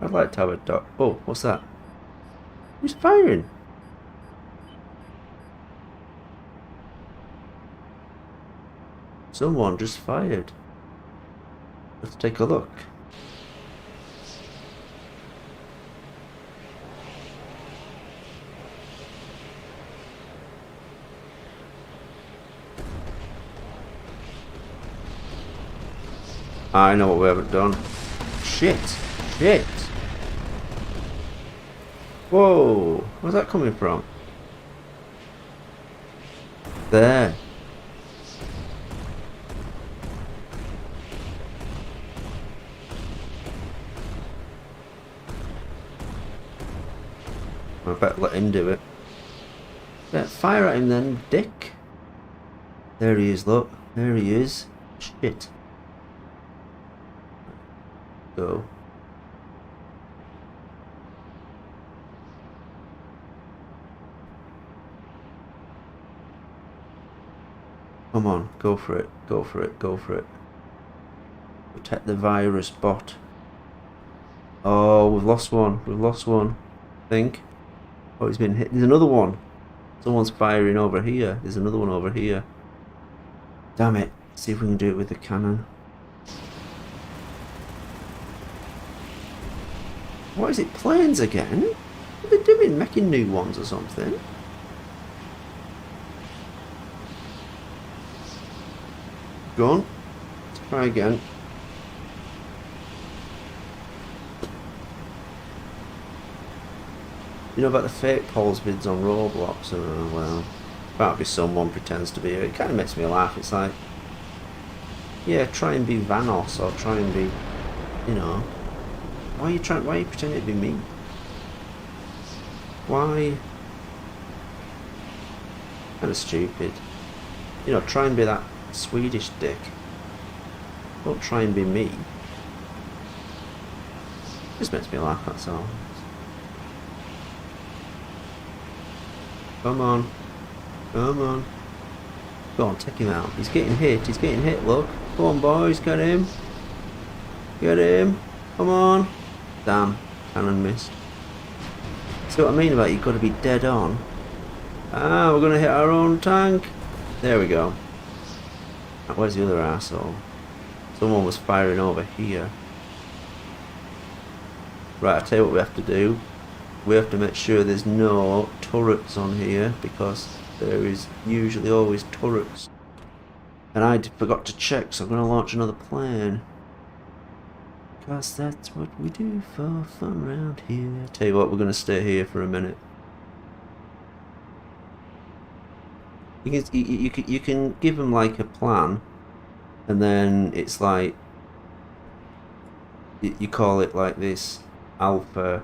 I'd like to have a dog. Oh, what's that? Who's firing? Someone just fired. Let's take a look. I know what we haven't done. Shit! Shit! Whoa! Where's that coming from? There. I better let him do it. Yeah, fire at him then, dick. There he is, look. There he is. Shit. Go. Come on, go for it, go for it, go for it. Protect the virus bot. Oh, we've lost one, I think. Oh, he's been hit. There's another one. Someone's firing over here. There's another one over here. Damn it. See if we can do it with the cannon. What is it? Planes again? What are they doing? Making new ones or something? Go on. Let's try again. You know about the fake polls bids on Roblox? Oh, well, that'll be someone pretends to be. It kind of makes me laugh. It's like, yeah, try and be Vanos or try and be, you know. Why are you pretending to be me? Why? Kind of stupid. You know, try and be that Swedish dick. Don't try and be me. Just makes me laugh, that's all. Come on. Come on. Go on, take him out. He's getting hit, look. Come on, boys, get him. Get him. Come on. Damn, cannon missed. See what I mean about you've got to be dead on. Ah, we're going to hit our own tank. There we go. Where's the other arsehole? Someone was firing over here. Right, I'll tell you what we have to do. We have to make sure there's no turrets on here, because there is usually always turrets. And I forgot to check, so I'm going to launch another plane. Because that's what we do for fun around here. I'll tell you what, we're going to stay here for a minute. You can give them like a plan, and then it's like you call it like this alpha.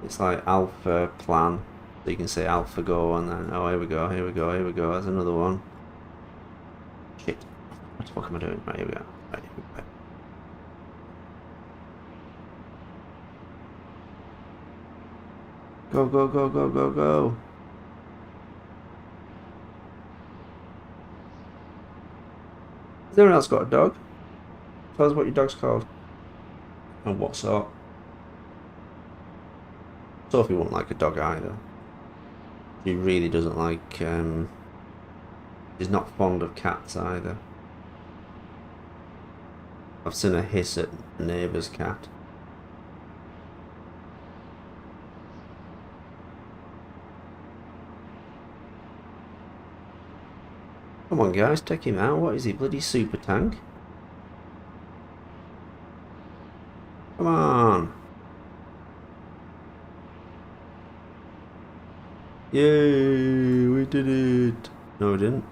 It's like alpha plan. So you can say alpha go, and then oh, here we go, here we go, here we go. There's another one. Shit, what the fuck am I doing? Right, here we go. Right, here we go. Go, go, go, go, go, go. Has anyone else got a dog? Tell us what your dog's called. And what sort. Sophie won't like a dog either. She really doesn't like, she's not fond of cats either. I've seen her hiss at the neighbour's cat. Come on guys, take him out. What is he, bloody super tank? Come on. Yay, we did it. No, we didn't.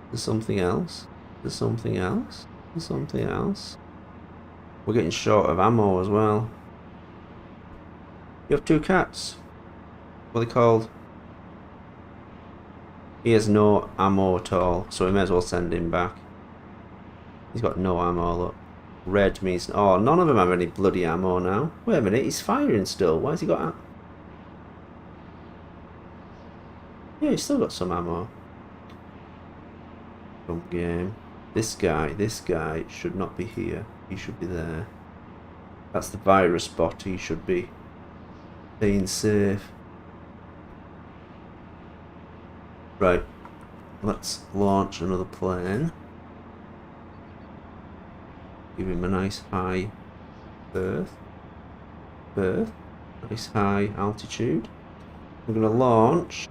There's something else. There's something else. There's something else. We're getting short of ammo as well. You have two cats. What are they called? He has no ammo at all, so we may as well send him back. He's got no ammo, look. Red means... Oh, none of them have any bloody ammo now. Wait a minute, he's firing still. Why has he got... Yeah, he's still got some ammo. Dumb game. This guy should not be here. He should be there. That's the virus bot. He should be staying safe. Right, let's launch another plane. Give him a nice high berth. Nice high altitude. We're going to launch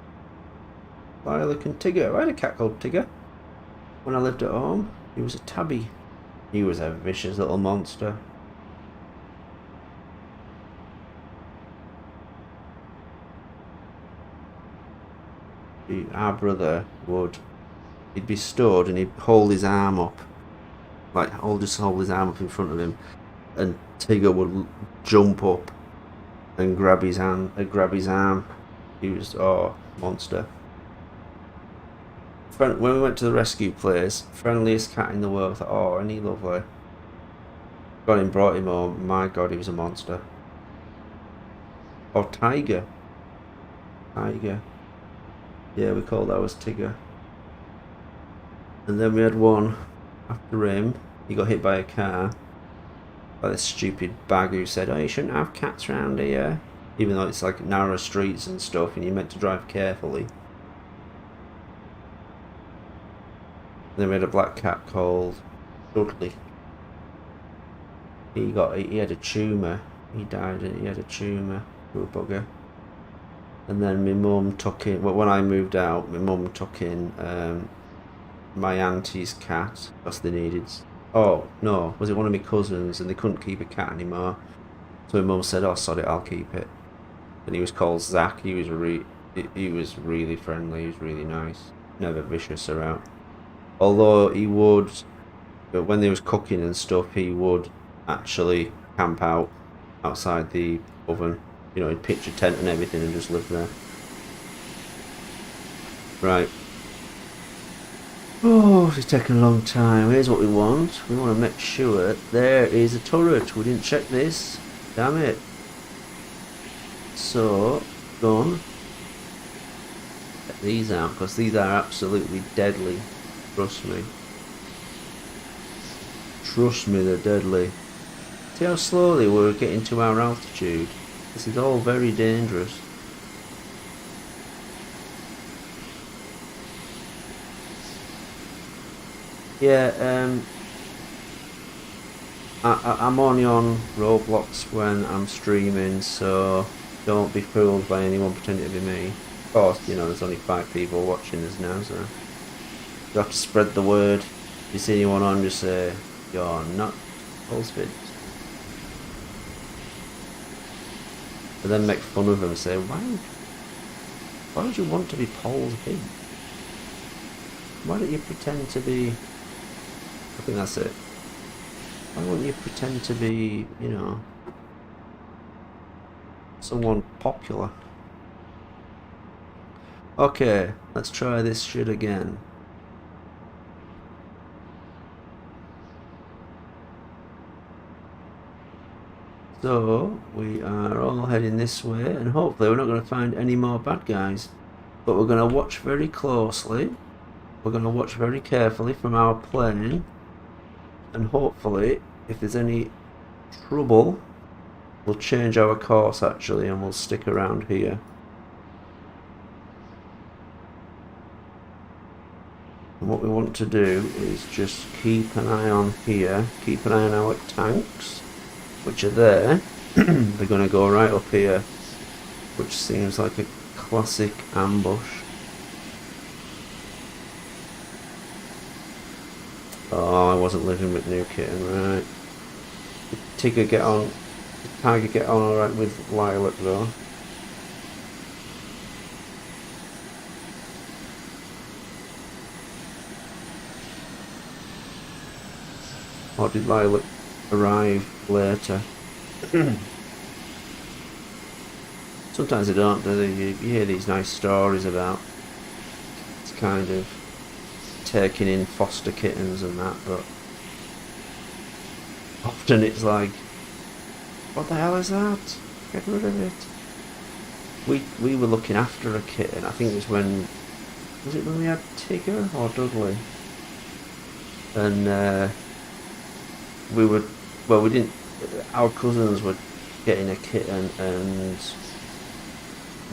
Lilac and Tigger. I had a cat called Tigger when I lived at home. He was a tabby. He was a vicious little monster. Our brother would, he'd be stood and he'd hold his arm up, like just hold his arm up in front of him, and Tigger would jump up and grab his hand, grab his arm. He was, oh, monster. When we went to the rescue place, friendliest cat in the world. I thought, oh, isn't he lovely? Got him, brought him home. My God, he was a monster. Oh, Tiger. Yeah, we called ours Tigger. And then we had one after him. He got hit by a car by this stupid bag who said, oh, you shouldn't have cats around here, even though it's like narrow streets and stuff and you're meant to drive carefully. Then we had a black cat called Dudley. He had a tumour. He died and he had a tumour. Poor bugger. And then my mum took in, well, when I moved out, my mum took in my auntie's cat because they needed, oh no, was it one of my cousins, and they couldn't keep a cat anymore, so my mum said, oh sod it, I'll keep it. And he was called Zach. He was really friendly, he was really nice, never vicious around. Although he would, but when they was cooking and stuff, he would actually camp outside the oven You know, he'd pitch a tent and everything and just live there. Right. Oh, it's taking a long time. Here's what we want. We want to make sure there is a turret. We didn't check this. Damn it. So, done. Get these out, because these are absolutely deadly. Trust me. Trust me, they're deadly. See how slowly we're getting to our altitude? This is all very dangerous. Yeah, I'm only on Roblox when I'm streaming, so don't be fooled by anyone pretending to be me. Of course, you know, there's only 5 people watching us now, so you have to spread the word. If you see anyone on, just say, you're not Pulsefit. And then make fun of them and say, why would you want to be Pulsefit? Why don't you pretend to be... I think that's it. Why wouldn't you pretend to be, you know, someone popular? Okay, let's try this shit again. So, we are all heading this way, and hopefully we're not going to find any more bad guys. But we're going to watch very closely. We're going to watch very carefully from our plane. And hopefully, if there's any trouble, we'll change our course actually and we'll stick around here. And what we want to do is just keep an eye on here, keep an eye on our tanks, which are there. They're going to go right up here, which seems like a classic ambush. Oh, I wasn't living with New Kitten, right. Did Tiger get on alright with Lilac though? Or did Lilac arrive later? Sometimes they don't, do they? You hear these nice stories about it's kind of taking in foster kittens and that, but often it's like, what the hell is that? Get rid of it. We were looking after a kitten. I think it was when we had Tigger or Dudley, and we didn't. Our cousins were getting a kitten, and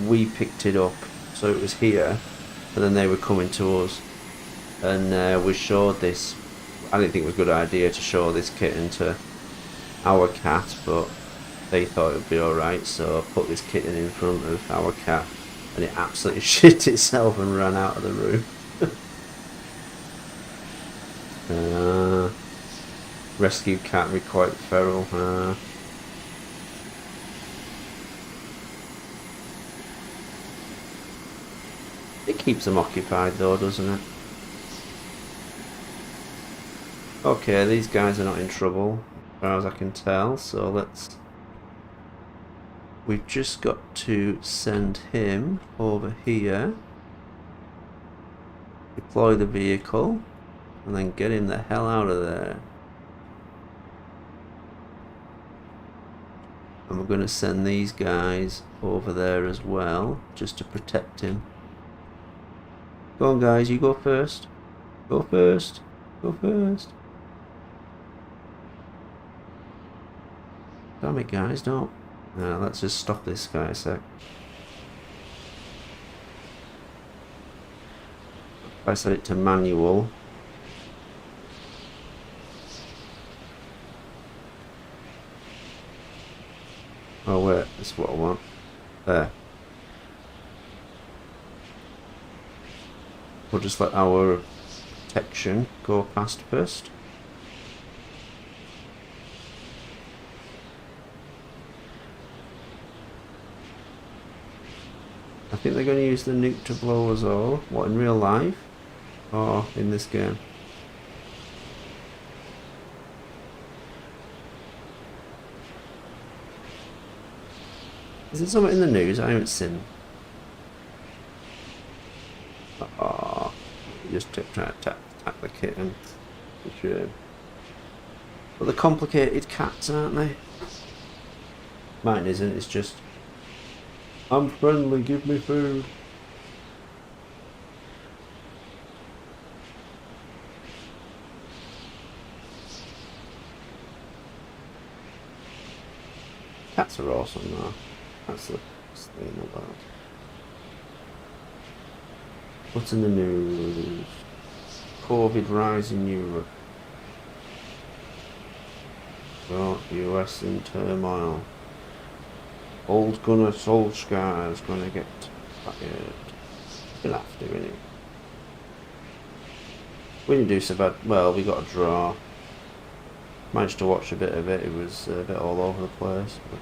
we picked it up. So it was here, and then they were coming to us. And we showed this. I didn't think it was a good idea to show this kitten to our cat, but they thought it would be alright, so I put this kitten in front of our cat, and it absolutely shit itself and ran out of the room. Rescue cat be quite feral. It keeps them occupied though, doesn't it? Okay, these guys are not in trouble, as far as I can tell, so let's... We've just got to send him over here, deploy the vehicle, and then get him the hell out of there. And we're going to send these guys over there as well, just to protect him. Go on guys, you go first. Go first. Go first. Damn it guys, don't. Now let's just stop this guy a sec. If I set it to manual. Oh wait, that's what I want. There. We'll just let our protection go past first. I think they're going to use the nuke to blow us all. What, in real life? Or in this game? Is there something in the news I haven't seen? Oh, just trying to attack the kitten. Shame. But they're complicated cats, aren't they? Mine isn't, it's just... I'm friendly, give me food. Cats are awesome though. That's the best thing about it. What's in the news? COVID rise in Europe. Well, US in turmoil. Old Gunnar Solskjaer is going to get fired. He'll have to, innit? We didn't do so bad. Well, we got a draw. Managed to watch a bit of it. It was a bit all over the place. But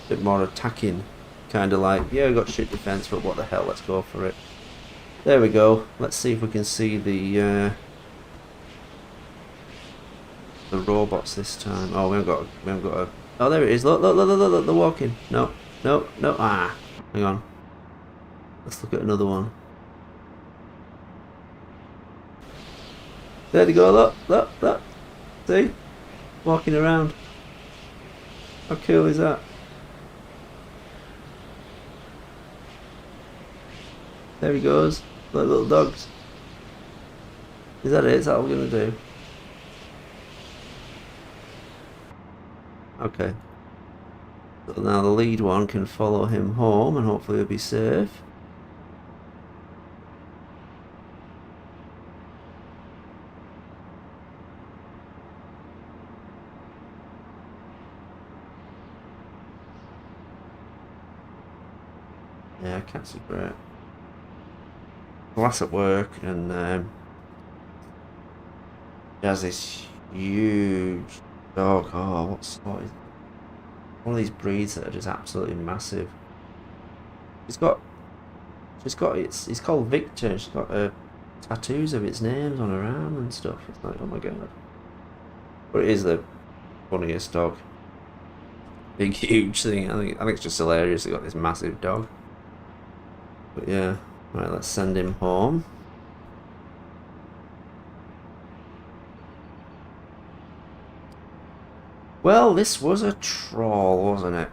a bit more attacking. Kind of like, yeah, we got shit defence, but what the hell, let's go for it. There we go. Let's see if we can see the robots this time. Oh, we haven't got a... Oh, there it is. Look, they're walking. No. Ah, hang on. Let's look at another one. There they go, look. See? Walking around. How cool is that? There he goes. Like little dogs. Is that it? Is that all we're going to do? Okay. So now the lead one can follow him home and hopefully he'll be safe. Yeah, cats are great. Last at work and he has this huge dog. Oh, what is one of these breeds that are just absolutely massive. It's called Victor. She's got tattoos of its names on her arm and stuff. It's like, oh my god. But it is the funniest dog. Big huge thing. I think it's just hilarious. They got this massive dog. But yeah, right. Let's send him home. Well, this was a troll, wasn't it?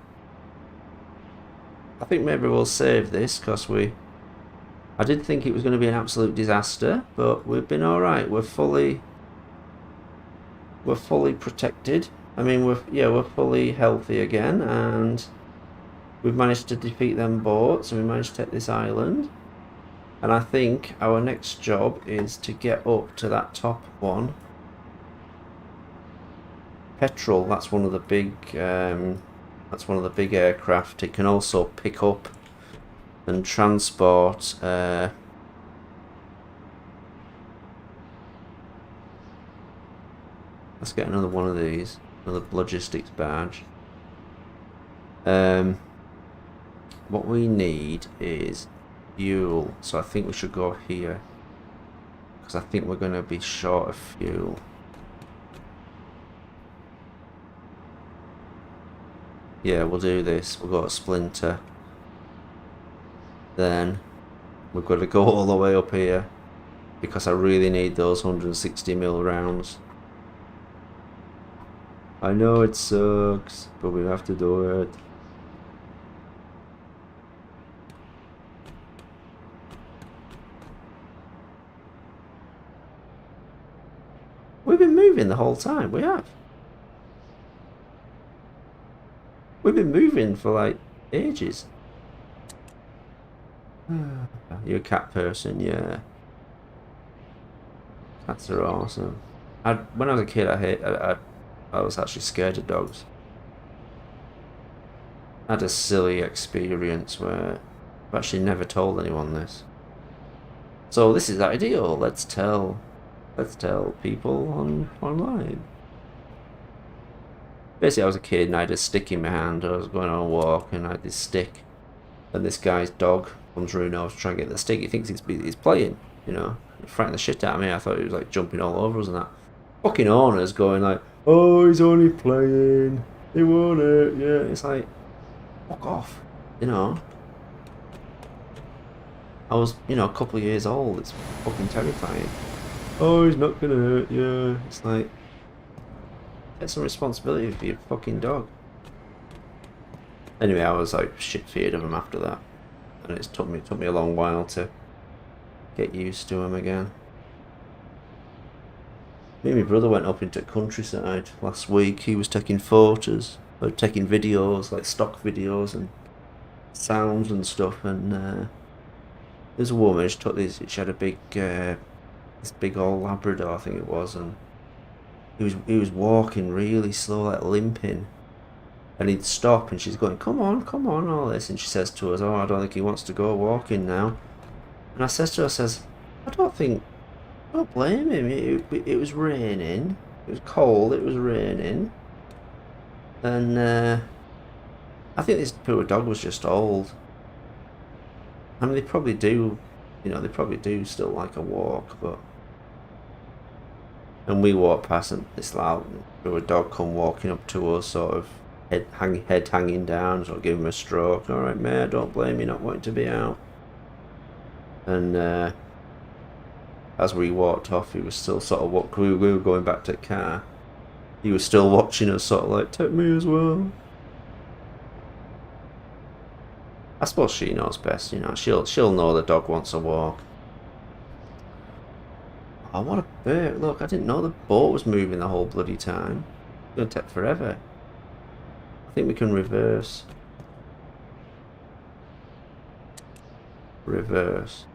I think maybe we'll save this because I did think it was going to be an absolute disaster, but we've been all right. We're fully protected. I mean, we're fully healthy again, and we've managed to defeat them boats, and we managed to take this island. And I think our next job is to get up to that top one. Petrol. That's one of the big. That's one of the big aircraft. It can also pick up and transport. Let's get another one of these. Another logistics barge. What we need is fuel. So I think we should go here, because I think we're going to be short of fuel. Yeah, we'll do this. We'll go to Splinter. Then we've got to go all the way up here because I really need those 160mm rounds. I know it sucks, but we have to do it. We've been moving the whole time. We have. We've been moving for like ages. You're a cat person, yeah. Cats are awesome. When I was a kid, I was actually scared of dogs. I had a silly experience where I've actually never told anyone this. So this is ideal. Let's tell people online. Basically, I was a kid and I had a stick in my hand. I was going on a walk and I had this stick, and this guy's dog comes running over to try and get the stick. He thinks he's playing, you know. It frightened the shit out of me. I thought he was like jumping all over us and that. Fucking owner's going like, oh, he's only playing. It won't hurt you. It's like, fuck off. You know? I was, a couple of years old. It's fucking terrifying. Oh, he's not gonna hurt you. It's like, get some responsibility for your fucking dog. Anyway, I was like shit feared of him after that, and it took me a long while to get used to him again. Me and my brother went up into countryside last week. He was taking photos, or taking videos, like stock videos and sounds and stuff. And there's a woman. She took this. She had a big, this big old Labrador, I think it was, and he was walking really slow, like limping. And he'd stop, and she's going, come on, all this. And she says to us, oh, I don't think he wants to go walking now. And I says to her, I don't blame him. It was raining. It was cold, it was raining. And I think this poor dog was just old. I mean, they probably do, still like a walk, but... And we walked past, and this loud, poor dog come walking up to us, sort of, head hanging down, sort of give him a stroke. All right, mate, I don't blame you not wanting to be out. And as we walked off, he was still sort of we were going back to the car. He was still watching us, sort of like, take me as well. I suppose she knows best, She'll know the dog wants a walk. Oh, what a bird! Look, I didn't know the boat was moving the whole bloody time. It's gonna take forever. I think we can reverse. Reverse.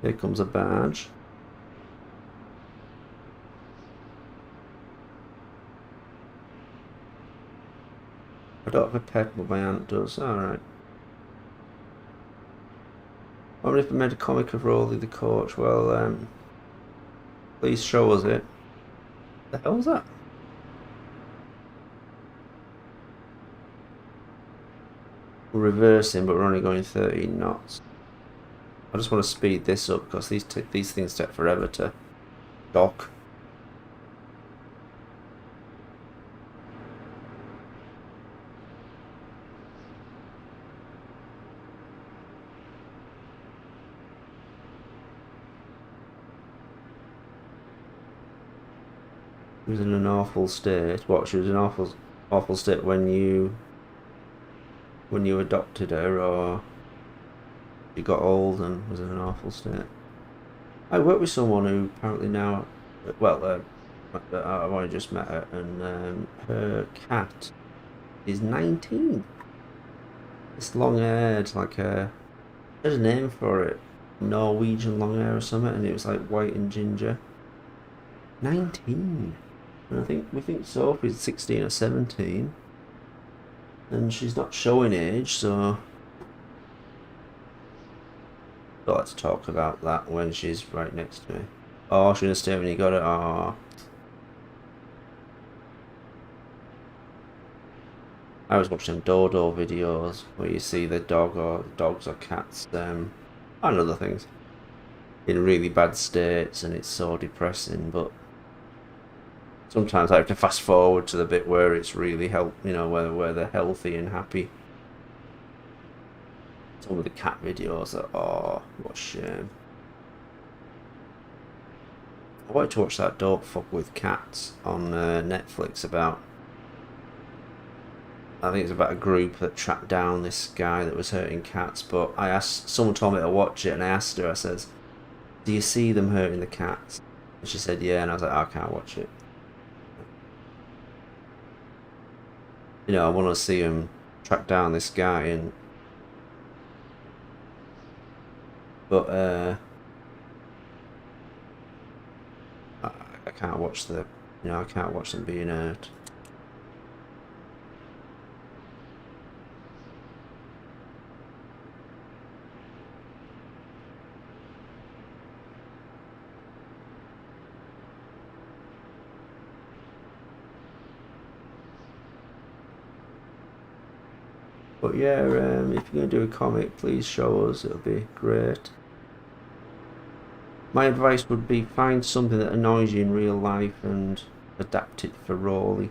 Here comes a barge. I don't have a pet, but my aunt does. Alright. I wonder if I made a comic of Rolly the coach. Well, please show us it. The hell's that? We're reversing, but we're only going 13 knots. I just want to speed this up because these things take forever to dock. She was in an awful state. What? She was in an awful state when you adopted her, or she got old and was in an awful state. I work with someone who apparently now, well, I've only just met her, and her cat is 19. It's long-haired, like there's a name for it, Norwegian long hair or something, and it was like white and ginger. 19. And we think Sophie's 16 or 17. And she's not showing age, so I'd like to talk about that when she's right next to me. Oh, she's gonna stay when you got it. Oh. I was watching them Dodo videos where you see the dogs or cats, and other things in really bad states, and it's so depressing. But sometimes I have to fast forward to the bit where it's really where they're healthy and happy. Some of the cat videos are, oh, what a shame. I wanted to watch that Don't Fuck With Cats on Netflix about, I think it's about a group that tracked down this guy that was hurting cats, but someone told me to watch it, and I asked her, I says, do you see them hurting the cats? And she said, yeah, and I was like, I can't watch it. I want to see him track down this guy, but I can't watch I can't watch them being hurt. But yeah, if you're going to do a comic, please show us, it'll be great. My advice would be find something that annoys you in real life and adapt it for Rawley.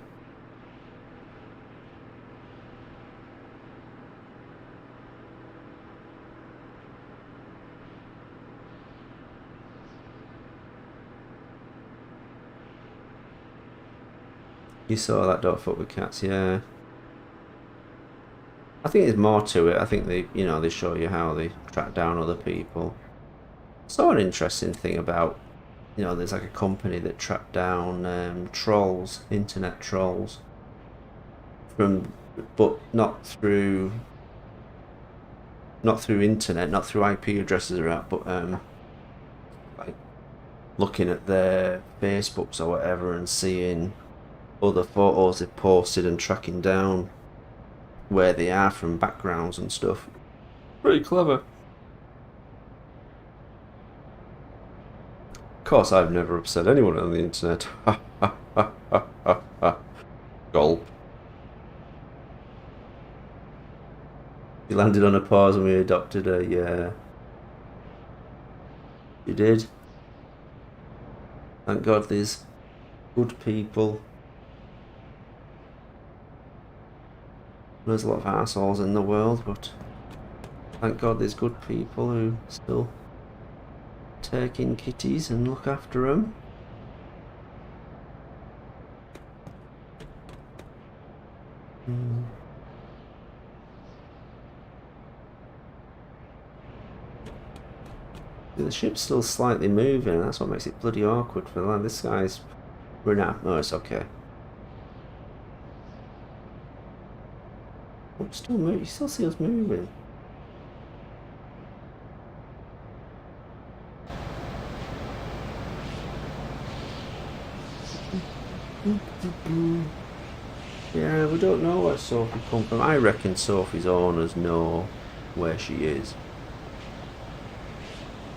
You saw that, don't fuck with cats, yeah. I think there's more to it. I think they show you how they track down other people. Saw an interesting thing about, there's like a company that tracked down trolls, internet trolls, but not through internet, not through IP addresses or that, but like looking at their Facebooks or whatever and seeing other photos they've posted and tracking down where they are from backgrounds and stuff. Pretty clever. Of course, I've never upset anyone on the internet. Ha ha ha ha ha ha. Gulp. You landed on a pause and we adopted her, yeah. You did. Thank God there's good people. There's a lot of assholes in the world, but thank God there's good people who still take in kitties and look after them. The ship's still slightly moving, that's what makes it bloody awkward for land. This guy's run out. No, it's okay. Oh, it's still moving. You still see us moving. Yeah, we don't know where Sophie come from. I reckon Sophie's owners know where she is.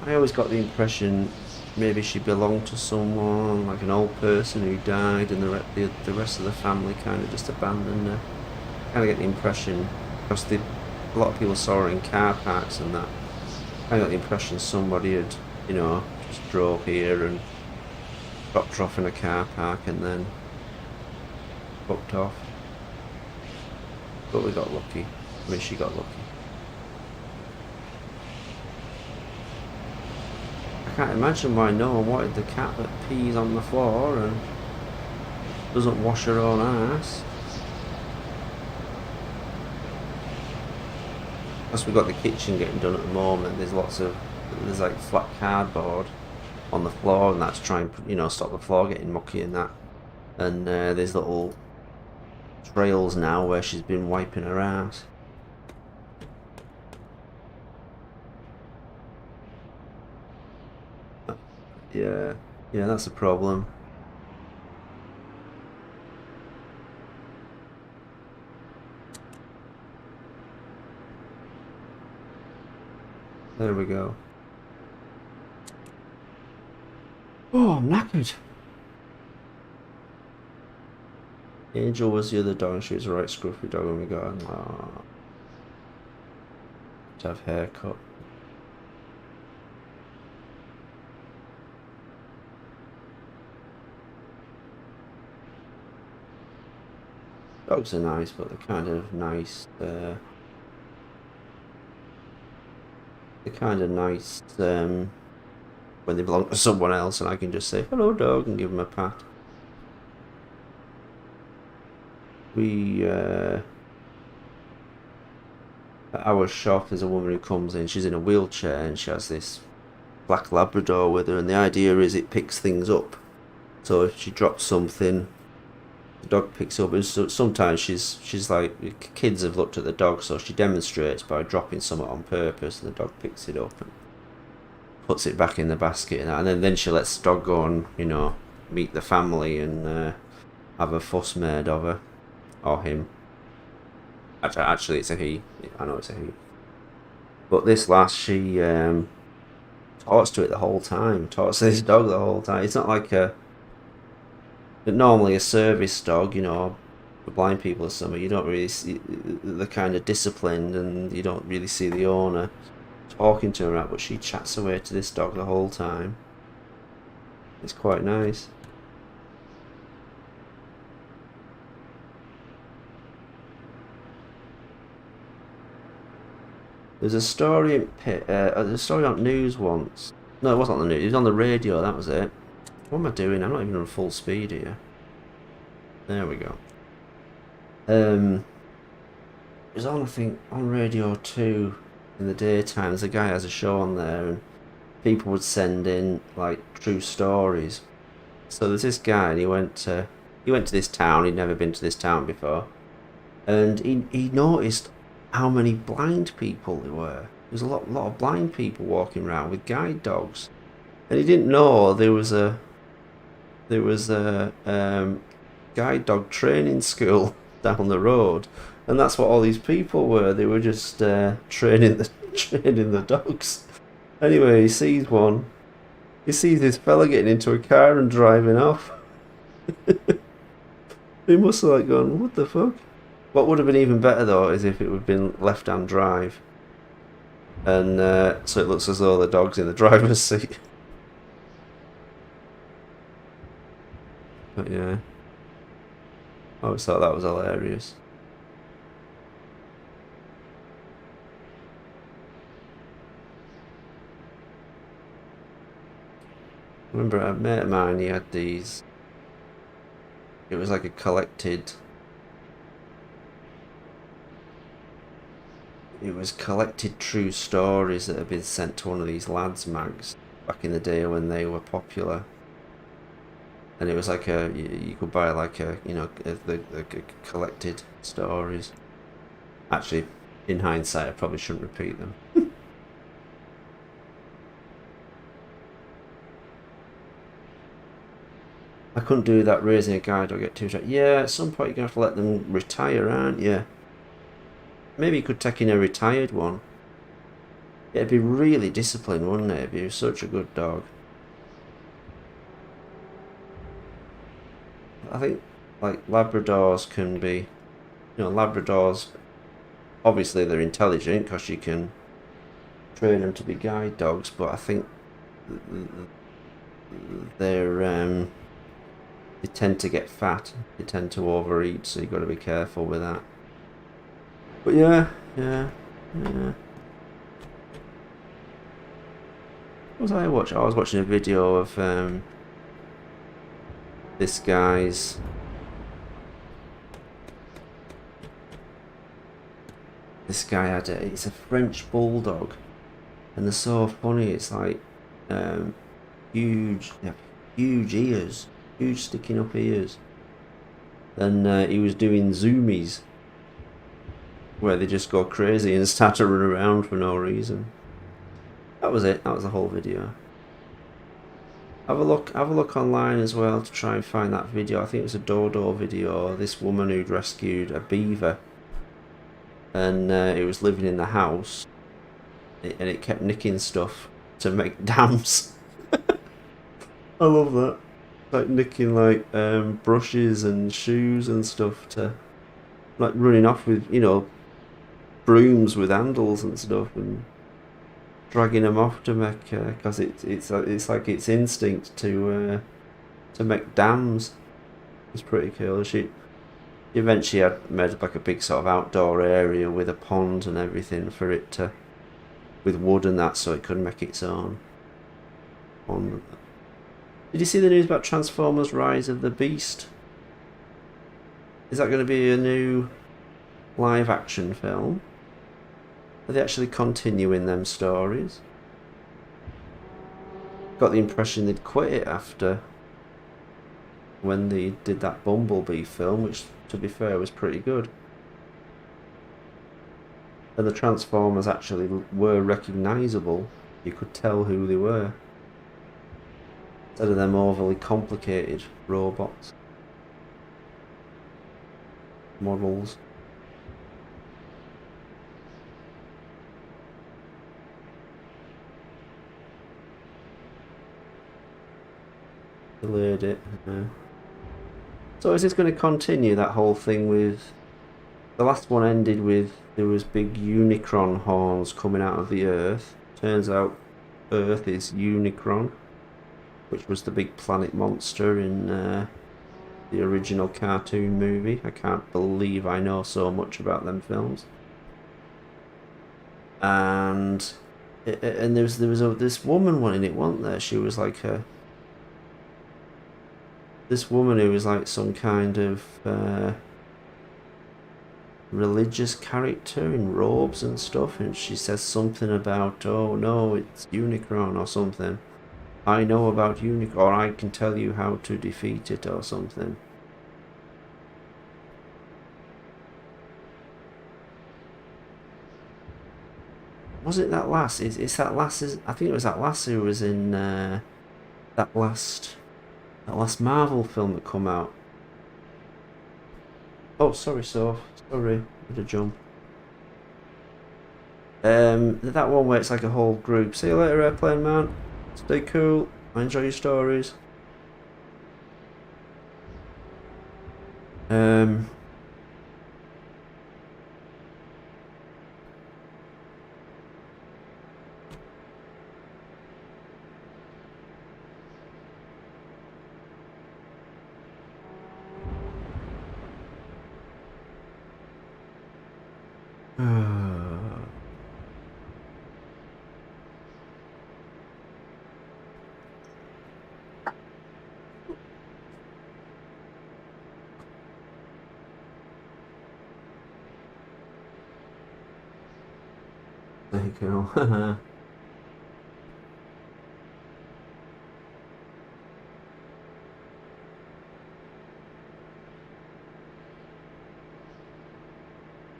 I always got the impression maybe she belonged to someone, like an old person who died, and the rest of the family kind of just abandoned her. I kind of get the impression, because a lot of people saw her in car parks and that. I got the impression somebody had, just drove here and dropped her off in a car park and then fucked off. But we got lucky. I mean, she got lucky. I can't imagine why no one wanted the cat that pees on the floor and doesn't wash her own ass. Plus we've got the kitchen getting done at the moment. There's like flat cardboard on the floor, and that's trying to stop the floor getting mucky and that. And there's little trails now where she's been wiping her ass. Yeah, that's a problem. There we go. Oh, I'm knackered. Angel was the other dog, and she was a right scruffy dog when we got her. Oh. To have haircut. Dogs are nice, but they're kind of nice. They're kind of nice when they belong to someone else, and I can just say hello, dog, and give them a pat. At our shop, there's a woman who comes in. She's in a wheelchair, and she has this black Labrador with her, and the idea is it picks things up. So if she drops something, the dog picks up. And so sometimes she's like, kids have looked at the dog, so she demonstrates by dropping something on purpose, and the dog picks it up and puts it back in the basket, and then she lets the dog go and meet the family and have a fuss made of her or him. Actually, it's a he. I know it's a he. But this lass, she talks to it the whole time. Talks to this dog the whole time. It's not like normally a service dog, for blind people or something. You don't really see the kind of disciplined, and you don't really see the owner talking to her out. But she chats away to this dog the whole time. It's quite nice. There's a story in there's a story on news once. No, it wasn't on the news. It was on the radio. That was it. What am I doing? I'm not even on full speed here. There we go. It was on, I think, on Radio 2 in the daytime. There's a guy who has a show on there, and people would send in like true stories. So there's this guy, and he went to this town. He'd never been to this town before, and he noticed how many blind people there were. There's a lot of blind people walking around with guide dogs, and he didn't know there was a guide dog training school down the road, and that's what all these people were. They were just training the dogs. Anyway, he sees one. He sees this fella getting into a car and driving off. He must have like gone, what the fuck? What would have been even better though is if it would have been left-hand drive, and so it looks as though the dog's in the driver's seat. But yeah, I always thought that was hilarious. I remember a mate of mine, he had these, it was like a collected, true stories that had been sent to one of these lads mags back in the day when they were popular. And it was like you could buy like the collected stories. Actually, in hindsight, I probably shouldn't repeat them. I couldn't do that raising a guide or get too tight. Yeah, at some point you're going to have to let them retire, aren't you? Maybe you could take in a retired one. It'd be really disciplined, wouldn't it? It'd be such a good dog. I think like Labradors can be, Labradors, obviously they're intelligent because you can train them to be guide dogs, but I think they're they tend to get fat, they tend to overeat, so you've got to be careful with that. But yeah. What was I watching? I was watching a video of this guy's it's a French bulldog, and they're so funny. It's like huge ears, huge sticking up ears, and he was doing zoomies where they just go crazy and start to run around for no reason. That was it. That was the whole video. Have a look online as well to try and find that video. I think it was a Dodo video. This woman who'd rescued a beaver, and it was living in the house, and it kept nicking stuff to make dams. I love that. Like nicking like brushes and shoes and stuff, to like running off with brooms with handles and stuff, and dragging them off to make because it's like its instinct to make dams. It's pretty cool. She eventually had made like a big sort of outdoor area with a pond and everything for it to, with wood and that, so it could make its own pond. Did you see the news about Transformers Rise of the Beast? Is that going to be a new live action film? Are they actually continuing them stories? Got the impression they'd quit it after when they did that Bumblebee film, which to be fair was pretty good. And the Transformers actually were recognisable. You could tell who they were, instead of them overly complicated robots models. Delayed it. Yeah. So is this going to continue, that whole thing with... The last one ended with there was big Unicron horns coming out of the Earth. Turns out Earth is Unicron. which was the big planet monster in the original cartoon movie. I can't believe I know so much about them films. And there was this woman one in it, wasn't there? She was like this woman who was like some kind of religious character in robes and stuff, and she says something about, oh no, it's Unicron or something. I know about Unicron, or I can tell you how to defeat it or something. Was it that lass? It's that lass. I think it was that lass who was in that last Marvel film that come out. Oh, sorry, Soph. Sorry, did a jump. That one where it's like a whole group. See you later, airplane man. Stay cool. I enjoy your stories. There you go.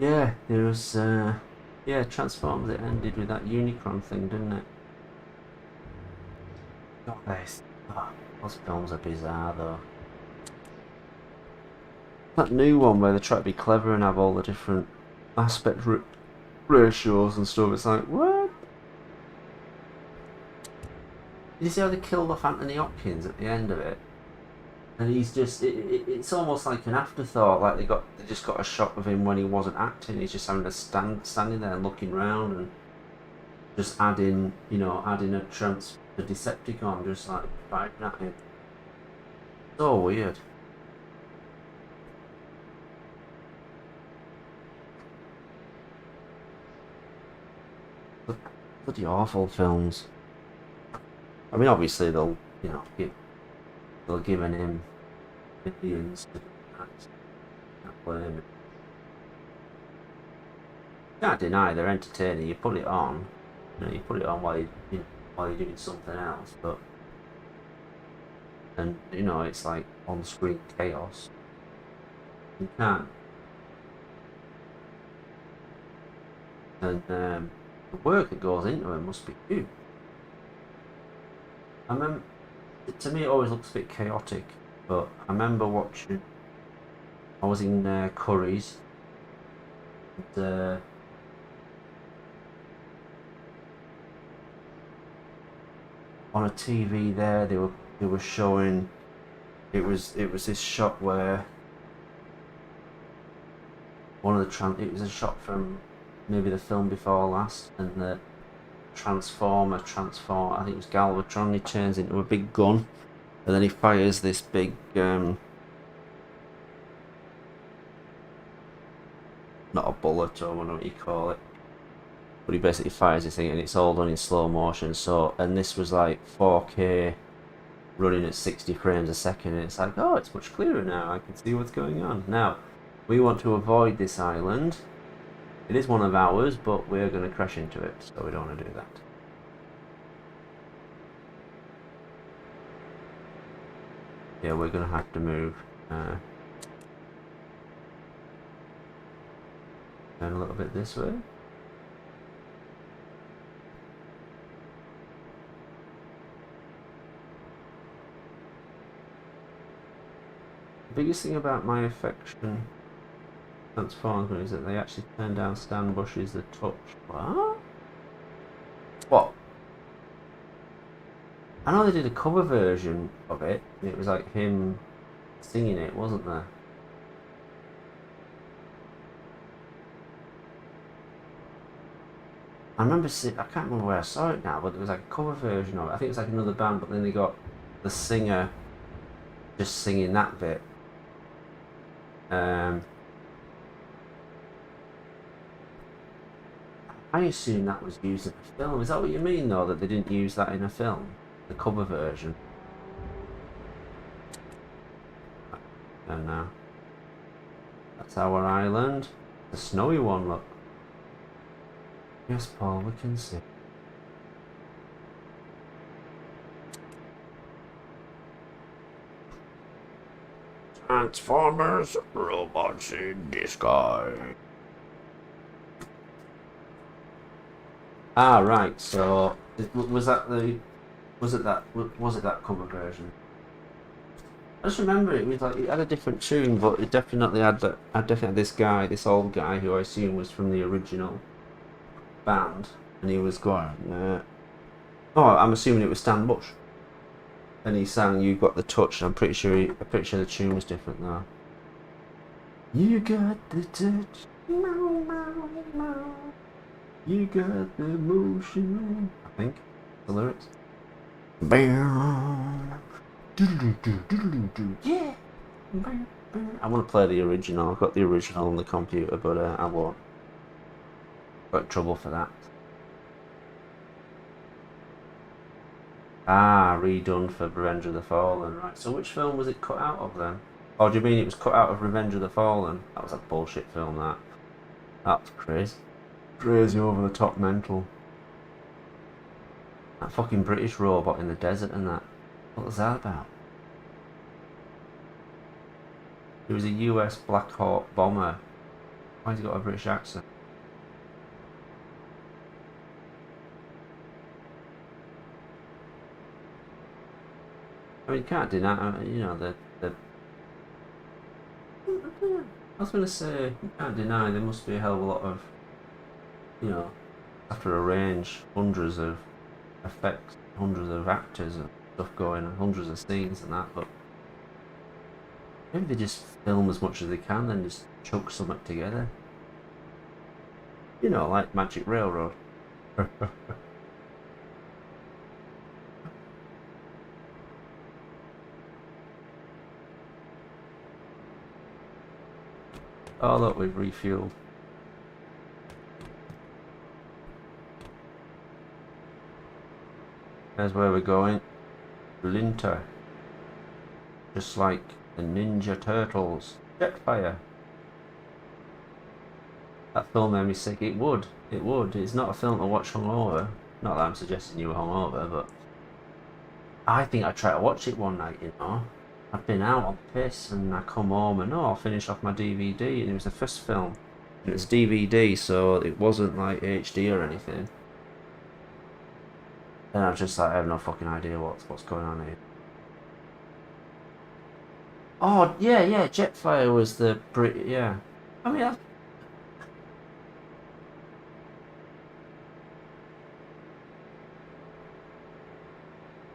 Yeah, there was yeah, Transformers. It ended with that Unicron thing, didn't it? Those films are bizarre though. That new one where they try to be clever and have all the different aspect ratios and stuff. It's like, what? Did you see how they killed off Anthony Hopkins at the end of it? And he's just, it's almost like an afterthought. Like they just got a shot of him when he wasn't acting. He's just having to standing there and looking round and just adding a Decepticon, just like fighting at him. So weird. Bloody awful films. I mean, obviously they'll give him millions to can't blame it. Can't deny they're entertaining. You put it on, you put it on while you're doing something else, but it's like on-screen chaos. You can't. And the work that goes into it must be huge. I remember, to me, it always looks a bit chaotic, but I remember watching. I was in Curry's, and on a TV there, they were showing. It was this shot where it was a shot from maybe the film before last, and the transformer, I think it was Galvatron, he turns into a big gun, and then he fires this big not a bullet, or I don't know what you call it, but he basically fires this thing, and it's all done in slow motion. And this was like 4K running at 60 frames a second, and it's like, oh, it's much clearer now, I can see what's going on. Now we want to avoid this island. It is one of ours, but we're going to crash into it, so we don't want to do that. Yeah, we're going to have to move. Turn a little bit this way. The biggest thing about my affection Transformers is that they actually turn down Stan Bush's The Touch. What? I know they did a cover version of it. It was like him singing it, wasn't there? I remember I can't remember where I saw it now, but there was like a cover version of it. I think it's like another band, but then they got the singer just singing that bit. I assume that was used in a film. Is that what you mean, though, that they didn't use that in a film? The cover version? And now that's our island. The snowy one, look. Yes, Paul, we can see. Transformers, robots in disguise. Ah, right. So was that that cover version? I just remember it was like it had a different tune, but it definitely had that. I definitely had this old guy who I assume was from the original band, and he was going. Oh, I'm assuming it was Stan Bush, and he sang "You Got the Touch." I'm pretty sure the tune was different though. You got the touch, you got the motion. I think the lyrics. Bam. Yeah. I want to play the original. I've got the original on the computer, but I won't. Got in trouble for that. Ah, redone for Revenge of the Fallen. Right, so which film was it cut out of then? Oh, do you mean it was cut out of Revenge of the Fallen? That was a bullshit film, that. That was crazy. Crazy over the top mental. That fucking British robot in the desert and that. What was that about? He was a US Black Hawk bomber. Why has he got a British accent? I mean, you can't deny, you know, the I was going to say, you can't deny there must be a hell of a lot of, you know, have to arrange hundreds of effects, hundreds of actors and stuff going on, hundreds of scenes and that, but maybe they just film as much as they can and just chuck something together. You know, like Magic Railroad. Oh look, we've refueled. There's where we're going. Linter. Just like the Ninja Turtles. Jetfire. That film made me sick. It would. It would. It's not a film to watch hungover. Not that I'm suggesting you were hungover, but I think I tried to watch it one night, you know. I'd been out on piss and I come home and I'll finish off my DVD, and it was the first film. And it was DVD, so it wasn't like HD or anything. And I was just like, I have no fucking idea what's going on here. Oh yeah, Jetfire was the yeah. I mean,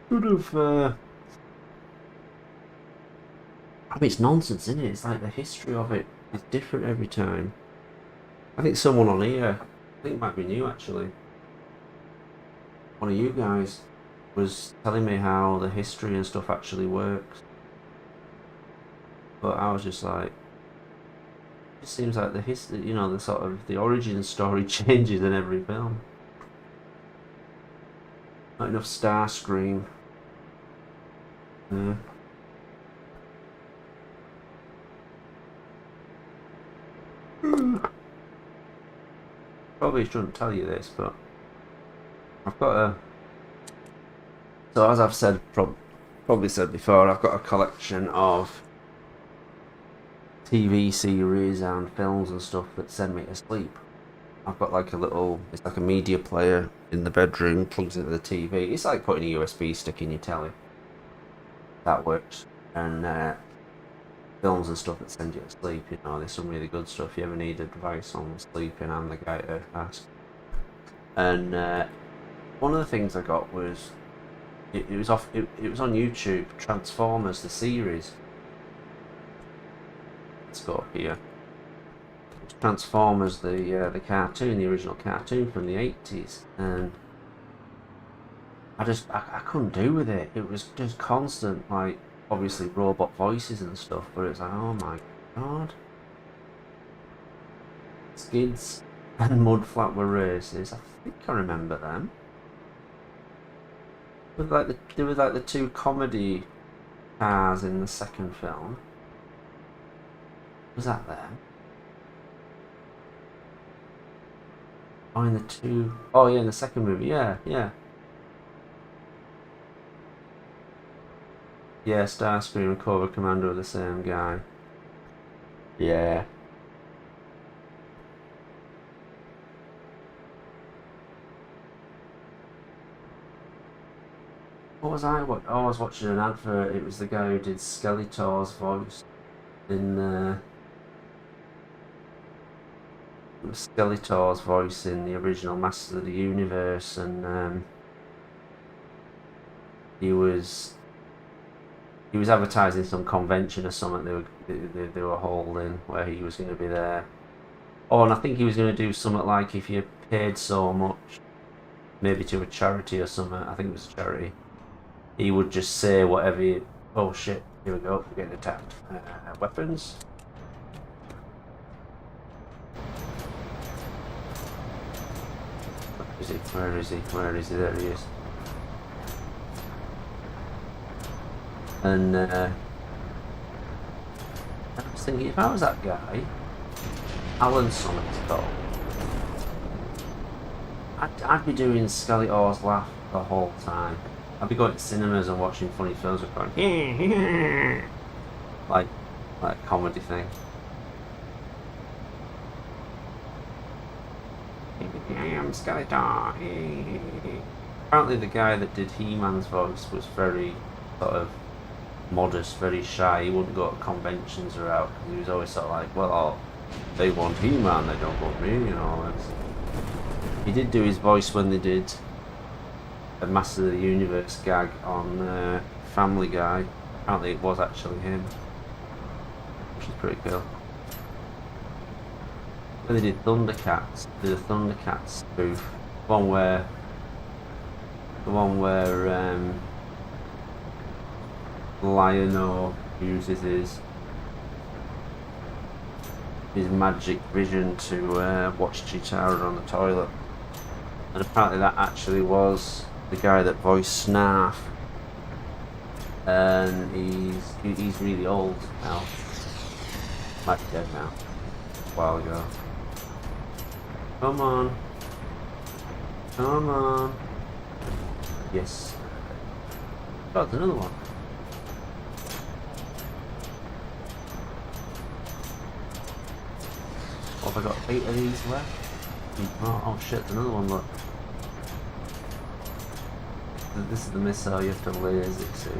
could have. I mean, it's nonsense, isn't it? It's like the history of it is different every time. I think someone on here, I think it might be new actually. One of you guys was telling me how the history and stuff actually works. But I was just like, it seems like the history, you know, the sort of the origin story changes in every film. Not enough Starscream. Yeah. Probably shouldn't tell you this, but I've got a. So as I've said, probably said before, I've got a collection of TV series and films and stuff that send me to sleep. I've got like a little, it's like a media player in the bedroom, plugs into the TV. It's like putting a USB stick in your telly. That works. And films and stuff that send you to sleep, you know, there's some really good stuff. If you ever need advice on sleeping, I'm the guy to ask. And one of the things I got was it was on YouTube, Transformers the series. Let's go up here. It's Transformers the cartoon, the original cartoon from the 80s, and I couldn't do with it. It was just constant, like, obviously robot voices and stuff, but it's like, oh my god. Skids and Mudflat were races. I think I remember them. There was like the two comedy cars in the second film. Was that them? Oh, in the two... Oh yeah, in the second movie. Yeah, yeah. Yeah, Starscream and Cobra Commando are the same guy. Yeah. What was I watching? Oh, I was watching an advert. It was the guy who did Skeletor's voice in it was Skeletor's voice in the original Masters of the Universe, and he was advertising some convention or something they were holding where he was going to be there. Oh, and I think he was going to do something like if you paid so much, maybe to a charity or something. I think it was a charity. He would just say whatever you... Oh shit, here we go, we're getting attacked. Weapons. Where is he? Where is he? Where is he? There he is. And I was thinking, if I was that guy, Alan Summit's called, I'd be doing Skeletor's laugh the whole time. I'd be going to cinemas and watching funny films with going like a comedy thing. I am Skeletor. Apparently the guy that did He-Man's voice was very sort of modest, very shy. He wouldn't go to conventions or out because he was always sort of like, well, they want He-Man, they don't want me, you know. He did do his voice when they did a Master of the Universe gag on Family Guy. Apparently it was actually him, which is pretty cool. When they did Thundercats, they did a Thundercats spoof, the one where Lion-O uses his magic vision to watch Chitara on the toilet, and apparently that actually was the guy that voiced Snarf, and he's really old now. Might be dead now. A while ago. Come on. Come on. Yes. Oh, there's another one. What have I got? 8 of these left? Oh shit, there's another one, look. This is the missile you have to laser it, see?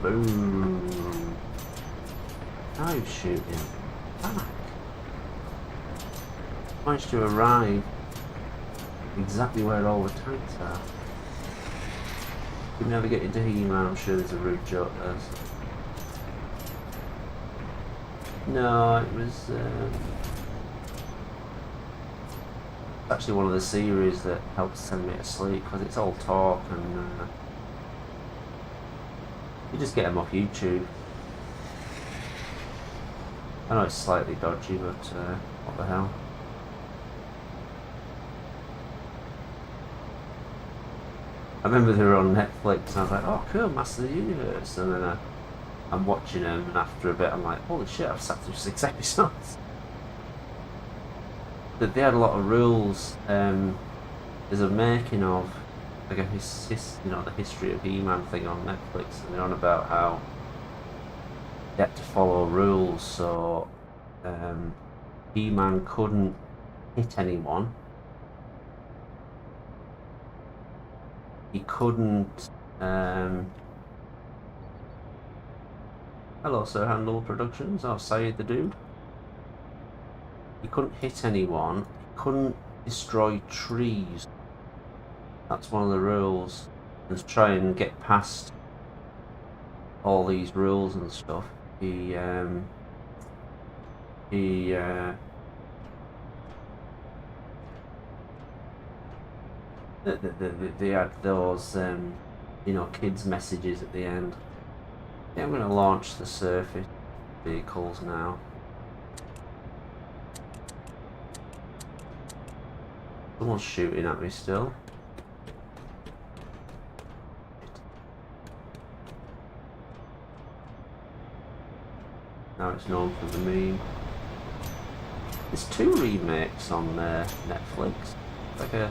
Boom. Now you're shooting. Back. Managed to arrive exactly where all the tanks are. You never get into He-Man, I'm sure there's a rude joke there. No, it was actually one of the series that helps send me to sleep because it's all talk and you just get them off YouTube. I know it's slightly dodgy, but what the hell. I remember they were on Netflix and I was like, oh cool, Master of the Universe, and then I'm watching them and after a bit I'm like, holy shit, I've sat through 6 episodes. But they had a lot of rules. There's a making of like the history of He-Man thing on Netflix, and they're on about how they had to follow rules, so He-Man couldn't hit anyone. He couldn't hello Sir Handel Productions, I'll say the dude. He couldn't hit anyone, he couldn't destroy trees. That's one of the rules. And to try and get past all these rules and stuff, he They had those, you know, kids' messages at the end. Yeah, I'm going to launch the surface vehicles now. Someone's shooting at me still. Now it's known for the meme. There's 2 remakes on Netflix. Like I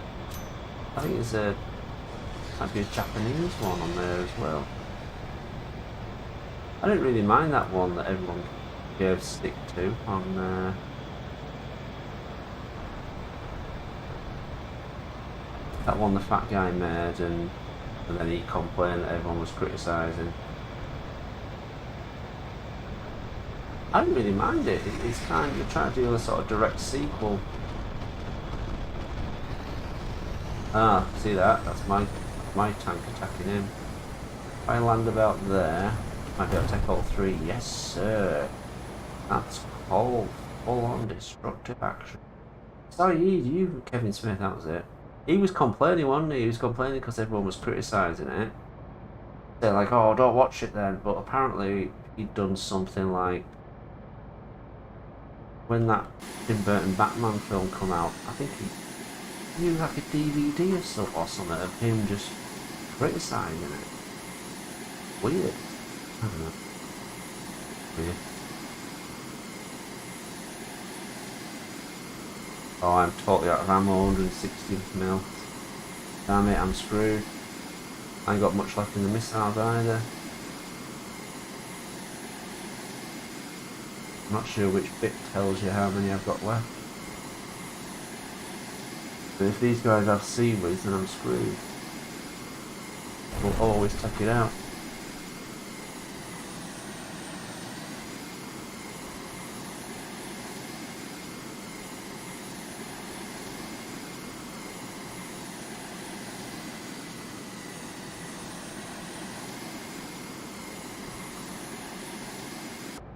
think there's might be a Japanese one on there as well. I didn't really mind that one that everyone gave stick to on that one the fat guy made, and then he complained that everyone was criticising. I didn't really mind it. It's kind of trying to do a sort of direct sequel. Ah, see that? That's my tank attacking him. If I land about there, might be able to take all 3. Yes, sir. That's called full-on destructive action. Sorry, you, Kevin Smith, that was it. He was complaining, wasn't he? He was complaining because everyone was criticising it. They're like, oh, don't watch it then. But apparently he'd done something like, when that Tim Burton Batman film come out, I think he used like a DVD or something of him just criticising it. Weird. I don't know. Weird. Oh, I'm totally out of ammo, 160 mil. Damn it, I'm screwed. I ain't got much left in the missiles either. I'm not sure which bit tells you how many I've got left. But if these guys have seaweeds, then I'm screwed. We'll always take it out.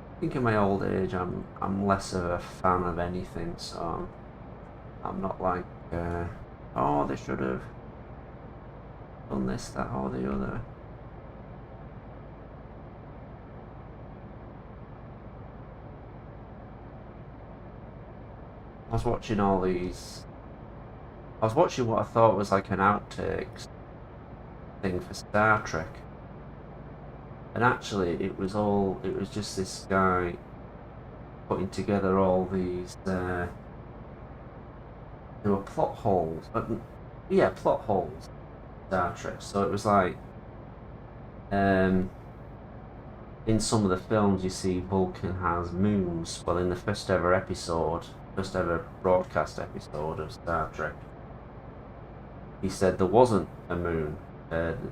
I think in my old age, I'm less of a fan of anything, so I'm not like, oh, they should have done this, that, or the other. I was watching all these. I was watching what I thought was like an outtakes thing for Star Trek. And actually, it was just this guy putting together all these, there were plot holes, but yeah, plot holes, Star Trek. So it was like, in some of the films you see Vulcan has moons. Well, in the first ever broadcast episode of Star Trek, he said there wasn't a moon.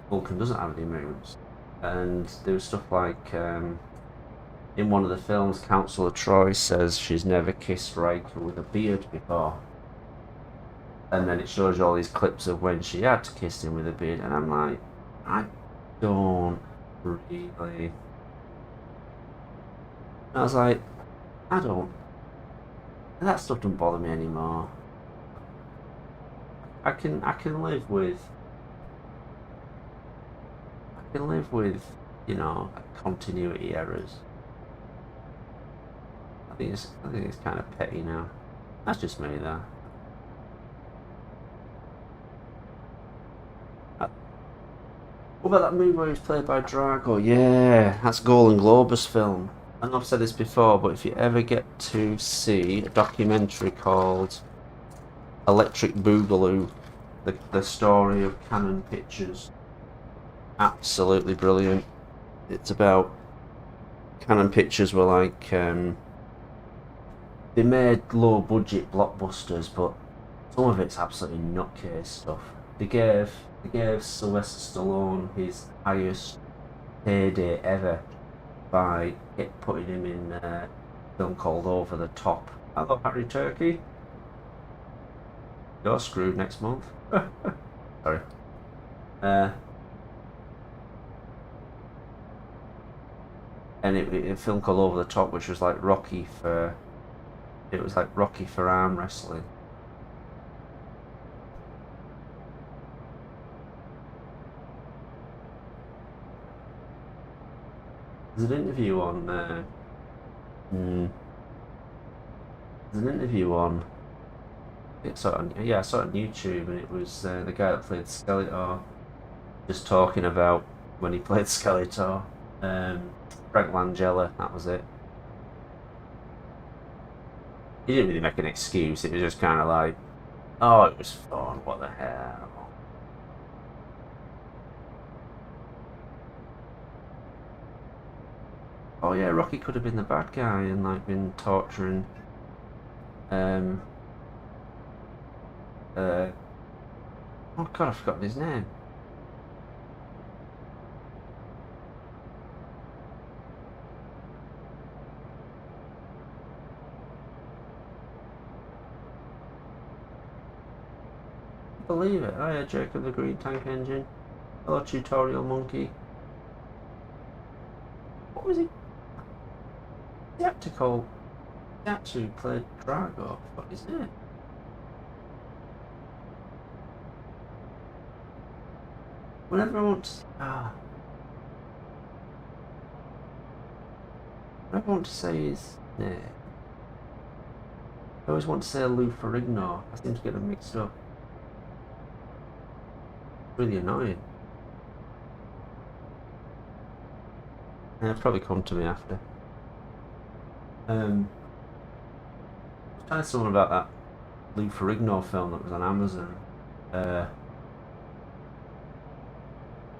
Vulcan doesn't have any moons. And there was stuff like, in one of the films, Councillor Troy says she's never kissed Riker with a beard before. And then it shows you all these clips of when she had kissed him with a beard, and I'm like, I don't really. And I was like, that stuff doesn't bother me anymore. I can live with. Can live with, you know, continuity errors. I think it's kind of petty now. That's just me, though. What about that movie where he was played by Drago? Yeah, that's Golden Globus film. I know I've said this before, but if you ever get to see a documentary called Electric Boogaloo, the story of Canon Pictures. Absolutely brilliant. It's about Canon Pictures were like, they made low budget blockbusters, but some of it's absolutely nutcase stuff. They gave Sylvester Stallone his highest payday ever by putting him in a film called Over the Top. Hello, Harry Turkey. You're screwed next month. Sorry. And a film called Over the Top, which was like Rocky for arm wrestling. There's an interview on. There's an interview on. I saw it on, yeah, I saw it on YouTube, and it was the guy that played Skeletor just talking about when he played Skeletor. Frank Langella, that was it. He didn't really make an excuse. It was just kind of like, oh, it was fun. What the hell? Oh yeah, Rocky could have been the bad guy and like been torturing. Oh God, I've forgotten his name. Believe it. Oh yeah, Jacob the Green Tank Engine. Hello, Tutorial Monkey. What was he? The actor called. The actor who played Drago. What is it? Whenever I want to. Whenever I want to say his name, I always want to say Lou Ferrigno. I seem to get them mixed up. Really annoying. It'll probably come to me after. I was telling someone about that Lou Ferrigno film that was on Amazon.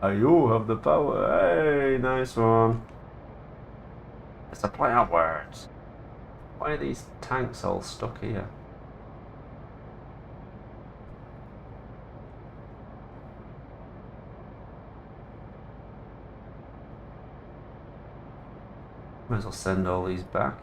You have the power. Hey, nice one. It's a play on words. Why are these tanks all stuck here? Might as well send all these back.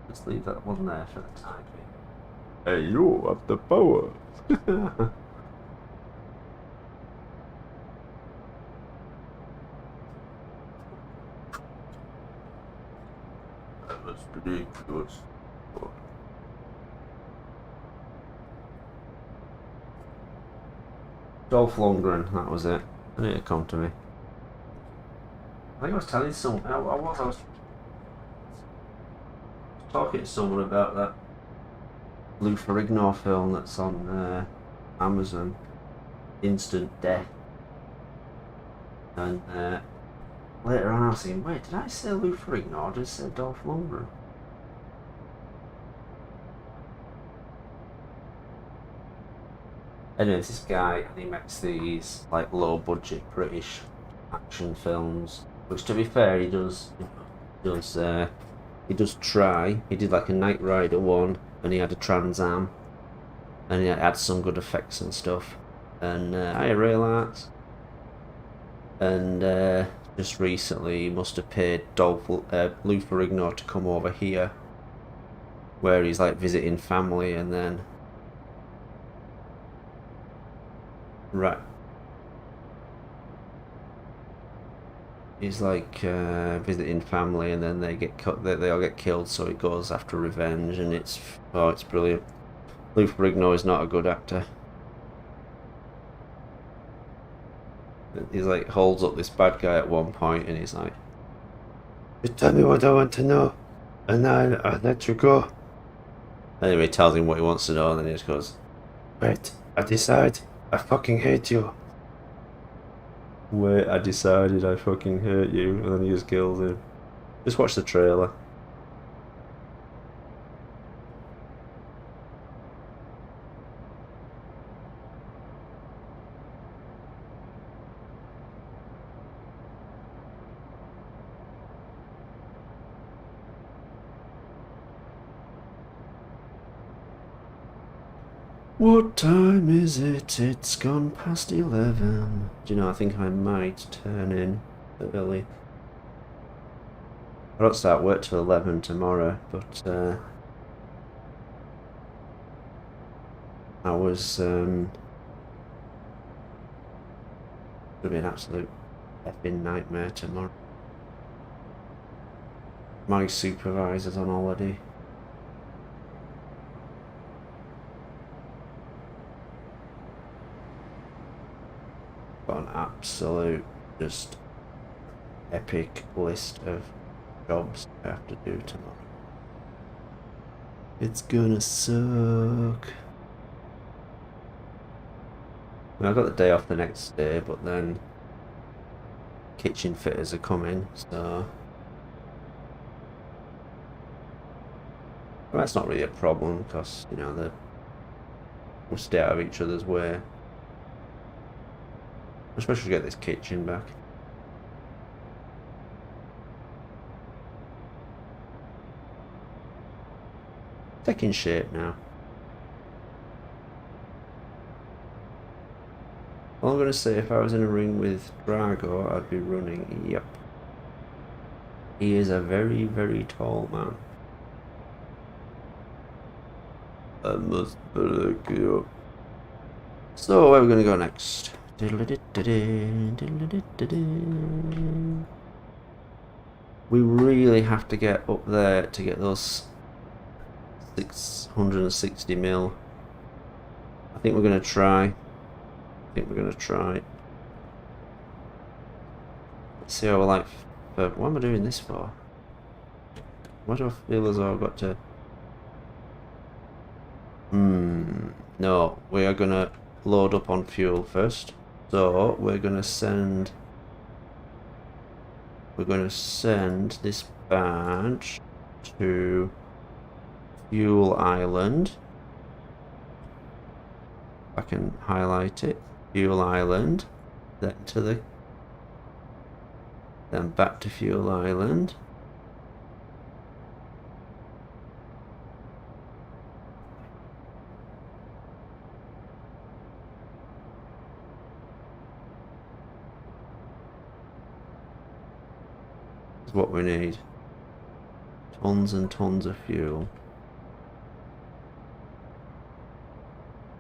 Let's leave that one there for the time being. Hey, you have the power. That was ridiculous. Dolph Lundgren, that was it. I need to come to me. I think I was telling someone. I was talking to someone about that Lou Ferrigno film that's on Amazon, Instant Death. And later on I was thinking, wait, did I say Lou Ferrigno or did I say Dolph Lundgren? Anyway, this guy, and he makes these like low budget British action films, which to be fair he does try. He did like a Knight Rider one, and he had a Trans Am, and he had some good effects and stuff, and I Rail Arts. And just recently he must have paid Lou Ferrigno to come over here, where he's like visiting family, and then he's like visiting family, and then they get cut. They all get killed, so he goes after revenge, and it's brilliant. Lou Ferrigno is not a good actor. He's like holds up this bad guy at one point, and he's like, "Just tell me what I want to know, and I'll let you go." Anyway, he tells him what he wants to know, and then he just goes, "Wait, I decide. I fucking hate you." Wait, I decided I fucking hate you, and then he just kills him. Just watch the trailer. What time is it? It's gone past 11. Do you know, I think I might turn in early. I don't start work till 11 tomorrow, but I was It'll be an absolute effing nightmare tomorrow. My supervisor's on holiday. Got an absolute just epic list of jobs I have to do tomorrow. It's gonna suck. I mean, I got the day off the next day, but then kitchen fitters are coming, so well, that's not really a problem because you know we'll stay out of each other's way. Especially to get this kitchen back. Taking shape now. All I'm going to say, if I was in a ring with Drago, I'd be running. Yep. He is a very, very tall man. I must break you. So, where are we going to go next? We really have to get up there to get those 660 mil. I think we're going to try. Let's see how we're like. But what am I doing this for? Why do I feel as though I've got to? No, we are going to load up on fuel first. So we're going to send this badge to Fuel Island. I can highlight it. Fuel Island, then back to Fuel Island. Is what we need. Tons and tons of fuel.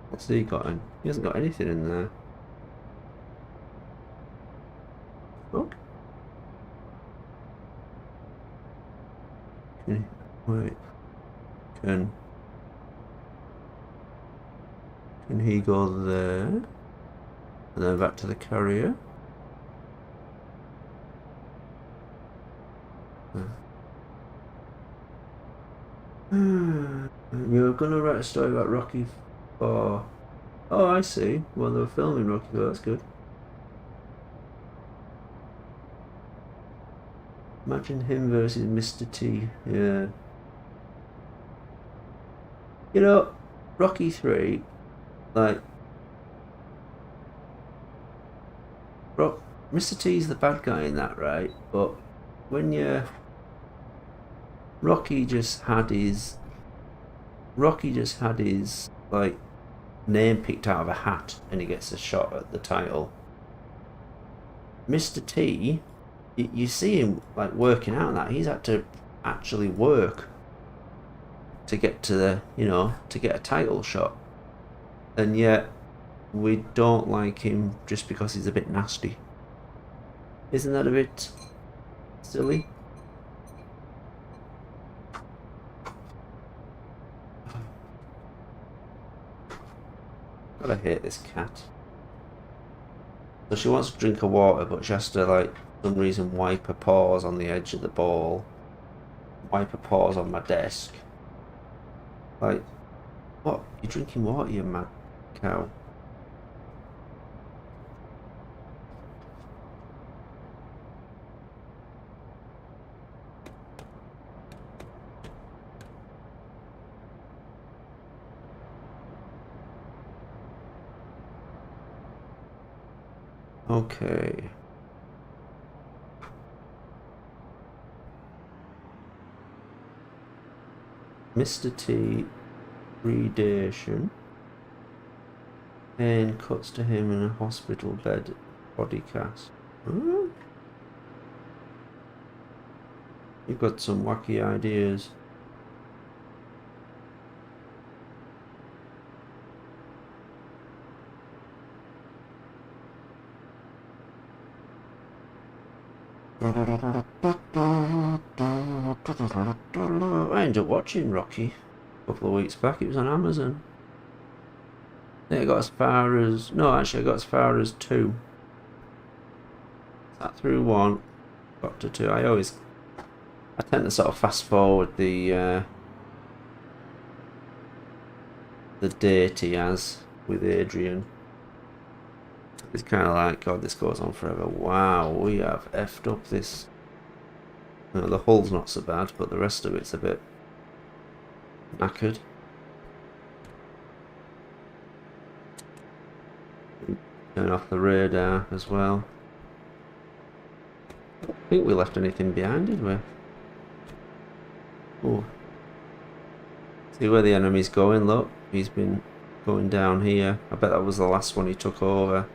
What's he got in? He hasn't got anything in there. Look. Okay, wait. Can he go there? And then back to the carrier? You're gonna write a story about Rocky 4. Oh, I see. Well, they were filming Rocky 4, that's good. Imagine him versus Mr. T. Yeah. You know, Rocky 3, like, Mr. T's the bad guy in that, right? But when you... Rocky just had his, like, name picked out of a hat and he gets a shot at the title. Mr. T, you see him like working out that he's had to actually work to get to the, you know, to get a title shot, and yet we don't like him just because he's a bit nasty. Isn't that a bit silly? God, I hate this cat. So she wants to drink her water, but she has to, like, for some reason, wipe her paws on the edge of the bowl. Wipe her paws on my desk. Like, what? You're drinking water, you mad cow? Okay. Mr. T, predation. And cuts to him in a hospital bed, body cast. Huh? You've got some wacky ideas. I ended up watching Rocky a couple of weeks back. It was on Amazon. I think I got as far as... No, actually I got as far as 2. Sat through 1, got to 2. I tend to sort of fast forward the date he has with Adrian. It's kind of like, God, this goes on forever. Wow, we have effed up this. No, the hull's not so bad, but the rest of it's a bit knackered. Turn off the radar as well. I don't think we left anything behind, did we? Oh. See where the enemy's going, look. He's been going down here. I bet that was the last one he took over.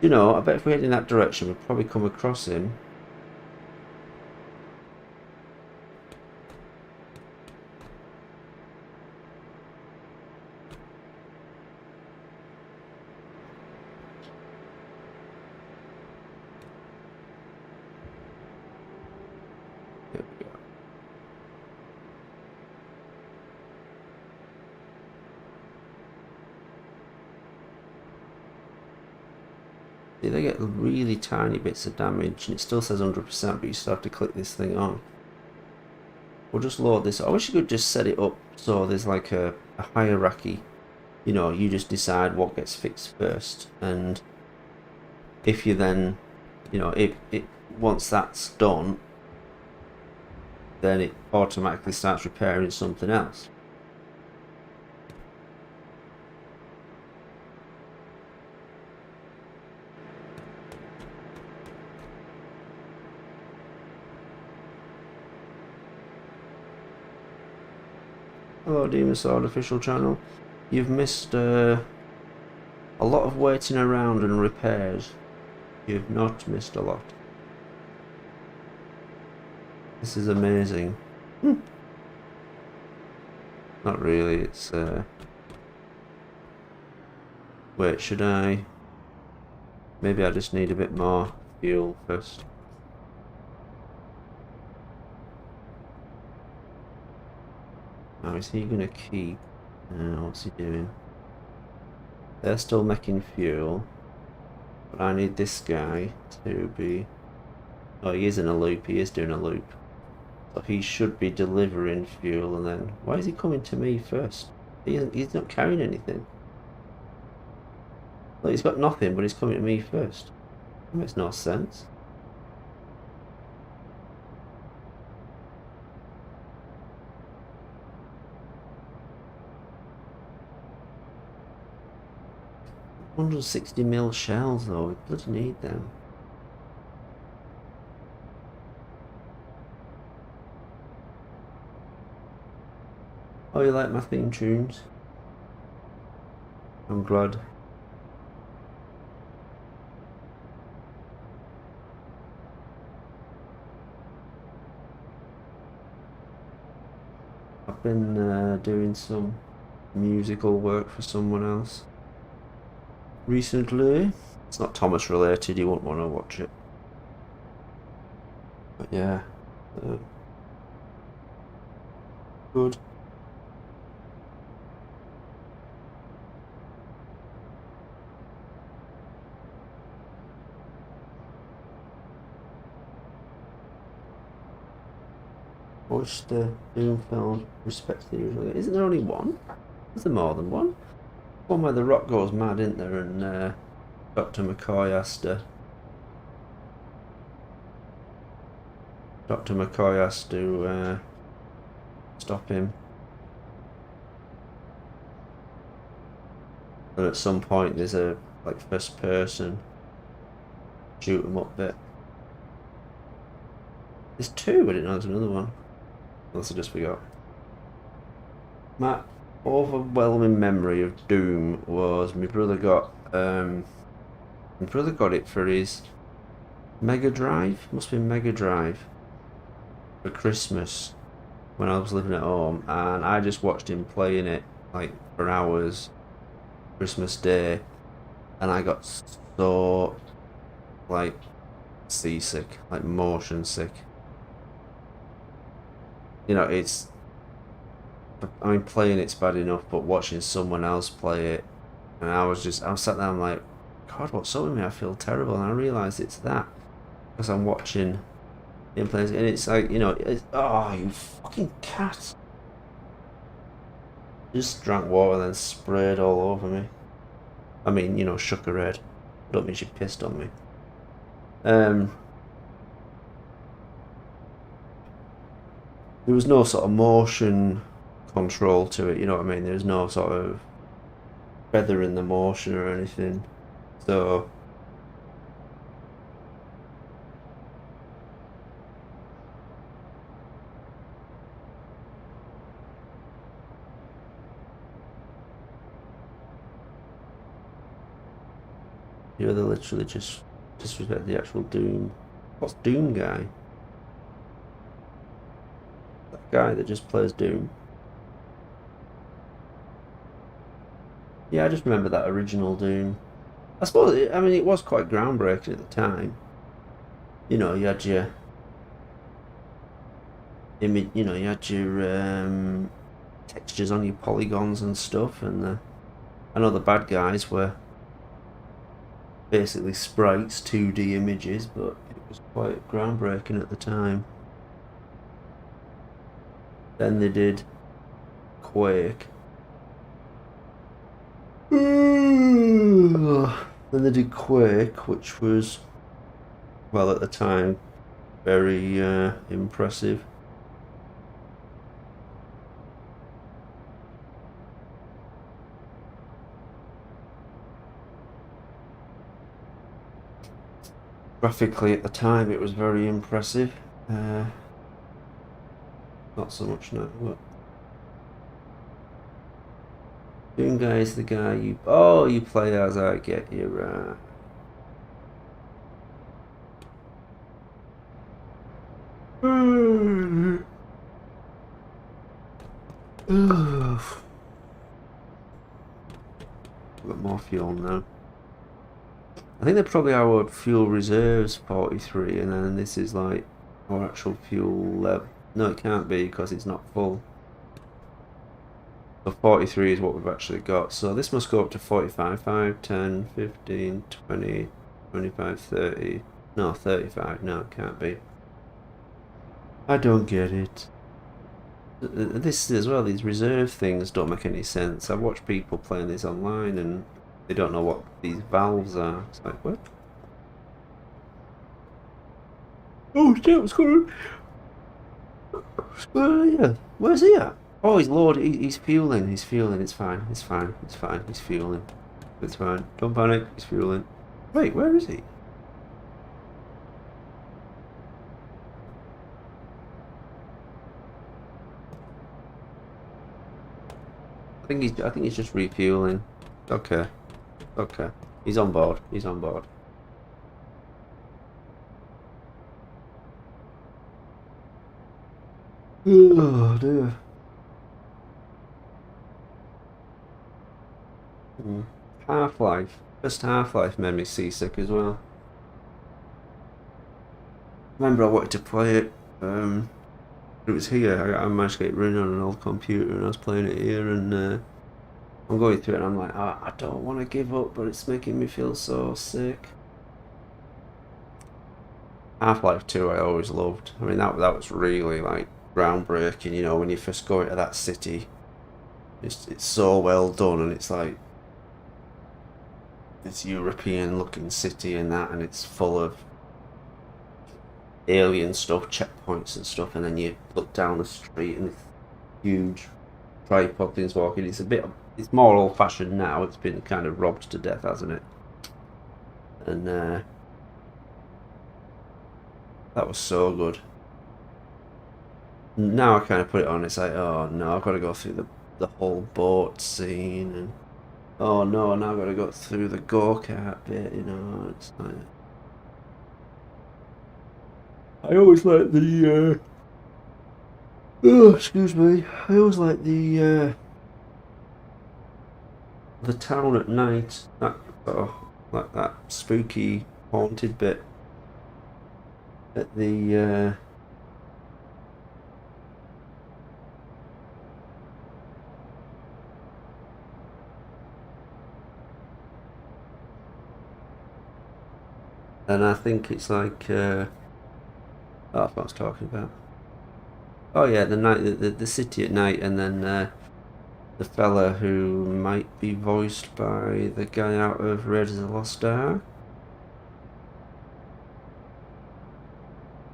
You know, I bet if we head in that direction, we'd probably come across him. Here we go. See, they get really tiny bits of damage, and it still says 100%, but you still have to click this thing on. We'll just load this. I wish you could just set it up so there's like a hierarchy. You know, you just decide what gets fixed first, and if you then, you know, once that's done, then it automatically starts repairing something else. Hello, Demon Sword official channel. You've missed a lot of waiting around and repairs. You've not missed a lot. This is amazing. Not really, it's wait, should I? Maybe I just need a bit more fuel first. Now, is he gonna keep? What's he doing? They're still making fuel, but I need this guy to be... Oh, he is in a loop. He is doing a loop. So he should be delivering fuel, and then... Why is he coming to me first? He's not carrying anything. Look, he's got nothing, but he's coming to me first. That makes no sense. $160mm shells though, we bloody need them. Oh, you like my theme tunes? I'm glad. I've been doing some musical work for someone else recently. It's not Thomas related, you won't want to watch it. But yeah, good. Watch the Doom film, respect the usual. Isn't there only one? Is there more than one? One where the Rock goes mad, isn't there? And Dr. McCoy has to. Dr. McCoy has to stop him. And at some point, there's a like first person shoot 'em up bit. There's two. I didn't know there's another one. Unless I just forgot. My overwhelming memory of Doom was my brother got it for his Mega Drive. Must be Mega Drive for Christmas when I was living at home, and I just watched him playing it like for hours Christmas Day, and I got so like seasick, like motion sick. You know, it's. I mean, playing it's bad enough, but watching someone else play it, and I sat there, I'm like, God, what's up with me? I feel terrible, and I realise it's that because I'm watching him play, and it's like, you know, oh, you fucking cat! Just drank water and then sprayed all over me. I mean, you know, shook her head. I don't mean she pissed on me. There was no sort of motion control to it, you know what I mean? There's no sort of feather in the motion or anything. So you know, they literally just disrespect the actual Doom. What's Doom guy? That guy that just plays Doom. Yeah, I just remember that original Doom. I suppose, I mean, it was quite groundbreaking at the time. You know, you had your image, you know, you had your textures on your polygons and stuff, and I know the bad guys were basically sprites, 2D images, but it was quite groundbreaking at the time. Then they did Quake. Then they did Quake, which was, well, at the time, very impressive. Graphically, at the time, it was very impressive. Not so much now, but Doom Guy is the guy you play as. I get you, right. Got more fuel now. I think they're probably our fuel reserves 43, and then this is like our actual fuel level. No, it can't be because it's not full. So 43 is what we've actually got. So this must go up to 45, 5, 10, 15, 20, 25, 30. No, 35. No, it can't be. I don't get it. This as well, these reserve things don't make any sense. I've watched people playing this online and they don't know what these valves are. It's like, what? Oh shit, what's going on? Yeah, where's he at? Oh, he's loaded. He's fueling. He's fueling. It's fine. It's fine. It's fine. He's fueling. It's fine. Don't panic. He's fueling. Wait, where is he? I think he's just refueling. Okay. Okay. He's on board. He's on board. Oh dear. Half-Life. First Half-Life made me seasick as well. Remember I wanted to play it. It was here. I managed to get it running on an old computer and I was playing it here, and I'm going through it and I'm like, oh, I don't want to give up, but it's making me feel so sick. Half-Life 2 I always loved. I mean, that was really like groundbreaking, you know, when you first go into that city. It's so well done, and it's like this European looking city and that, and it's full of alien stuff, checkpoints and stuff, and then you look down the street and it's huge tripod things walking. It's more old fashioned now. It's been kind of robbed to death, hasn't it? And that was so good. Now I kind of put it on, it's like, oh no, I've got to go through the whole boat scene, and oh no, now I've got to go through the go-kart bit, you know. It's like, I always like the oh, excuse me, I always like the town at night, that like that spooky haunted bit. at the and I think it's like oh, that's what I was talking about. Oh yeah, the night, the city at night, and then the fella who might be voiced by the guy out of Raiders of the Lost Ark,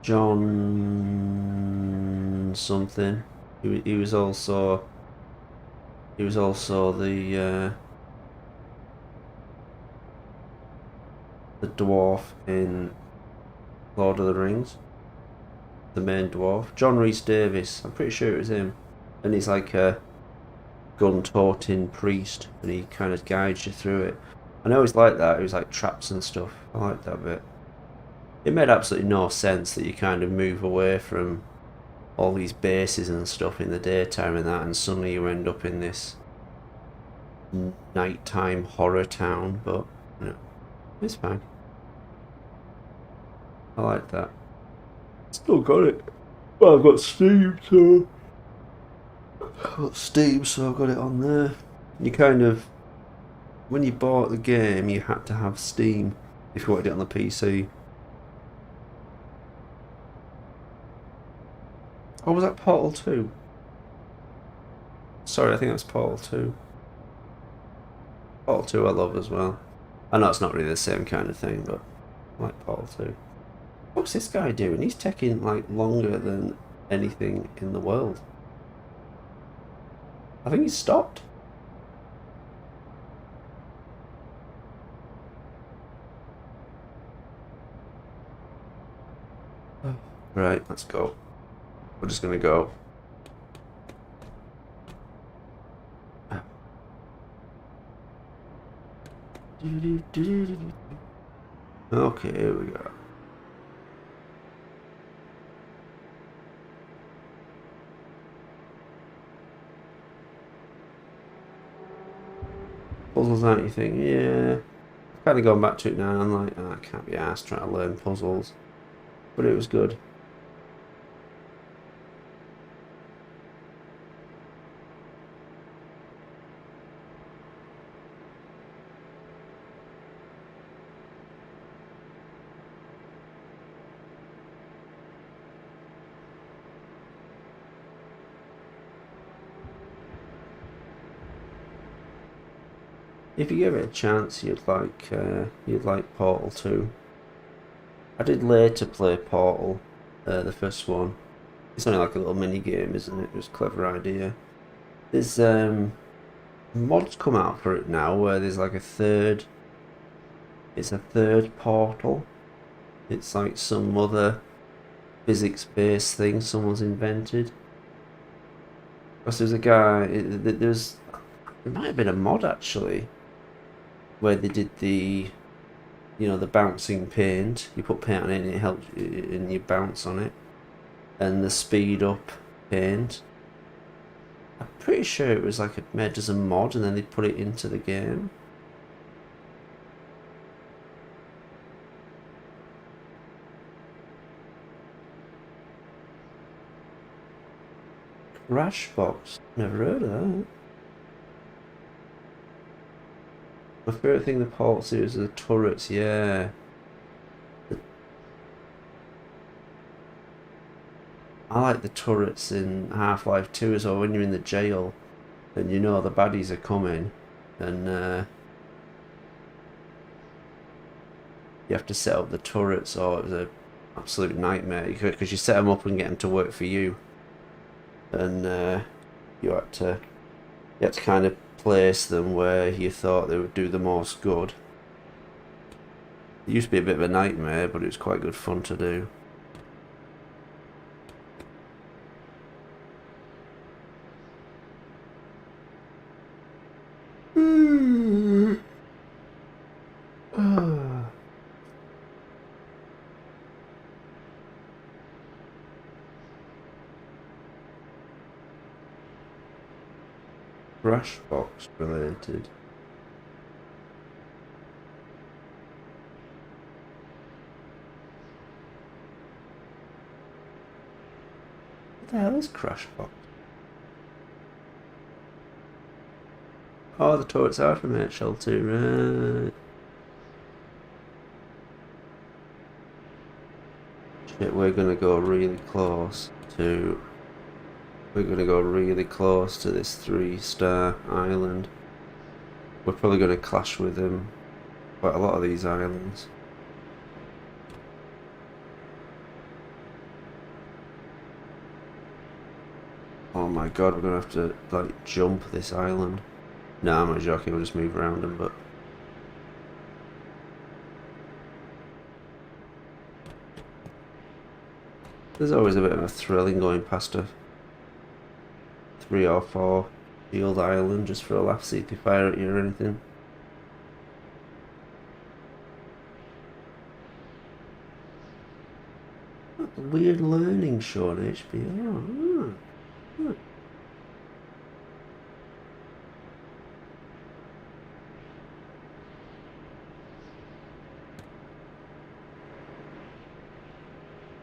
John something. He was also the dwarf in Lord of the Rings, the main dwarf, John Rhys Davies. I'm pretty sure it was him, and he's like a gun-toting priest, and he kind of guides you through it. I know he's like that. It was like traps and stuff. I like that bit. It made absolutely no sense that you kind of move away from all these bases and stuff in the daytime and that, and suddenly you end up in this nighttime horror town. But you know, it's fine. I like that. Still got it. Well, I've got Steam, so I've got it on there. You kind of, when you bought the game, you had to have Steam if you wanted it on the PC. Or was that Portal 2? Sorry, I think that's Portal 2. Portal 2 I love as well. I know it's not really the same kind of thing, but I like Portal 2. What's this guy doing? He's taking like longer than anything in the world. I think he's stopped. Right, let's go. We're just gonna go. Okay, here we go. Puzzles, aren't you think? Yeah. I've kind of gone back to it now and I'm like, oh, I can't be arsed trying to learn puzzles. But it was good. If you give it a chance, you'd like Portal 2. I did later play Portal, the first one. It's only like a little mini game, isn't it? It was a clever idea. There's mods come out for it now where there's like a third. It's a third Portal. It's like some other physics-based thing someone's invented. Because there's a guy. It might have been a mod actually, where they did the bouncing paint. You put paint on it and it helps and you bounce on it, and the speed up paint. I'm pretty sure it was like made as a mod and then they put it into the game. Crashbox, never heard of that. My favourite thing in the Portal series are the turrets, yeah. I like the turrets in Half-Life 2 as well, when you're in the jail and you know the baddies are coming and you have to set up the turrets, or it was an absolute nightmare because you set them up and get them to work for you, and you had to kind of place them where you thought they would do the most good. It used to be a bit of a nightmare, but it was quite good fun to do. Crashbox related. What the hell is Crashbox? Oh, the turrets are from HL2, right. Shit, we're gonna go really close to... We're gonna go really close to this 3-star island. We're probably gonna clash with them. Quite a lot of these islands. Oh my god, we're gonna have to like jump this island. No, I'm not joking, we'll just move around them, but... There's always a bit of a thrill in going past a 3 or 4 field island just for a laugh, see if they fire at you or anything. That's a weird learning show on HBO.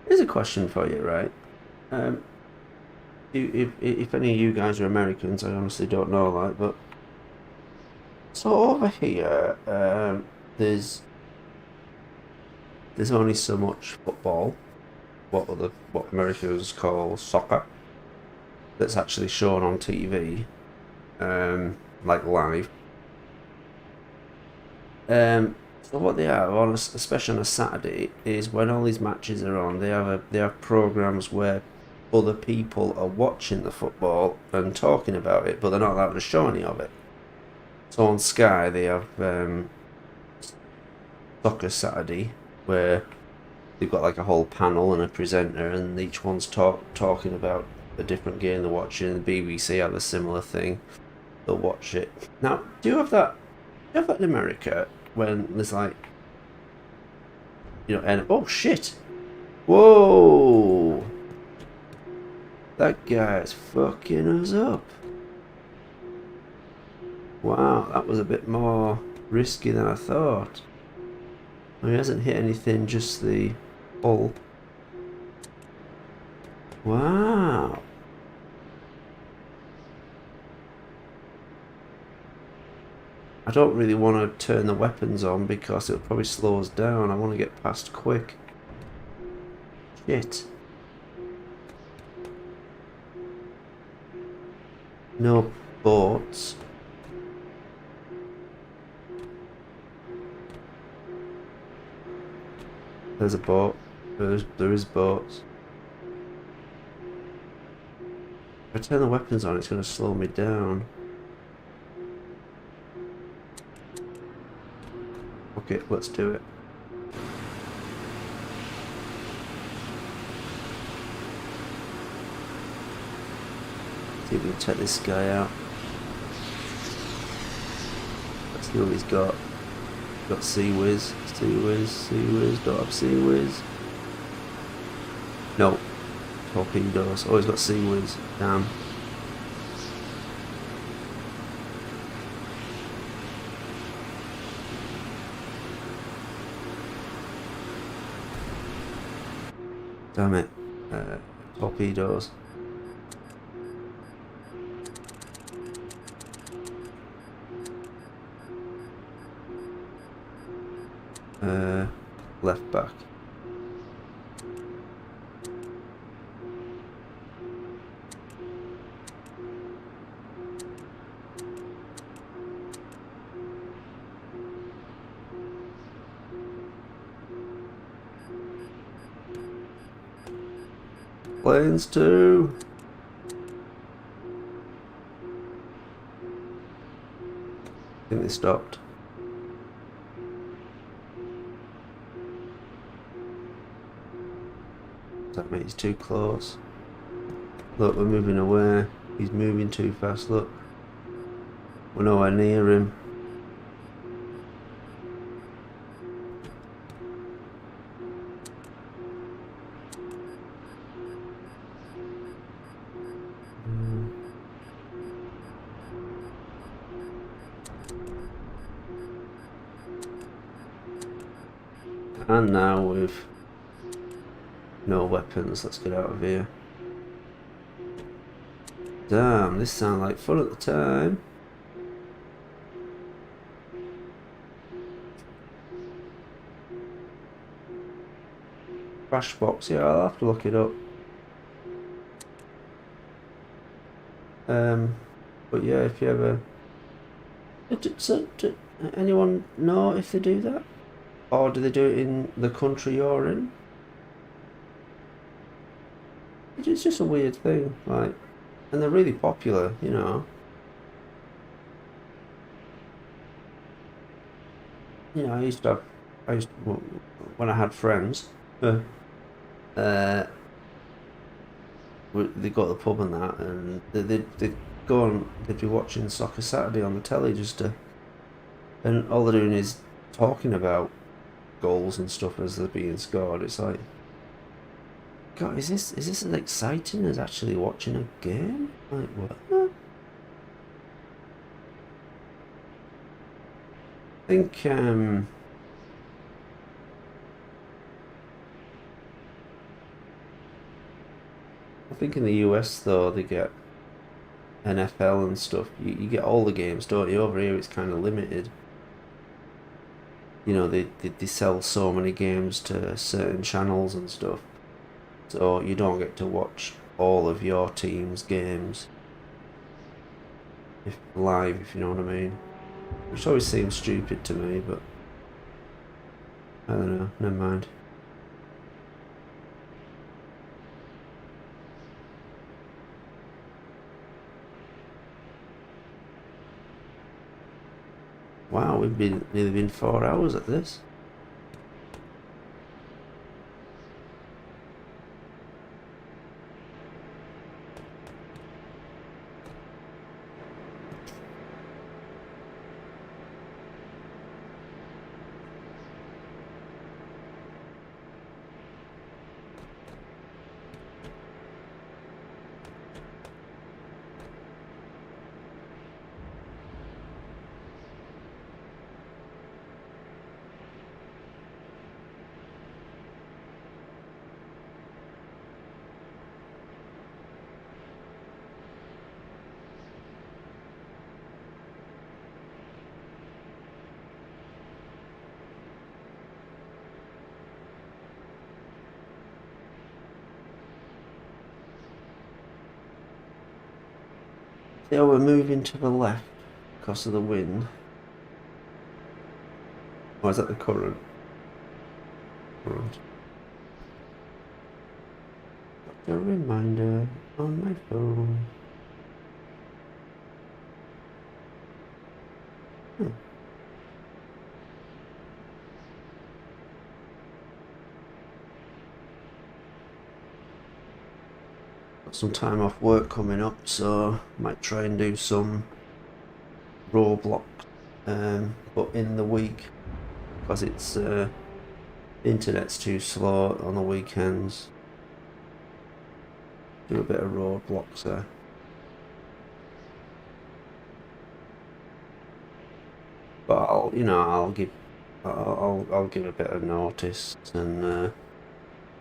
Here's a question for you, right? If any of you guys are Americans, I honestly don't know, like, but so over here, there's only so much football, what Americans call soccer, that's actually shown on TV, like live. So what they have on, especially on a Saturday, is when all these matches are on, they have programs where other people are watching the football and talking about it, but they're not allowed to show any of it. So on Sky they have Soccer Saturday, where they've got like a whole panel and a presenter, and each one's talking about a different game they're watching. The BBC have a similar thing; they'll watch it. Now, do you have that in America? When there's like, you know, and oh shit, whoa, that guy's fucking us up. Wow, that was a bit more risky than I thought. He hasn't hit anything, just the hull. Wow. I don't really want to turn the weapons on because it'll probably slow us down. I want to get past quick. Shit. No boats. There's a boat. There is boats. If I turn the weapons on, it's going to slow me down. Okay, let's do it. See if we can take this guy out. Let's see what he's got. Got Sea Whiz, Sea Whiz, Sea Whiz, don't have Sea Whiz. No. Torpedoes. Oh, he's got Sea Whiz. Damn. Damn it. Torpedoes. Left back. Planes too. I think they stopped. That means he's too close. Look, we're moving away. He's moving too fast, look. We're nowhere near him. And now with no weapons, let's get out of here. Damn, this sounded like fun at the time. Crashbox, yeah, I'll have to look it up. But yeah, if you ever... anyone know if they do that? Or do they do it in the country you're in? It's just a weird thing, like, and they're really popular, you know. You know, when I had friends, they go to the pub and that, and they'd go and they'd be watching Soccer Saturday on the telly just to, and all they're doing is talking about goals and stuff as they're being scored. It's like, God, is this as exciting as actually watching a game? Like, what? I think in the US though they get NFL and stuff. You get all the games, don't you? Over here it's kind of limited. You know, they sell so many games to certain channels and stuff, so you don't get to watch all of your team's games live, if you know what I mean. Which always seems stupid to me, but I don't know, never mind. Wow, we've nearly been 4 hours at this. Yeah, we're moving to the left because of the wind. Or is that the current? Current. Got a reminder on my phone. Got some time off work coming up, so might try and do some Roblox, but in the week, because it's internet's too slow on the weekends. Do a bit of Roblox there. But I'll give a bit of notice, and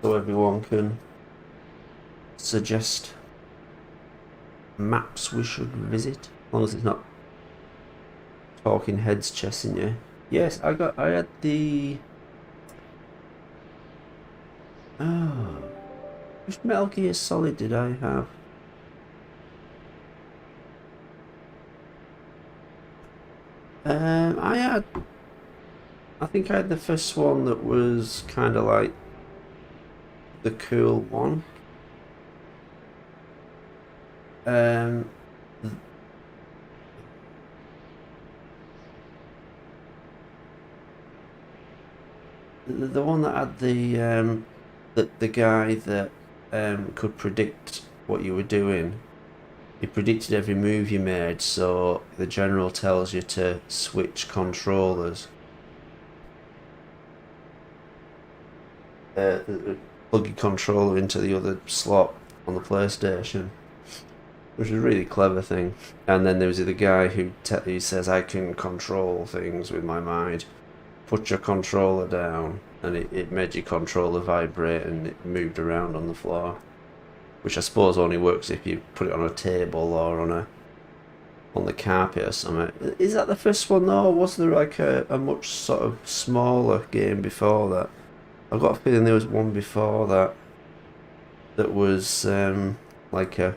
so everyone can suggest maps we should visit, as long as it's not talking heads chasing you. Yes, I had the which Metal Gear Solid did I have? I think I had the first one that was kind of like the cool one. The one that had the guy that could predict what you were doing. He predicted every move you made, so the general tells you to switch controllers. Plug your controller into the other slot on the PlayStation, which is a really clever thing. And then there was the guy who says, I can control things with my mind. Put your controller down, and it made your controller vibrate and it moved around on the floor. which I suppose only works if you put it on a table or on the carpet or something. Is that the first one though, or was there like a much sort of smaller game before that? I've got a feeling there was one before that was like a,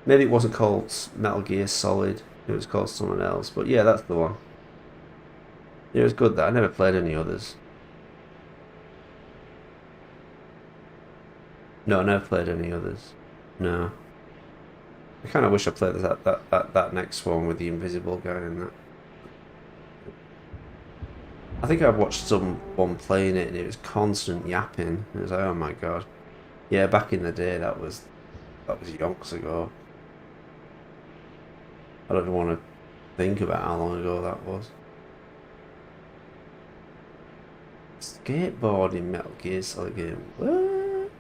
maybe it wasn't called Metal Gear Solid, it was called something else, but yeah, that's the one. It was good that. I never played any others. No, I never played any others. No. I kind of wish I played that next one with the invisible guy in that. I think I watched someone playing it and it was constant yapping. It was like, oh my god. Yeah, back in the day, that was yonks ago. I don't want to think about how long ago that was. Skateboarding Metal Gear Solid game. What?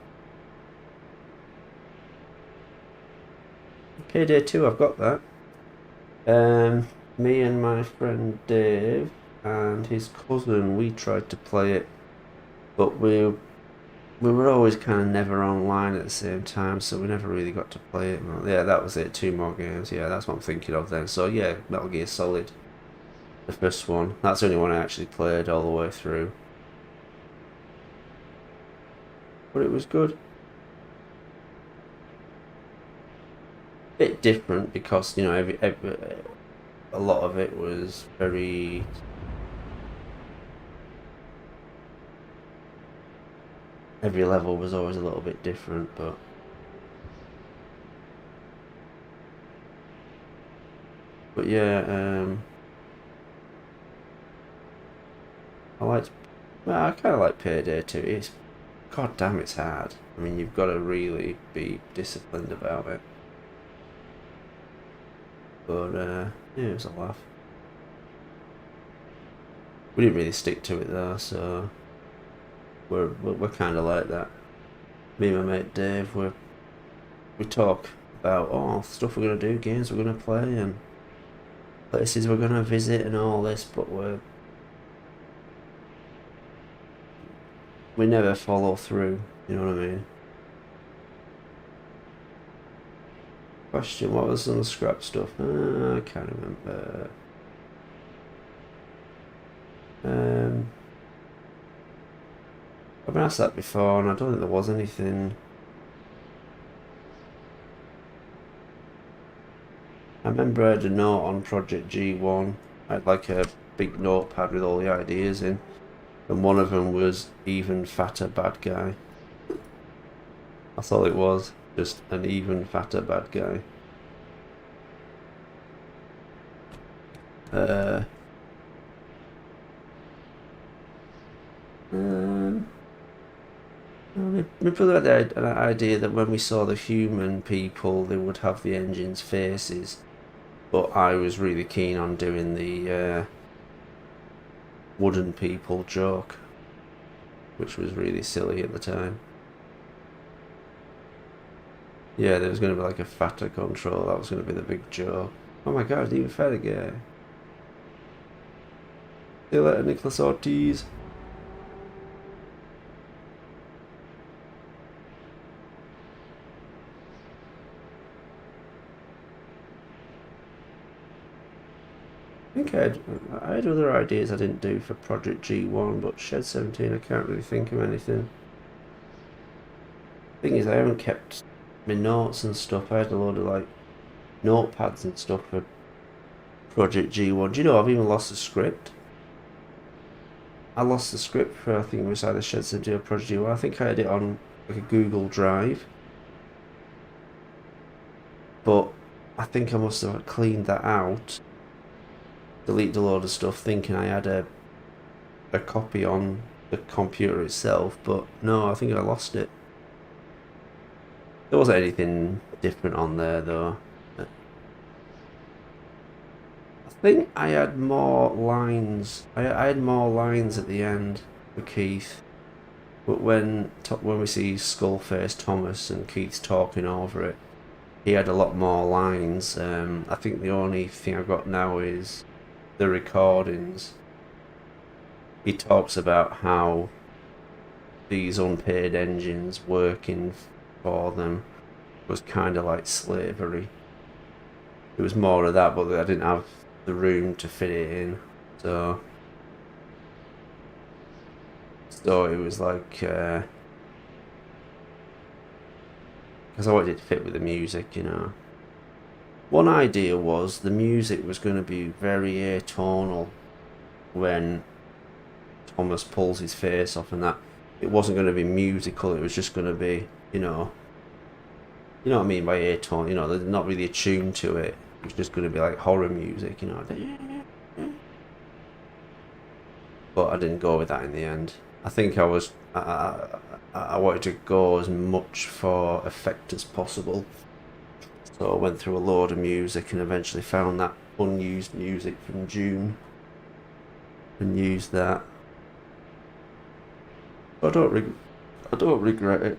Payday 2, I've got that. Me and my friend Dave and his cousin, we tried to play it, but we were always kind of never online at the same time, so we never really got to play it. Yeah, that was it. 2 more games. Yeah, that's what I'm thinking of then. So yeah, Metal Gear Solid, the first one. That's the only one I actually played all the way through. But it was good. Bit different because, you know, every a lot of it was very every level was always a little bit different, but yeah, I kind of like Payday 2. It's, god damn, it's hard. I mean, you've got to really be disciplined about it. But yeah, it was a laugh. We didn't really stick to it though, so we're kind of like that. Me and my mate Dave, we talk about stuff we're gonna do, games we're gonna play, and places we're gonna visit, and all this, but we never follow through. You know what I mean? Question: what was some of the scrap stuff? I can't remember. I've been asked that before, and I don't think there was anything. I remember I had a note on Project G1. I had like a big notepad with all the ideas in, and one of them was even fatter bad guy. That's all it was, just an even fatter bad guy. My brother had an idea that when we saw the human people, they would have the engine's faces, but I was really keen on doing the wooden people joke, which was really silly at the time. Yeah, there was going to be like a fatter control. That was going to be the big joke. Oh my god, even fatter guy. See you later, Nicholas Ortiz. I think I had other ideas I didn't do for Project G1, but Shed 17, I can't really think of anything. Thing is, I haven't kept my notes and stuff. I had a load of like notepads and stuff for Project G1. Do you know, I've even lost the script. I lost the script for, I think it was either Shed 17 or Project G1. I think I had it on like a Google Drive. But I think I must have cleaned that out, deleted a load of stuff, thinking I had a copy on the computer itself, but no, I think I lost it. There wasn't anything different on there though. I think I had more lines. I had more lines at the end for Keith, but when we see Skullface Thomas and Keith's talking over it, he had a lot more lines. I think the only thing I've got now is the recordings. He talks about how these unpaid engines working for them was kind of like slavery. It was more of that, but I didn't have the room to fit it in, so it was like because I wanted it to fit with the music, you know. One idea was the music was going to be very atonal when Thomas pulls his face off, and that it wasn't going to be musical. It was just going to be, you know what I mean by atonal. You know, they're not really attuned to it. It was just going to be like horror music, you know. But I didn't go with that in the end. I think I wanted to go as much for effect as possible. So I went through a load of music and eventually found that unused music from June and used that. I don't regret it.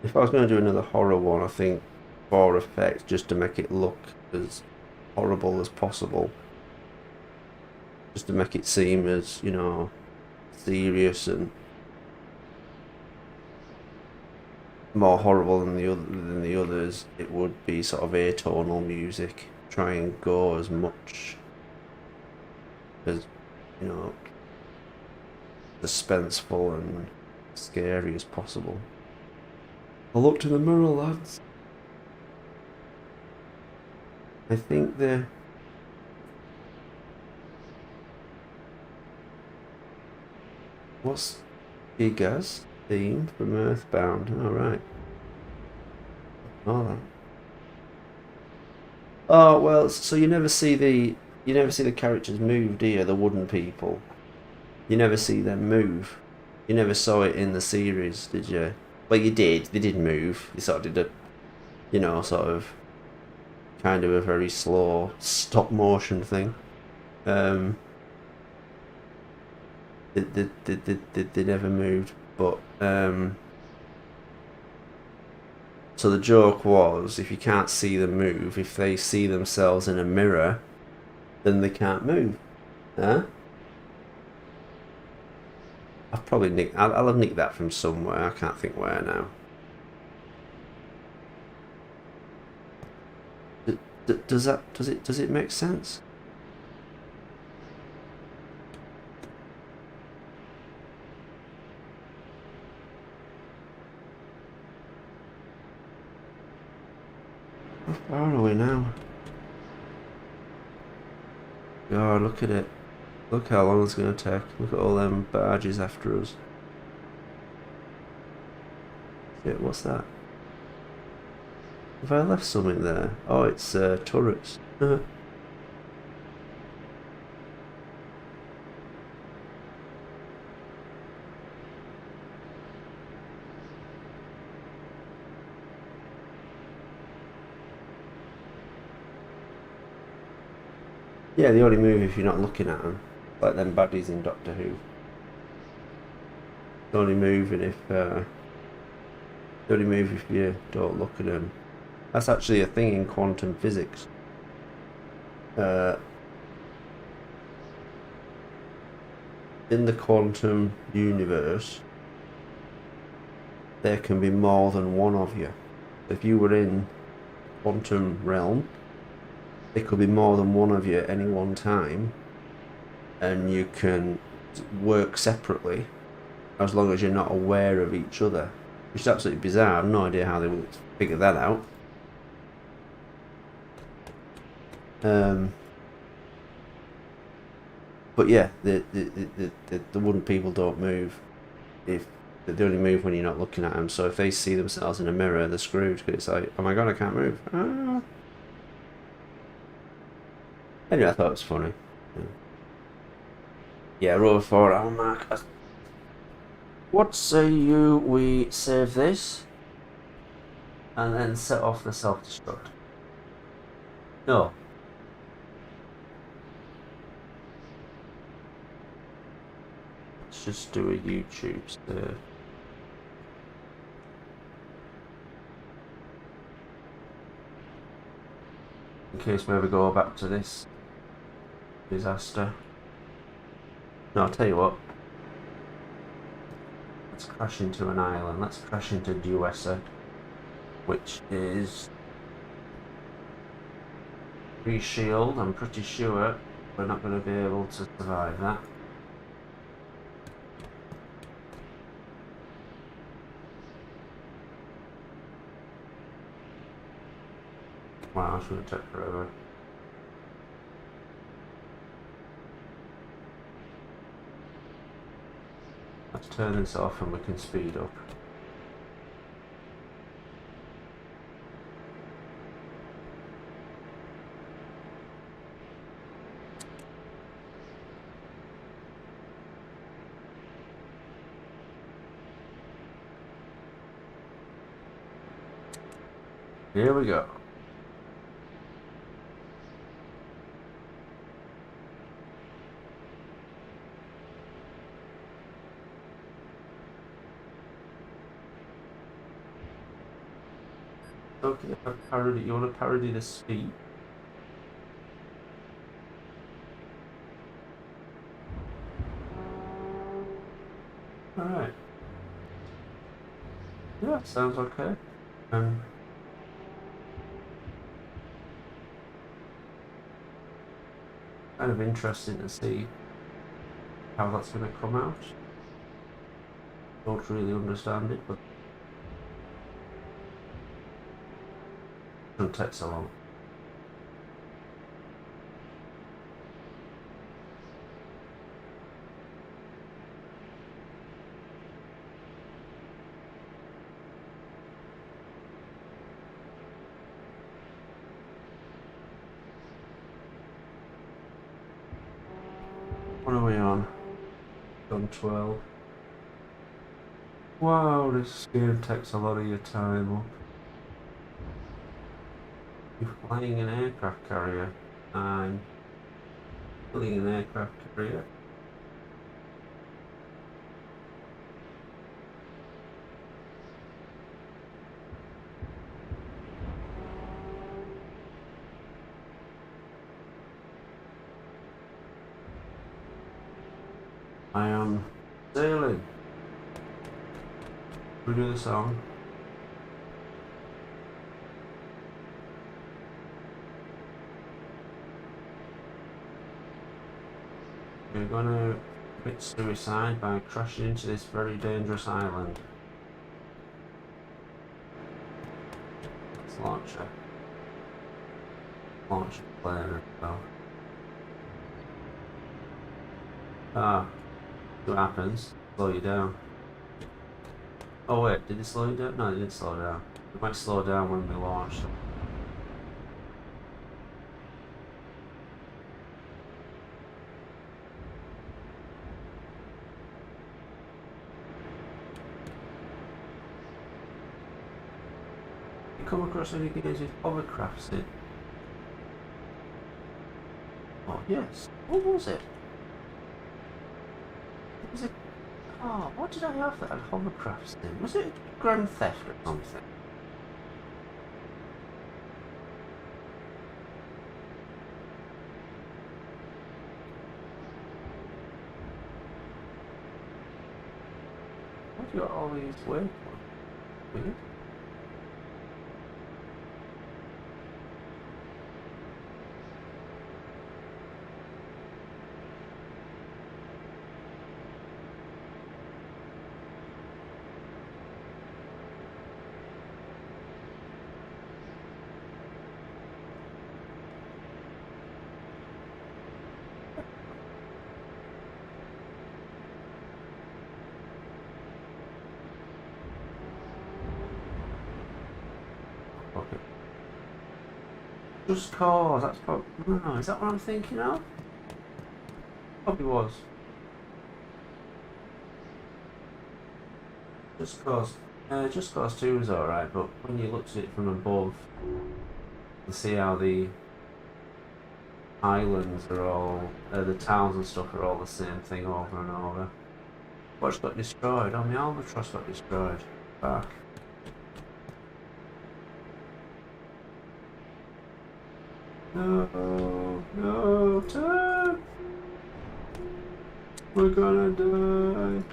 If I was going to do another horror one, I think for effect, just to make it look as horrible as possible, just to make it seem as, you know, serious and more horrible than the others, it would be sort of atonal music. Try and go as much as, you know, suspenseful and scary as possible. I looked in the mirror, lads. I think the what's Giga's theme from Earthbound? All right. Oh, oh well. So you never see the characters move, do you? The wooden people. You never see them move. You never saw it in the series, did you? Well, you did. They did move. They sort of did a, you know, sort of, kind of a very slow stop motion thing. They never moved, but so the joke was, if you can't see them move, if they see themselves in a mirror, then they can't move. Huh? I'll have nicked that from somewhere. I can't think where now. Does it make sense? How far are we now? God, look at it. Look how long it's going to take. Look at all them barges after us. Shit, what's that? Have I left something there? Oh, it's turrets. Yeah, they only move if you're not looking at them. Like them baddies in Doctor Who. They're only moving if they only move if you don't look at them. That's actually a thing in quantum physics. In the quantum universe, there can be more than one of you. If you were in quantum realm, there could be more than one of you at any one time, and you can work separately as long as you're not aware of each other, which is absolutely bizarre. I have no idea how they would figure that out. But yeah, the wooden people don't move. If they only move when you're not looking at them. So if they see themselves in a mirror, they're screwed. Because it's like, oh my god, I can't move. Ah. Anyway, I thought it was funny. Yeah, roll 4 hour mark. What say we save this and then set off the self-destruct? No. Let's just do a YouTube save. In case we ever go back to this. disaster. No, I'll tell you what. Let's crash into an island. Let's crash into Duessa, which is re-shield. I'm pretty sure we're not going to be able to survive that. Wow, that's going to take forever. Let's turn this off and we can speed up. Here we go. Okay, parody. You want to parody the speed? All right. Yeah, sounds okay. Kind of interesting to see how that's going to come out. Don't really understand it, but it shouldn't take so long. What are we on? On 12. Wow, this game takes a lot of your time up. You're flying an aircraft carrier. I'm building an aircraft carrier. I am sailing. We do the song. We're gonna commit suicide by crashing into this very dangerous island. Let's launch a plane as well. Ah, see what happens. Slow you down. Oh wait, did it slow you down? No, it didn't slow down. It might slow down when we launch. You come across any games with hovercrafts in? Oh yes. What was it? Was it? Oh, what did I have that had hovercrafts in? Was it Grand Theft or something? What do you got all these waypoints? Weird. Okay. Just cause, that's probably, no, is that what I'm thinking of? Probably was. Just cause 2 was alright, but when you looked at it from above, you see how the islands are all, the towns and stuff are all the same thing over and over. What's got destroyed? Oh, my albatross got destroyed. Back. No, no, turn! We're gonna die.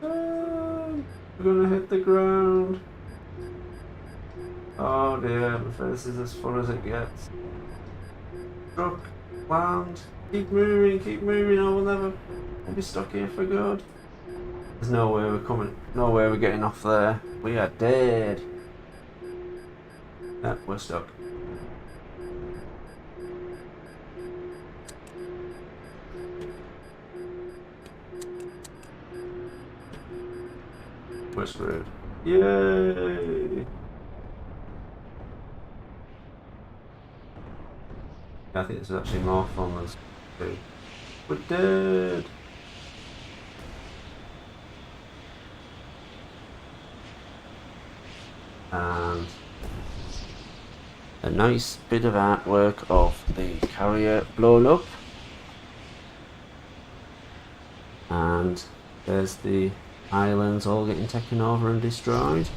We're gonna hit the ground. Oh dear, my face is as full as it gets. Truck, land, keep moving, or we'll never be stuck here for good. There's no way we're coming, no way we're getting off there. We are dead. Yeah, we're stuck. We're screwed. Yay! I think this is actually more fun than two. We're dead! And a nice bit of artwork of the carrier blown up. And there's the islands all getting taken over and destroyed.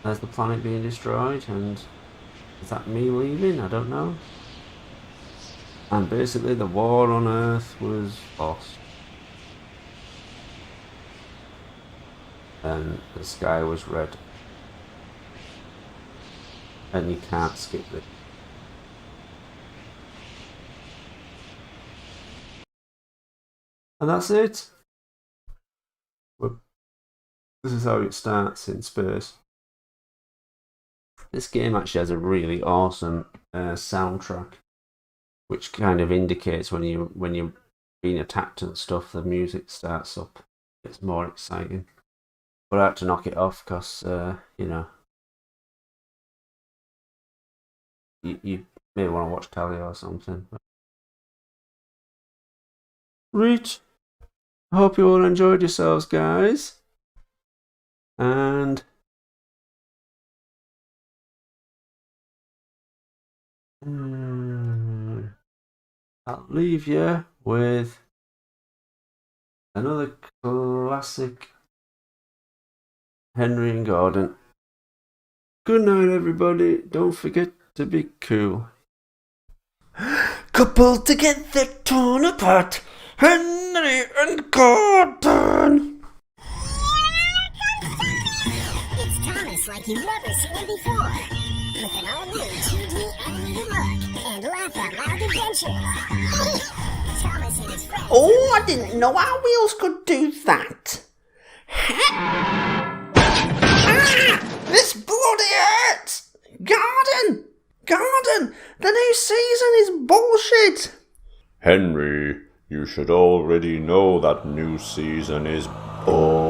There's the planet being destroyed, and is that me leaving? I don't know. And basically the war on Earth was lost. And the sky was red. And you can't skip it. And that's it. This is how it starts in space. This game actually has a really awesome soundtrack, which kind of indicates when you're being attacked and stuff. The music starts up, it's more exciting. But I had to knock it off because you know, you may want to watch telly or something. Right. I hope you all enjoyed yourselves, guys. And I'll leave you with another classic Henry and Gordon. Good night, everybody. Don't forget to be cool. Coupled together, torn apart. Henry and Gordon. It's Thomas like you've never seen him before. With an all-new 2D animated look and laugh out loud adventures. Thomas and his friends. Oh, I didn't know our wheels could do that. This bloody hurts! Garden! The new season is bullshit! Henry, you should already know that new season is bullshit.